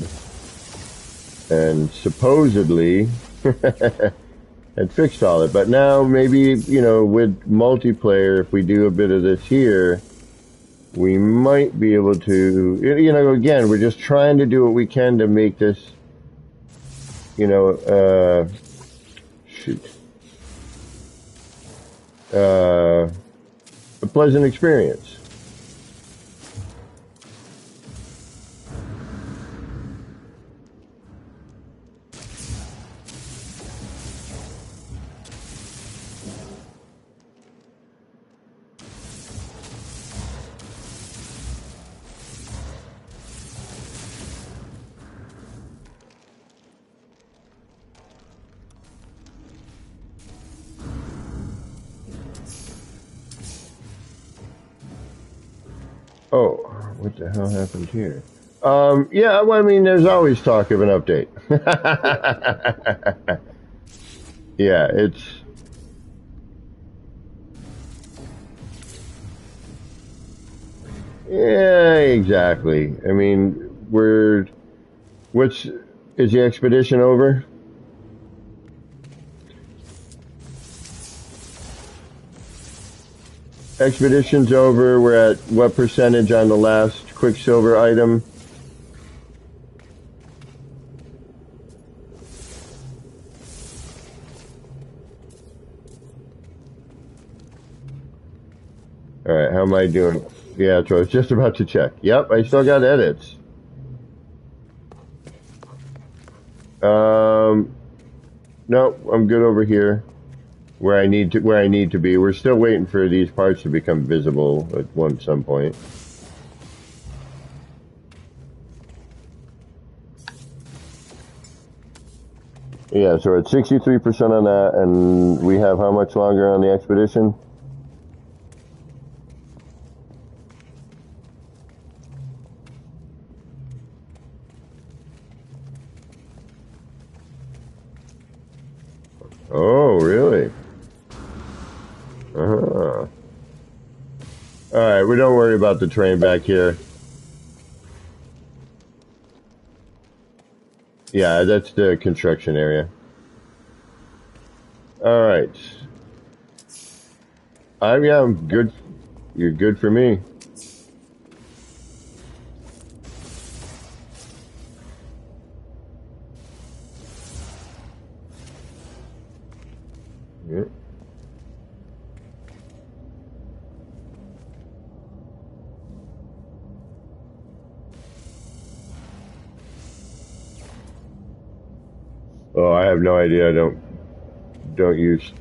and supposedly had fixed all it. But now maybe, with multiplayer, if we do a bit of this here, we might be able to, again, we're just trying to do what we can to make this, shoot, a pleasant experience. Oh, what the hell happened here? Yeah, well, I mean, there's always talk of an update. Yeah, yeah, exactly. I mean, is the expedition over? Expedition's over. We're at what percentage on the last Quicksilver item? Alright, how am I doing? Yeah, so I was just about to check. Yep, I still got edits. Um, no, I'm good over here. Where I need to be. We're still waiting for these parts to become visible at some point. Yeah, so we're at 63% on that, and we have how much longer on the expedition? Oh, really? Uh-huh. Alright, we don't worry about the train back here. Yeah, that's the construction area. Alright. I'm good. You're good for me. Yeah. Oh, I have no idea. Don't use.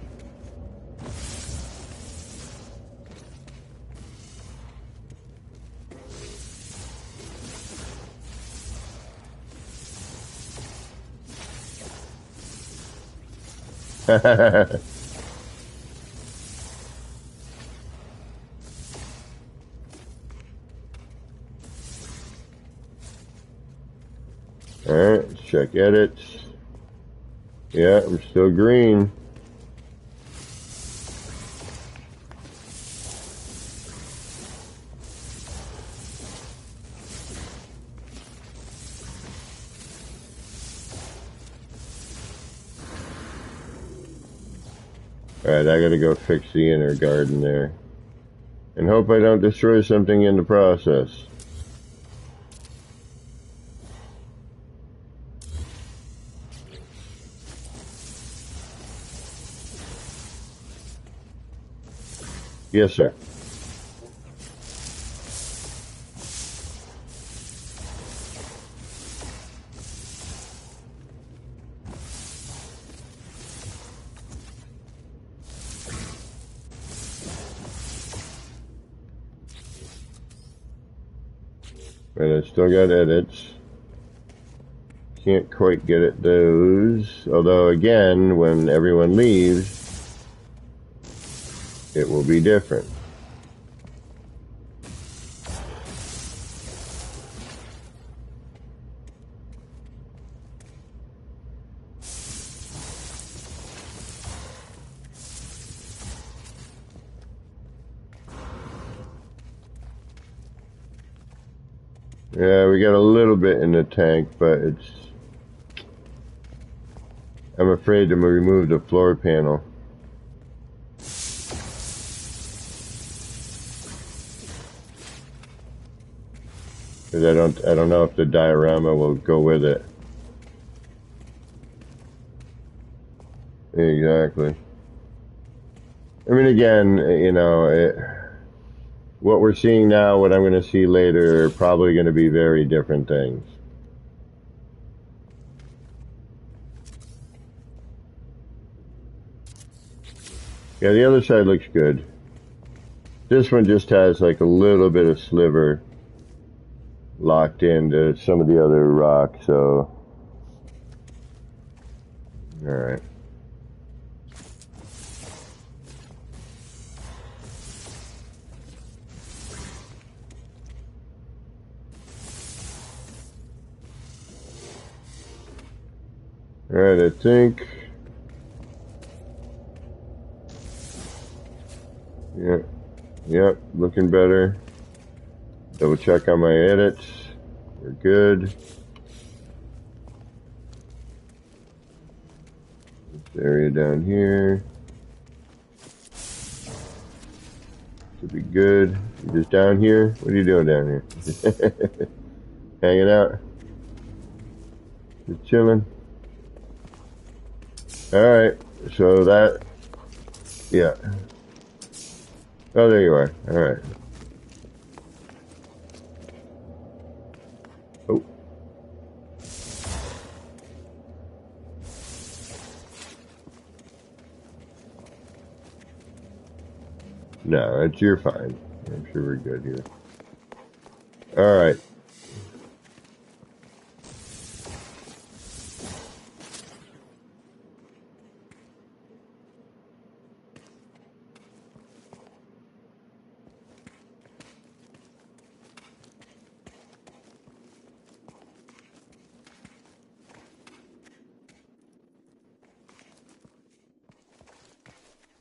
Alright, let's check edits. Yeah, I'm still green. Alright, I gotta go fix the inner garden there. And hope I don't destroy something in the process. Yes, sir. And I still got edits. Can't quite get at those. Although, again, when everyone leaves, it will be different. Yeah, we got a little bit in the tank, but I'm afraid to remove the floor panel. Because I don't know if the diorama will go with it. Exactly. I mean, again, you know, what we're seeing now, what I'm going to see later, are probably going to be very different things. Yeah, the other side looks good. This one just has like a little bit of sliver locked into some of the other rock, so. Alright. Alright, I think. Yep, looking better. Double check on my edits. We're good. This area down here should be good. You just down here? What are you doing down here? Hanging out? Just chilling? Alright, so that, yeah. Oh, there you are. Alright. Oh. No, you're fine. I'm sure we're good here. Alright.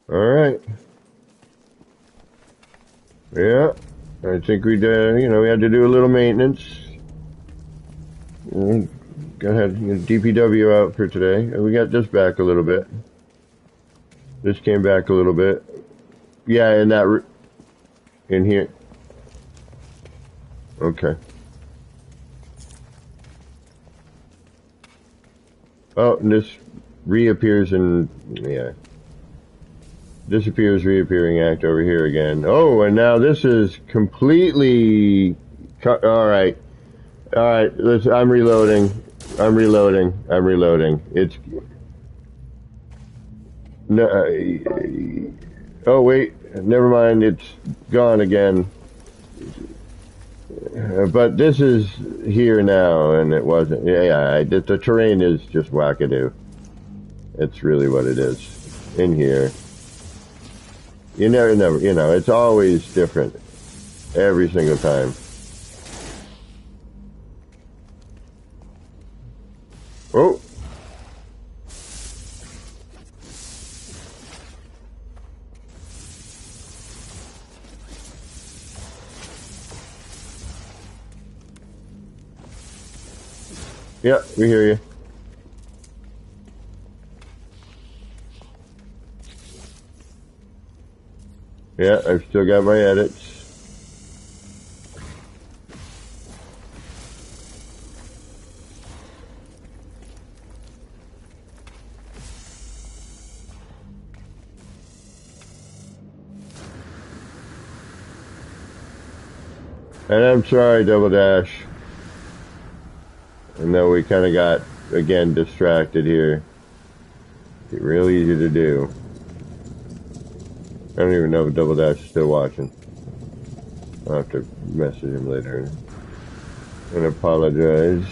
Alright. Yeah. I think we had to do a little maintenance. Go ahead, DPW out for today. We got this back a little bit. This came back a little bit. Yeah, in here. Okay. Oh, and this reappears disappears, reappearing act over here again. Oh, and now this is completely cut. All right. Listen, I'm reloading. It's no. Oh wait, never mind. It's gone again. But this is here now, and it wasn't. The terrain is just wackadoo. It's really what it is in here. You never, it's always different every single time. Oh. Yeah, we hear you. Yeah, I've still got my edits. And I'm sorry, Double Dash. I know we kind of got, again, distracted here. It's real easy to do. I don't even know if Double Dash is still watching. I'll have to message him later and apologize.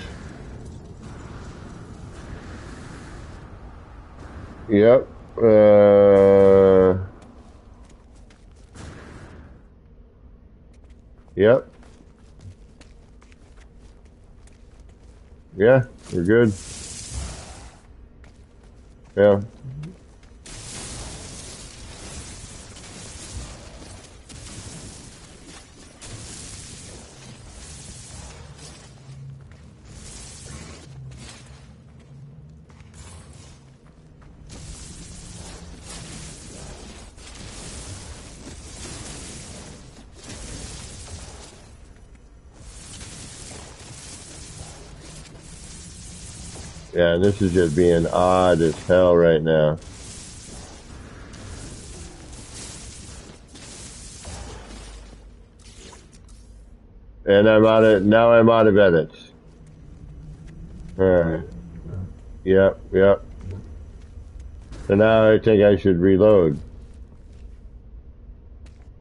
Yep. Yep. Yeah, we're good. Yeah. Yeah, this is just being odd as hell right now. And now I'm out of edits. Alright. Yep, yep. So now I think I should reload.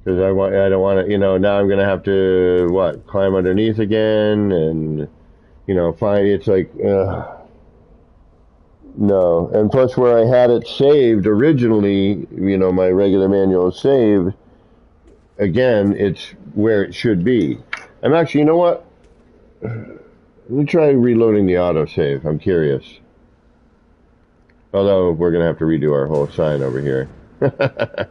Because I don't want to, now I'm going to have to, climb underneath again and, find, it's like, no. And plus where I had it saved originally, my regular manual saved, again, it's where it should be. I'm actually, you know what? Let me try reloading the autosave. I'm curious. Although we're going to have to redo our whole sign over here. But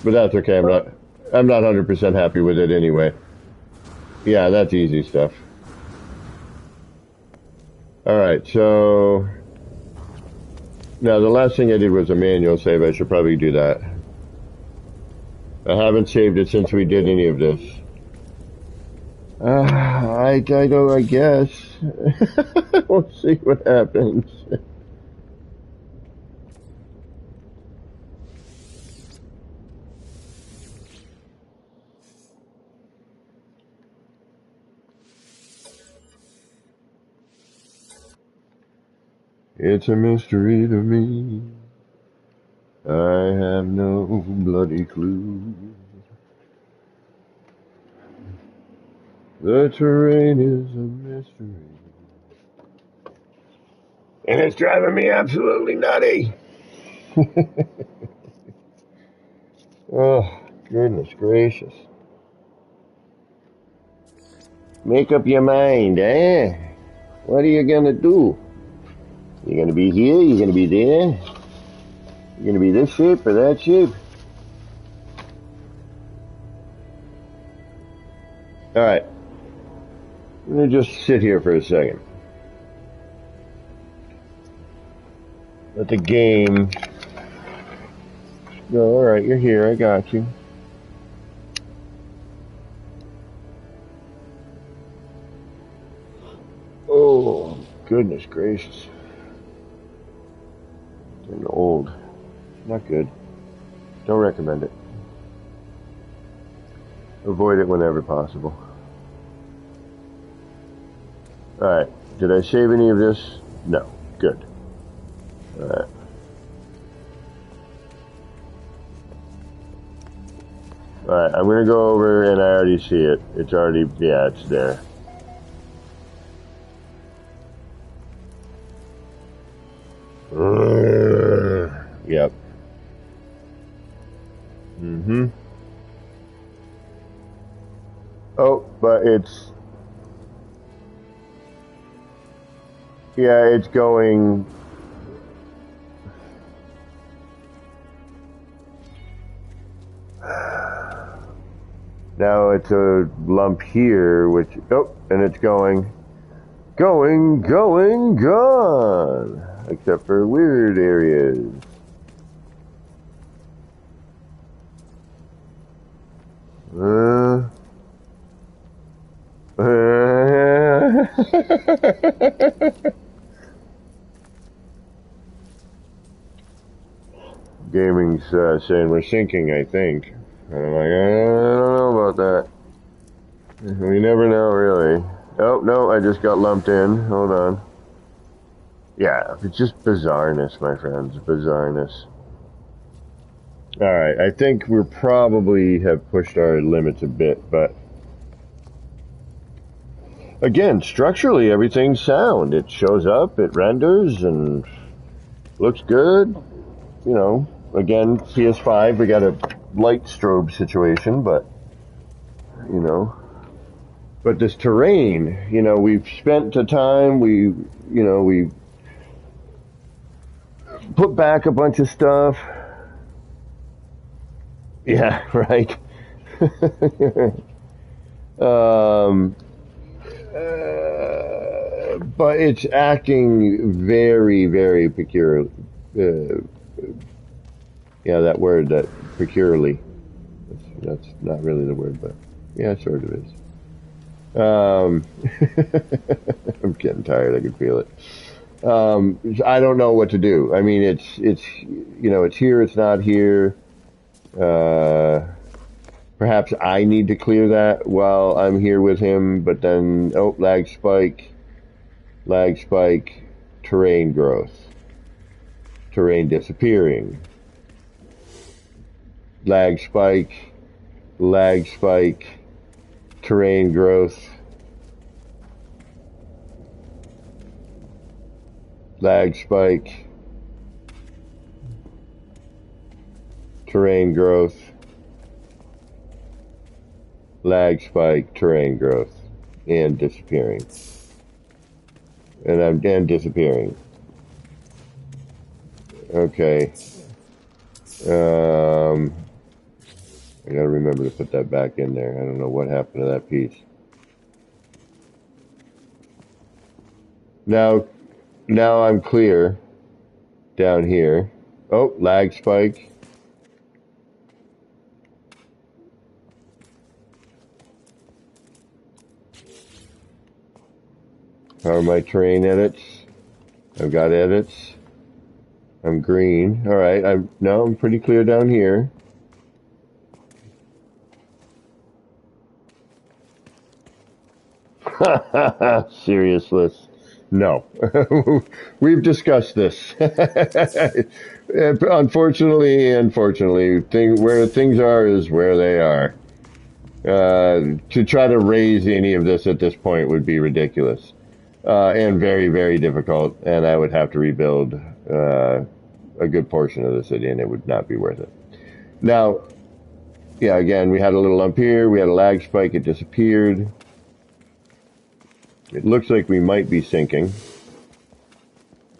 that's okay. I'm not 100% happy with it anyway. Yeah, that's easy stuff. Alright, so now the last thing I did was a manual save. I should probably do that. I haven't saved it since we did any of this. I don't, I guess. We'll see what happens. It's a mystery to me. I have no bloody clue. The terrain is a mystery. And it's driving me absolutely nutty. Oh, goodness gracious. Make up your mind, eh? What are you gonna do? You gonna be here? You gonna be there? You gonna be this shape or that shape? Alright. Let me just sit here for a second. Let the game go. Alright, you're here. I got you. Oh, goodness gracious. Getting old. Not good. Don't recommend it. Avoid it whenever possible. Alright. Did I save any of this? No. Good. Alright. Alright, I'm gonna go over and I already see it. It's already, yeah, it's there. Yep. Oh, but it's, yeah, it's going, now it's a lump here, which, oh, and it's going, gone, except for weird areas. Gaming's saying we're syncing, I think. And I'm like, I don't know about that. We never know, really. Oh, no, I just got lumped in. Hold on. Yeah, it's just bizarreness, my friends. Bizarreness. Alright, I think we probably have pushed our limits a bit, but again, structurally, everything's sound. It shows up, it renders, and looks good. You know, again, PS5, we got a light strobe situation, but, you know. But this terrain, you know, we've spent the time, we put back a bunch of stuff. Yeah, right. um, but it's acting very, very peculiar. Yeah, that word, that peculiarly. That's not really the word, but yeah, it sort of is. I'm getting tired. I can feel it. I don't know what to do. I mean, it's it's here, it's not here. Perhaps I need to clear that while I'm here with him, but then, oh, lag spike, terrain growth, terrain disappearing, lag spike, terrain growth, lag spike, terrain growth, lag spike, terrain growth, and disappearing. And disappearing. Okay. I gotta remember to put that back in there. I don't know what happened to that piece. Now I'm clear down here. Oh, lag spike. How are my terrain edits? I've got edits. I'm green. All right. I'm pretty clear down here. Seriously. No. We've discussed this. Unfortunately, where things are is where they are. To try to raise any of this at this point would be ridiculous. And very, very difficult, and I would have to rebuild a good portion of the city, and it would not be worth it. Now, yeah, again, we had a little lump here, we had a lag spike, it disappeared. It looks like we might be sinking.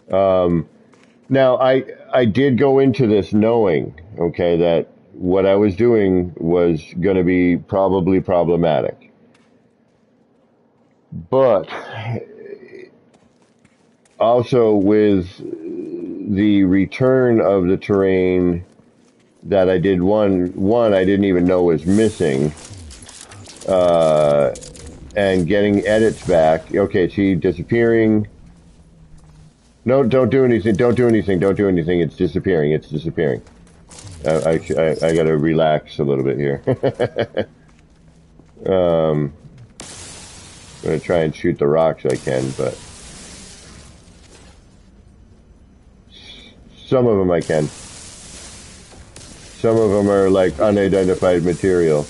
Now, I did go into this knowing, okay, that what I was doing was going to be probably problematic. But also with the return of the terrain that I did, one I didn't even know was missing, and getting edits back. Okay, see, disappearing. No, don't do anything. It's disappearing. I gotta relax a little bit here. I'm gonna try and shoot the rocks I can, but some of them I can. Some of them are like unidentified material.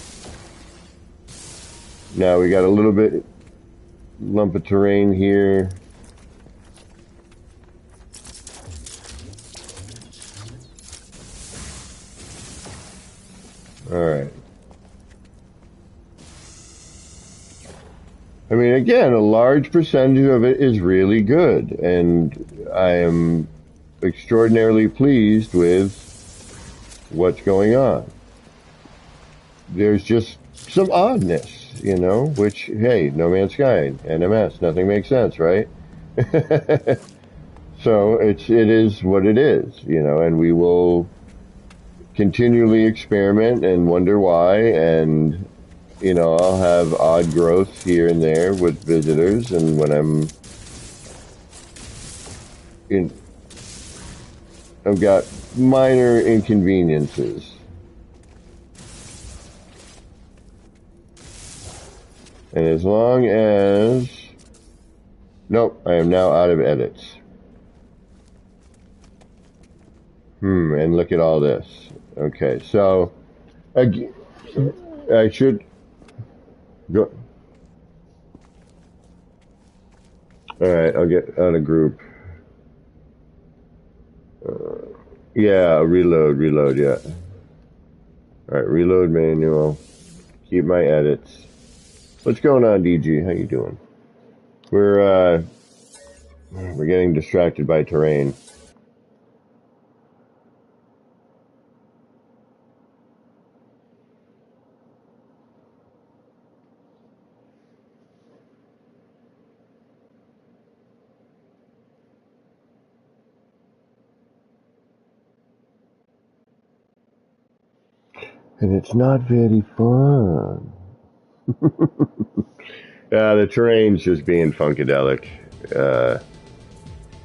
Now we got a little bit lump of terrain here. All right. I mean, again, a large percentage of it is really good, and I am extraordinarily pleased with what's going on. There's just some oddness, which, hey, No Man's Sky, NMS, nothing makes sense, right? So it is what it is, and we will continually experiment and wonder why, and I'll have odd growth here and there with visitors, and when I've got minor inconveniences. And as long as... Nope, I am now out of edits. And look at all this. Okay, so... I should... Go... Alright, I'll get out of group. Yeah, reload, yeah. Alright, reload manual. Keep my edits. What's going on, DG? How you doing? We're getting distracted by terrain. And it's not very fun. The terrain's just being funkadelic.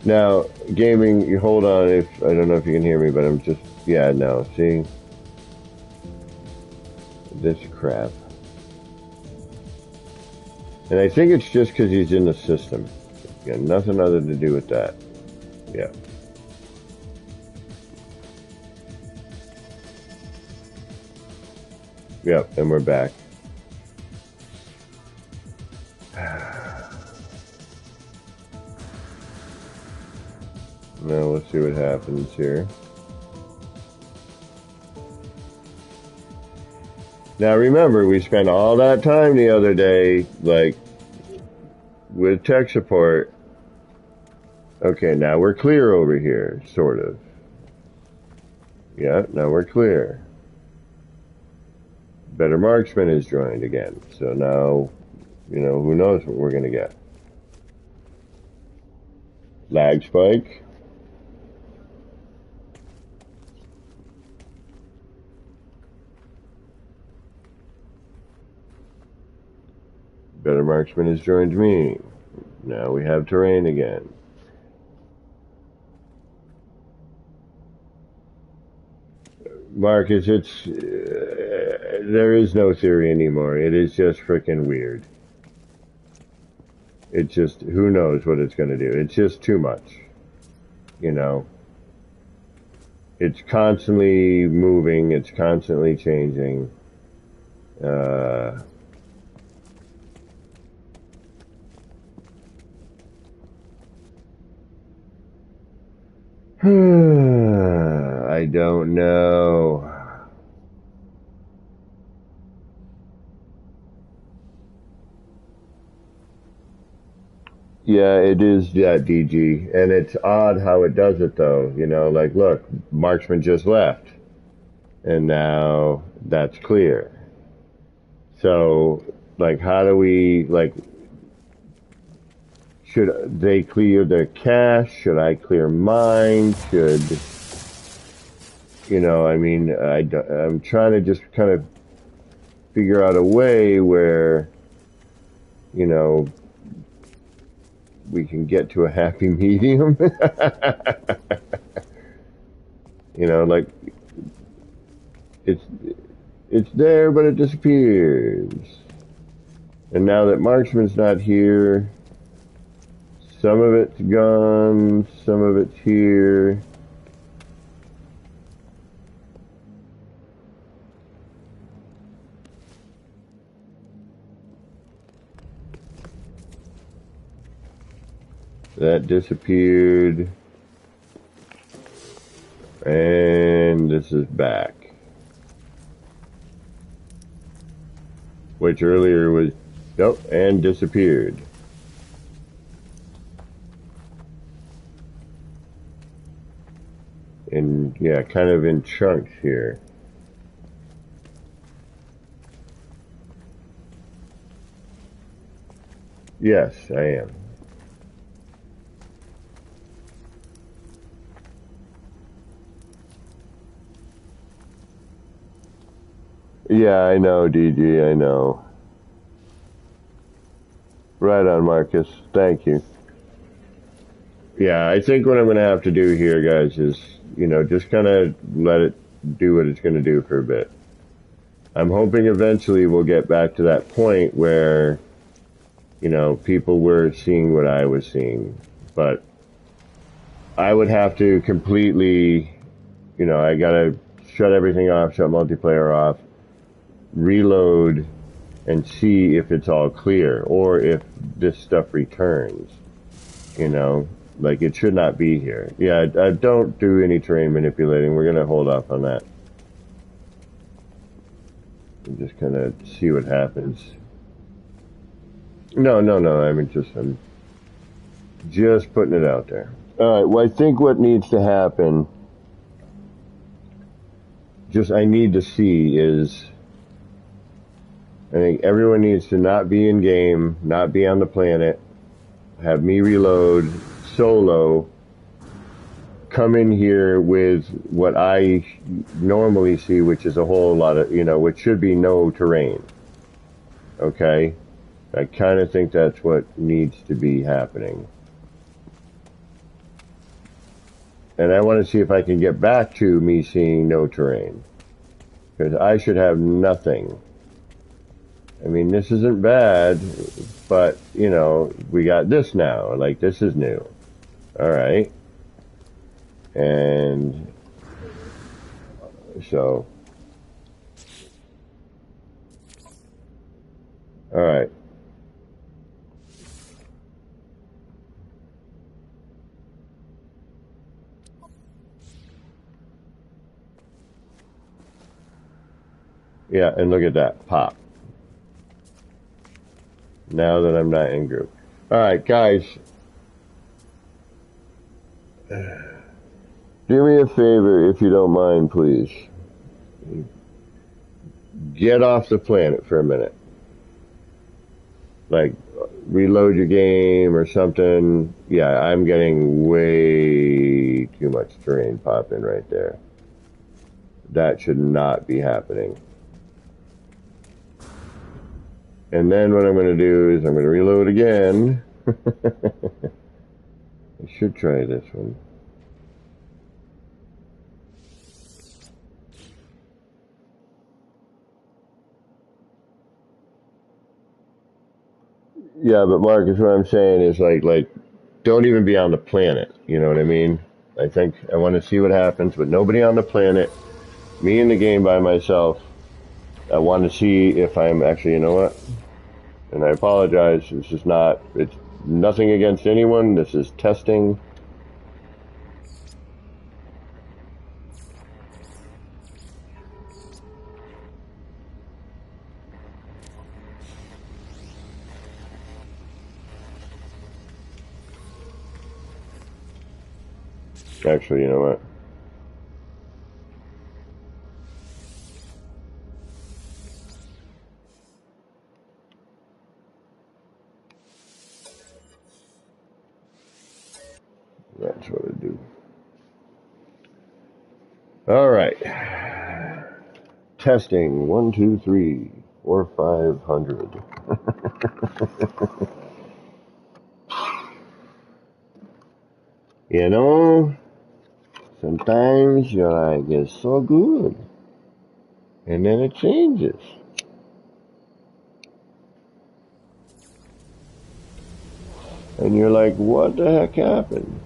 Now, gaming, you hold on, if I don't know if you can hear me, but I'm just, yeah, no, see? This crap. And I think it's just because he's in the system. Yeah, nothing other to do with that. Yeah. Yep, and we're back. Now let's see what happens here. Now remember, we spent all that time the other day, like, with tech support. Okay, now we're clear over here, sort of. Yeah, now we're clear. Better Marksman is joined again. So now, you know, who knows what we're going to get. Lag spike. Better Marksman has joined me. Now we have terrain again. Marcus, there is no theory anymore. It is just freaking weird. It's just, who knows what it's going to do. It's just too much. You know? It's constantly moving. It's constantly changing. I don't know. Yeah, it is, yeah, DG. And it's odd how it does it, though. You know, like, look, Marksman just left. And now that's clear. So, like, how do we, like, should they clear their cache? Should I clear mine? Should, you know, I mean, I'm trying to just kind of figure out a way where, you know, we can get to a happy medium. You know, like, it's there, but it disappears. And now that Marksman's not here, some of it's gone, some of it's here. That disappeared. And this is back. Which earlier was, nope, and disappeared. And yeah, kind of in chunks here. Yes, I am. Yeah, I know, DG, I know. Right on, Marcus. Thank you. Yeah, I think what I'm going to have to do here, guys, is, you know, just kind of let it do what it's going to do for a bit. I'm hoping eventually we'll get back to that point where, people were seeing what I was seeing, but I would have to completely, I gotta shut everything off, shut multiplayer off, reload, and see if it's all clear, or if this stuff returns, like it should not be here. Yeah, I don't do any terrain manipulating. We're gonna hold off on that. And just kind of see what happens. No. I'm just putting it out there. All right. Well, I think what needs to happen, I need to see is, I think everyone needs to not be in game, not be on the planet, have me reload solo, come in here with what I normally see, which is a whole lot of, which should be no terrain. Okay? I kind of think that's what needs to be happening. And I want to see if I can get back to me seeing no terrain. Because I should have nothing. I mean, this isn't bad, but, we got this now. Like, this is new. Alright. And so, alright. Yeah, and look at that. Pop. Now that I'm not in group. Alright, guys. Do me a favor, if you don't mind, please. Get off the planet for a minute. Like, reload your game or something. Yeah, I'm getting way too much terrain popping right there. That should not be happening. And then what I'm going to do is I'm going to reload again. I should try this one. Yeah, but Marcus, what I'm saying is like, don't even be on the planet. You know what I mean? I think I want to see what happens, but nobody on the planet. Me in the game by myself. I want to see if I'm actually, you know what? And I apologize. It's nothing against anyone. This is testing. Actually, you know what? That's what I do. All right. Testing. 1, 2, 3, 4, 500. Sometimes you're like, it's so good. And then it changes. And you're like, what the heck happened?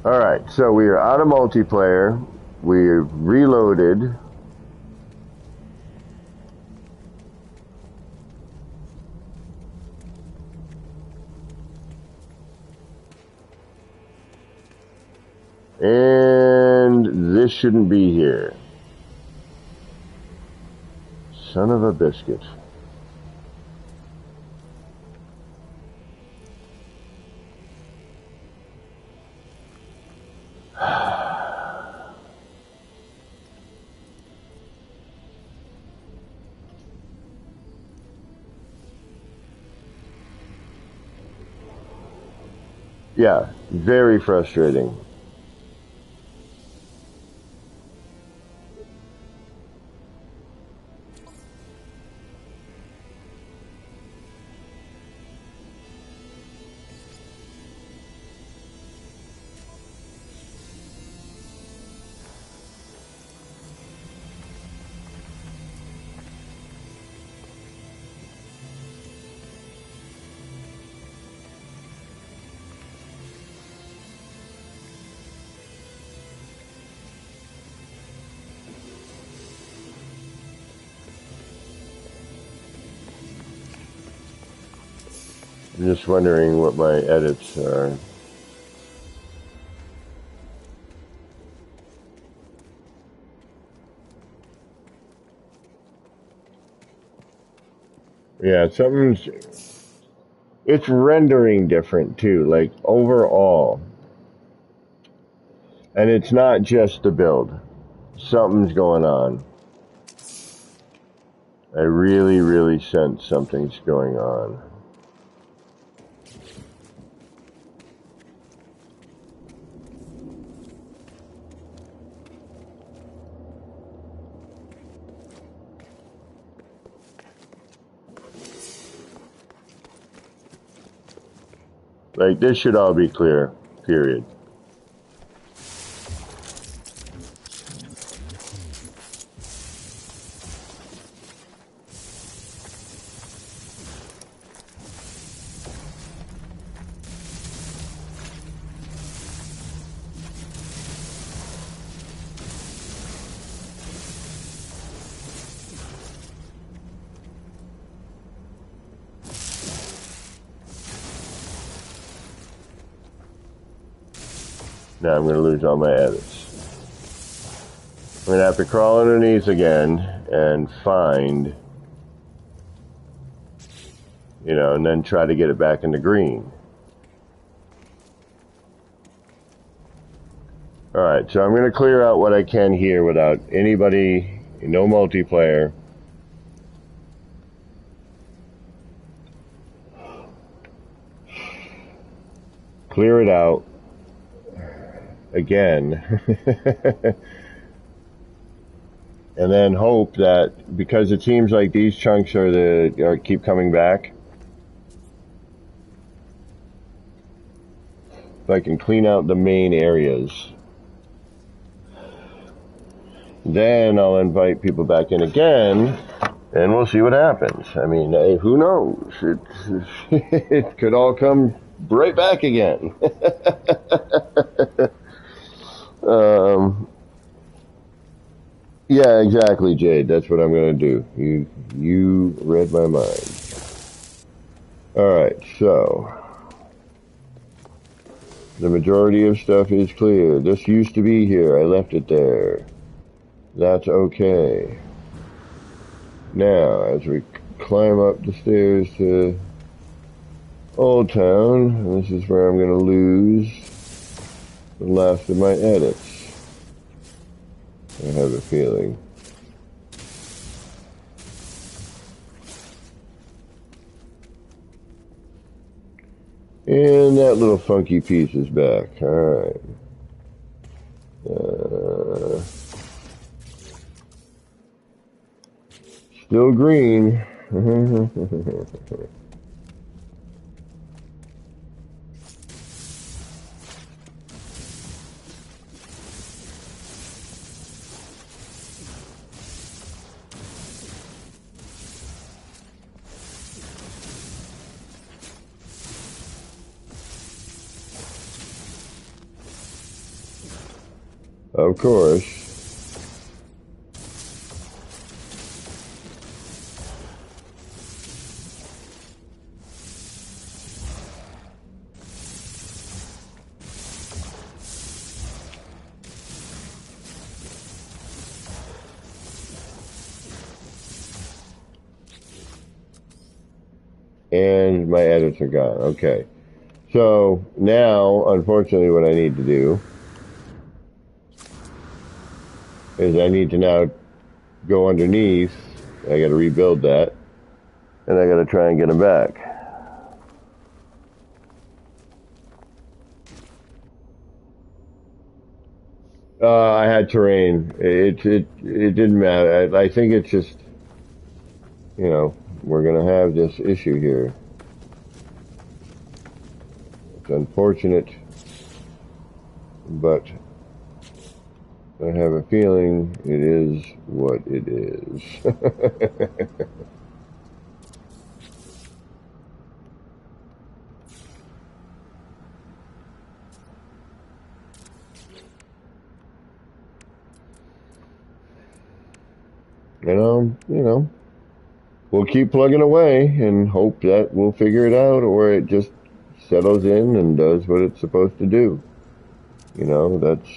Alright, so we are out of multiplayer. We've reloaded. And this shouldn't be here. Son of a biscuit. Yeah, very frustrating. I'm just wondering what my edits are. Yeah, it's rendering different too, like overall. And it's not just the build. Something's going on. I really, really sense something's going on. Like, this should all be clear, period. Now I'm going to lose all my edits. I'm going to have to crawl underneath again and find, you know, and then try to get it back into green. Alright, so I'm going to clear out what I can here without anybody, no multiplayer. Clear it out again. And then hope that, because it seems like these chunks are keep coming back, if I can clean out the main areas, then I'll invite people back in again, and we'll see what happens. I mean, who knows? It could all come right back again. Yeah, exactly, Jade. That's what I'm going to do. You read my mind. Alright, so the majority of stuff is clear. This used to be here. I left it there. That's okay. Now, as we climb up the stairs to Old Town, this is where I'm going to lose the last of my edits. I have a feeling. And that little funky piece is back. Alright. Still green. Of course. And my edits are gone. Okay. So now, unfortunately, what I need to do is I need to now go underneath. I got to rebuild that. And I got to try and get them back. I had terrain. It didn't matter. I think it's just, you know, we're going to have this issue here. It's unfortunate, but I have a feeling it is what it is. You know, we'll keep plugging away and hope that we'll figure it out, or it just settles in and does what it's supposed to do. You know, that's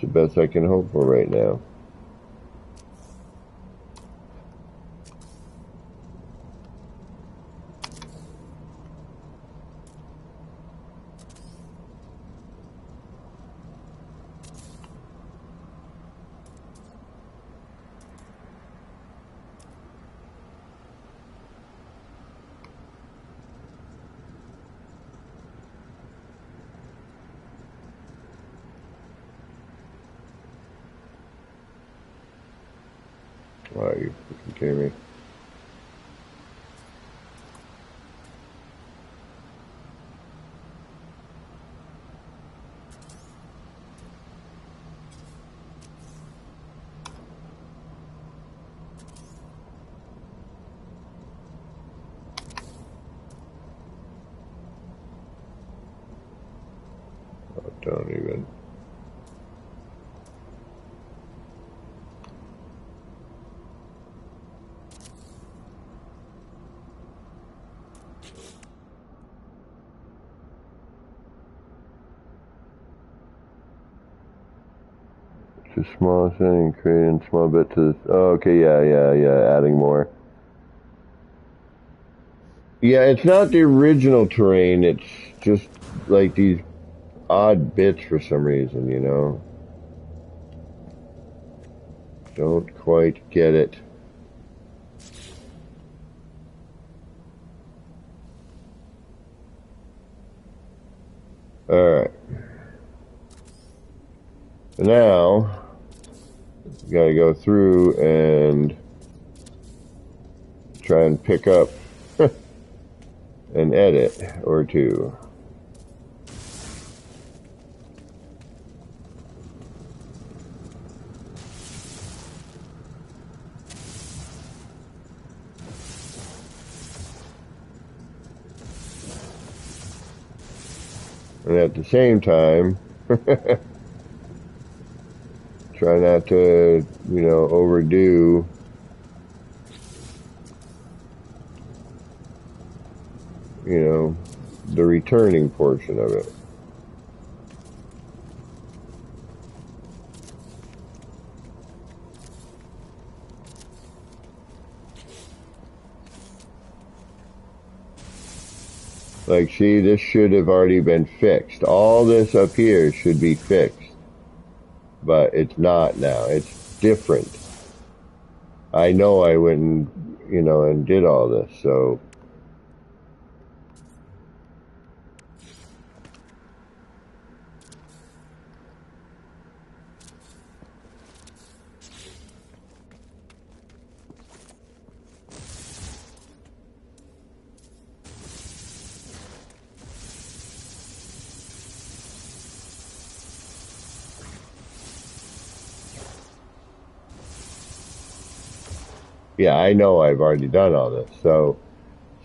the best I can hope for right now. Are you freaking kidding me? Oh, don't even. The smallest thing, creating small bit to this. Oh, okay, yeah, adding more. Yeah, it's not the original terrain, it's just like these odd bits for some reason, you know? Don't quite get it. Alright. Now, you gotta go through and try and pick up an edit or two. And at the same time, try not to, overdo the returning portion of it. Like, see, this should have already been fixed. All this up here should be fixed. But it's not now. It's different. I know I went and did all this, so. Yeah, I know I've already done all this, so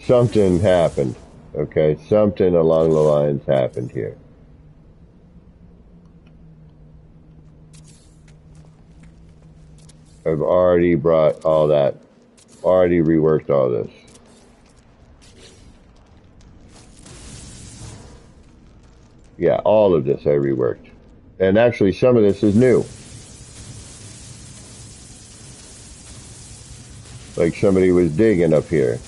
something happened, okay? Something along the lines happened here. I've already brought all that, already reworked all this. Yeah, all of this I reworked. And actually some of this is new. Like somebody was digging up here.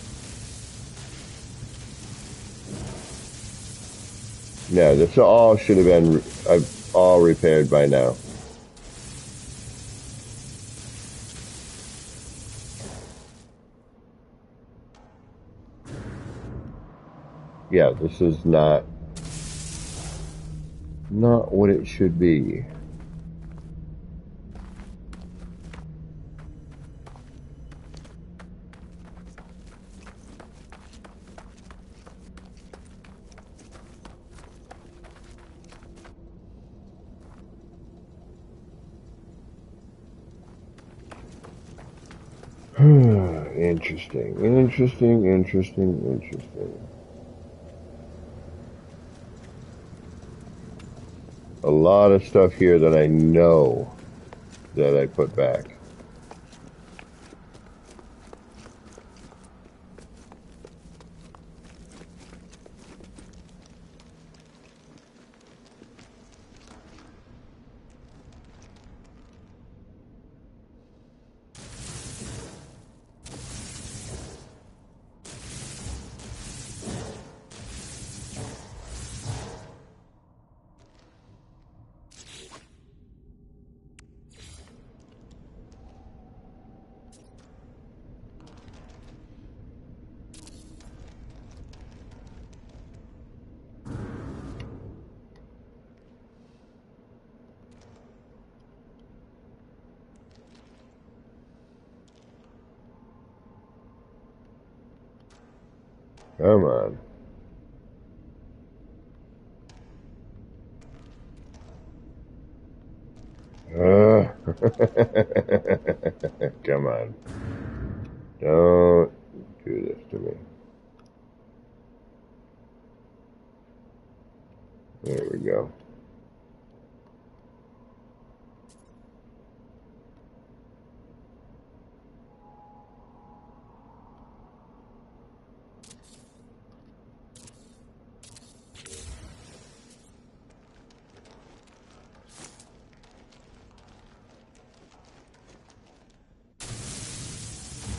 Yeah, this all should have been all repaired by now. Yeah, this is not what it should be. Interesting. lot of stuff here that I know that I put back. Come on. Come on. Don't do this to me. There we go.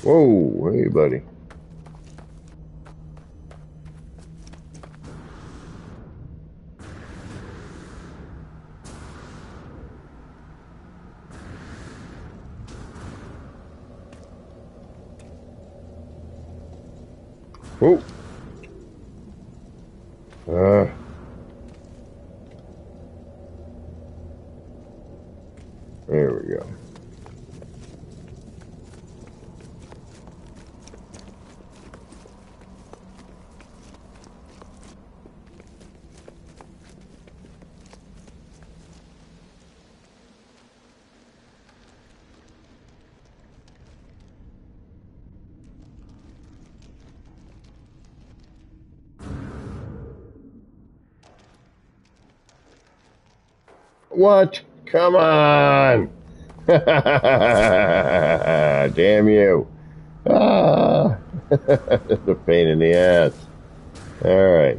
Whoa, hey buddy. Oh. There we go. What? Come on! Damn you. Ah, that's a pain in the ass. All right.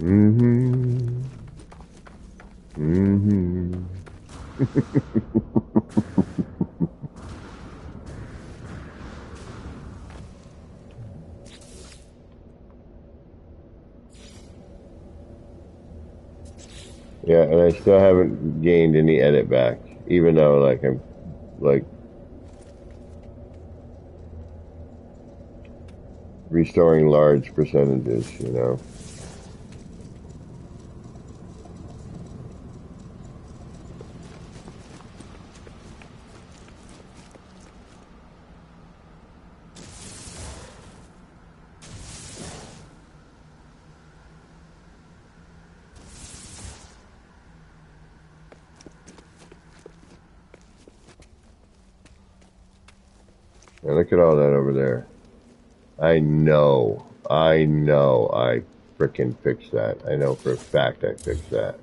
Mm-hmm. Mm-hmm. Yeah, and I still haven't gained any edit back, even though like I'm like restoring large percentages, you know. And look at all that over there. I know I frickin' fixed that. I know for a fact I fixed that.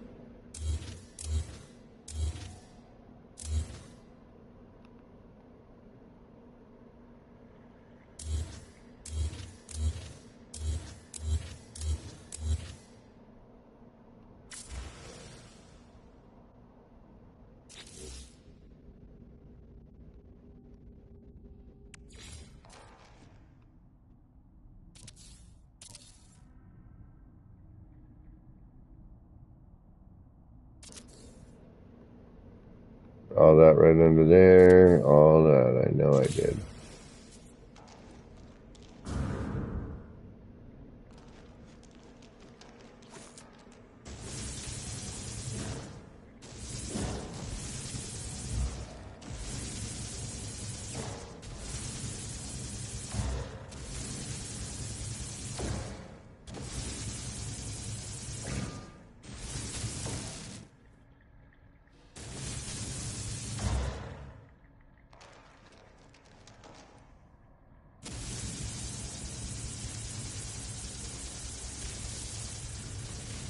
All that right under there, all that, I know I did.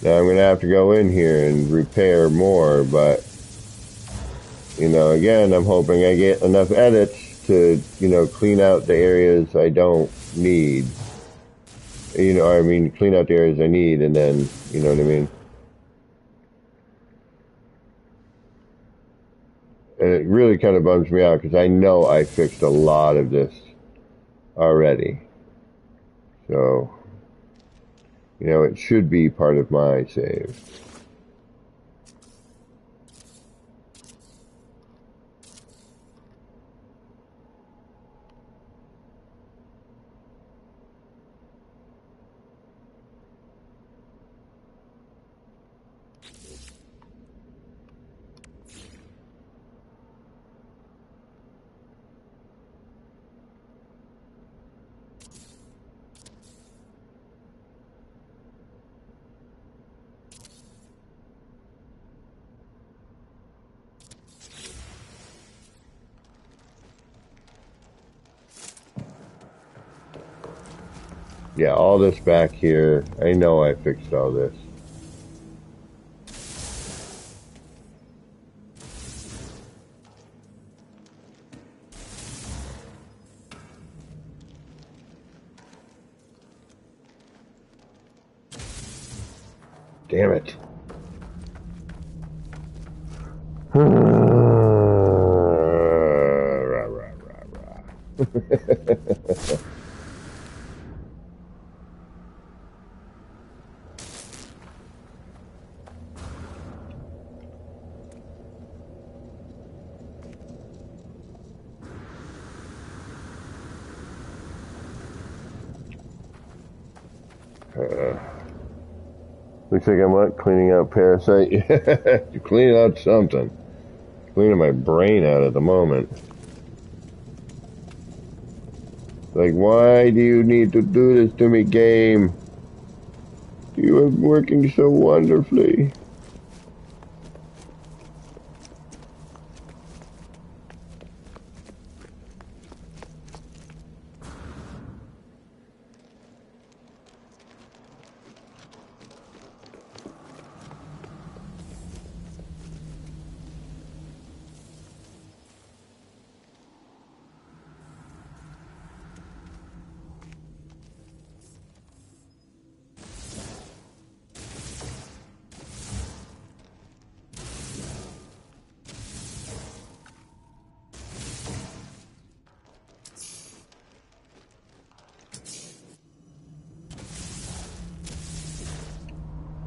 Now I'm going to have to go in here and repair more, but, again, I'm hoping I get enough edits to, clean out the areas I don't need. Clean out the areas I need, and then, you know what I mean? And it really kind of bums me out because I know I fixed a lot of this already. So, it should be part of my save. Yeah, all this back here, I know I fixed all this. Damn it. Looks like I'm what? Cleaning out Parasite? You're cleaning out something. Cleaning my brain out at the moment. Like, why do you need to do this to me, game? You are working so wonderfully.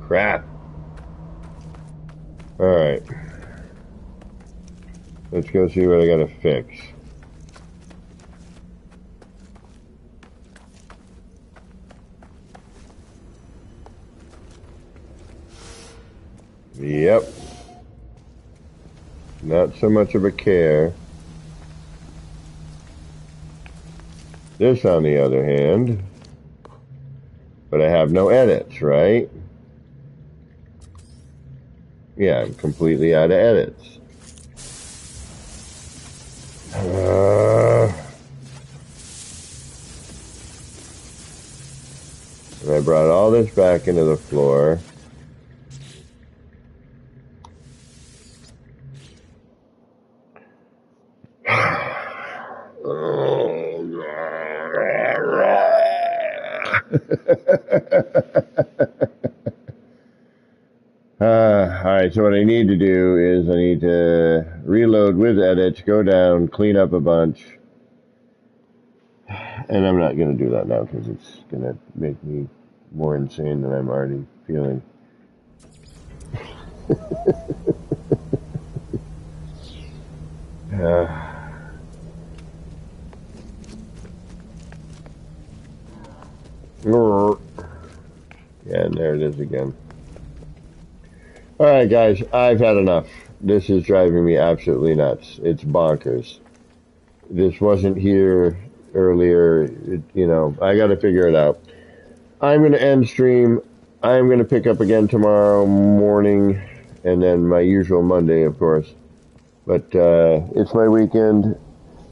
Crap. Alright. Let's go see what I gotta fix. Yep. Not so much of a care. This, on the other hand. But I have no edits, right? Yeah, I'm completely out of edits. And I brought all this back into the floor. Alright, so what I need to do is I need to reload with edits, go down, clean up a bunch. And I'm not going to do that now because it's going to make me more insane than I'm already feeling. Yeah, and there it is again. Alright guys, I've had enough. This is driving me absolutely nuts. It's bonkers. This wasn't here earlier. I got to figure it out. I'm going to end stream. I'm going to pick up again tomorrow morning, and then my usual Monday, of course. But it's my weekend.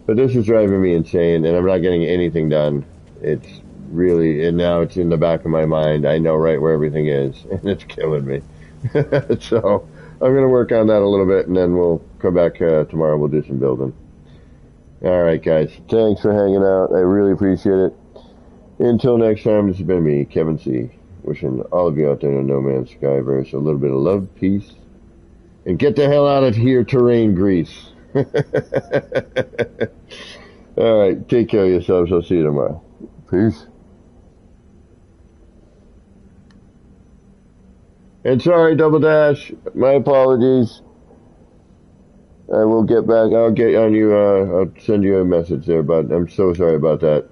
But this is driving me insane, and I'm not getting anything done. It's really, and now it's in the back of my mind. I know right where everything is, and it's killing me. So I'm going to work on that a little bit, and then we'll come back tomorrow. We'll do some building. All right, guys. Thanks for hanging out. I really appreciate it. Until next time, this has been me, Kevin C. Wishing all of you out there in the No Man's Skyverse a little bit of love, peace, and get the hell out of here, terrain grease. All right. Take care of yourselves. I'll see you tomorrow. Peace. And sorry, Double Dash. My apologies. I will get back. I'll get on you. I'll send you a message there, but I'm so sorry about that.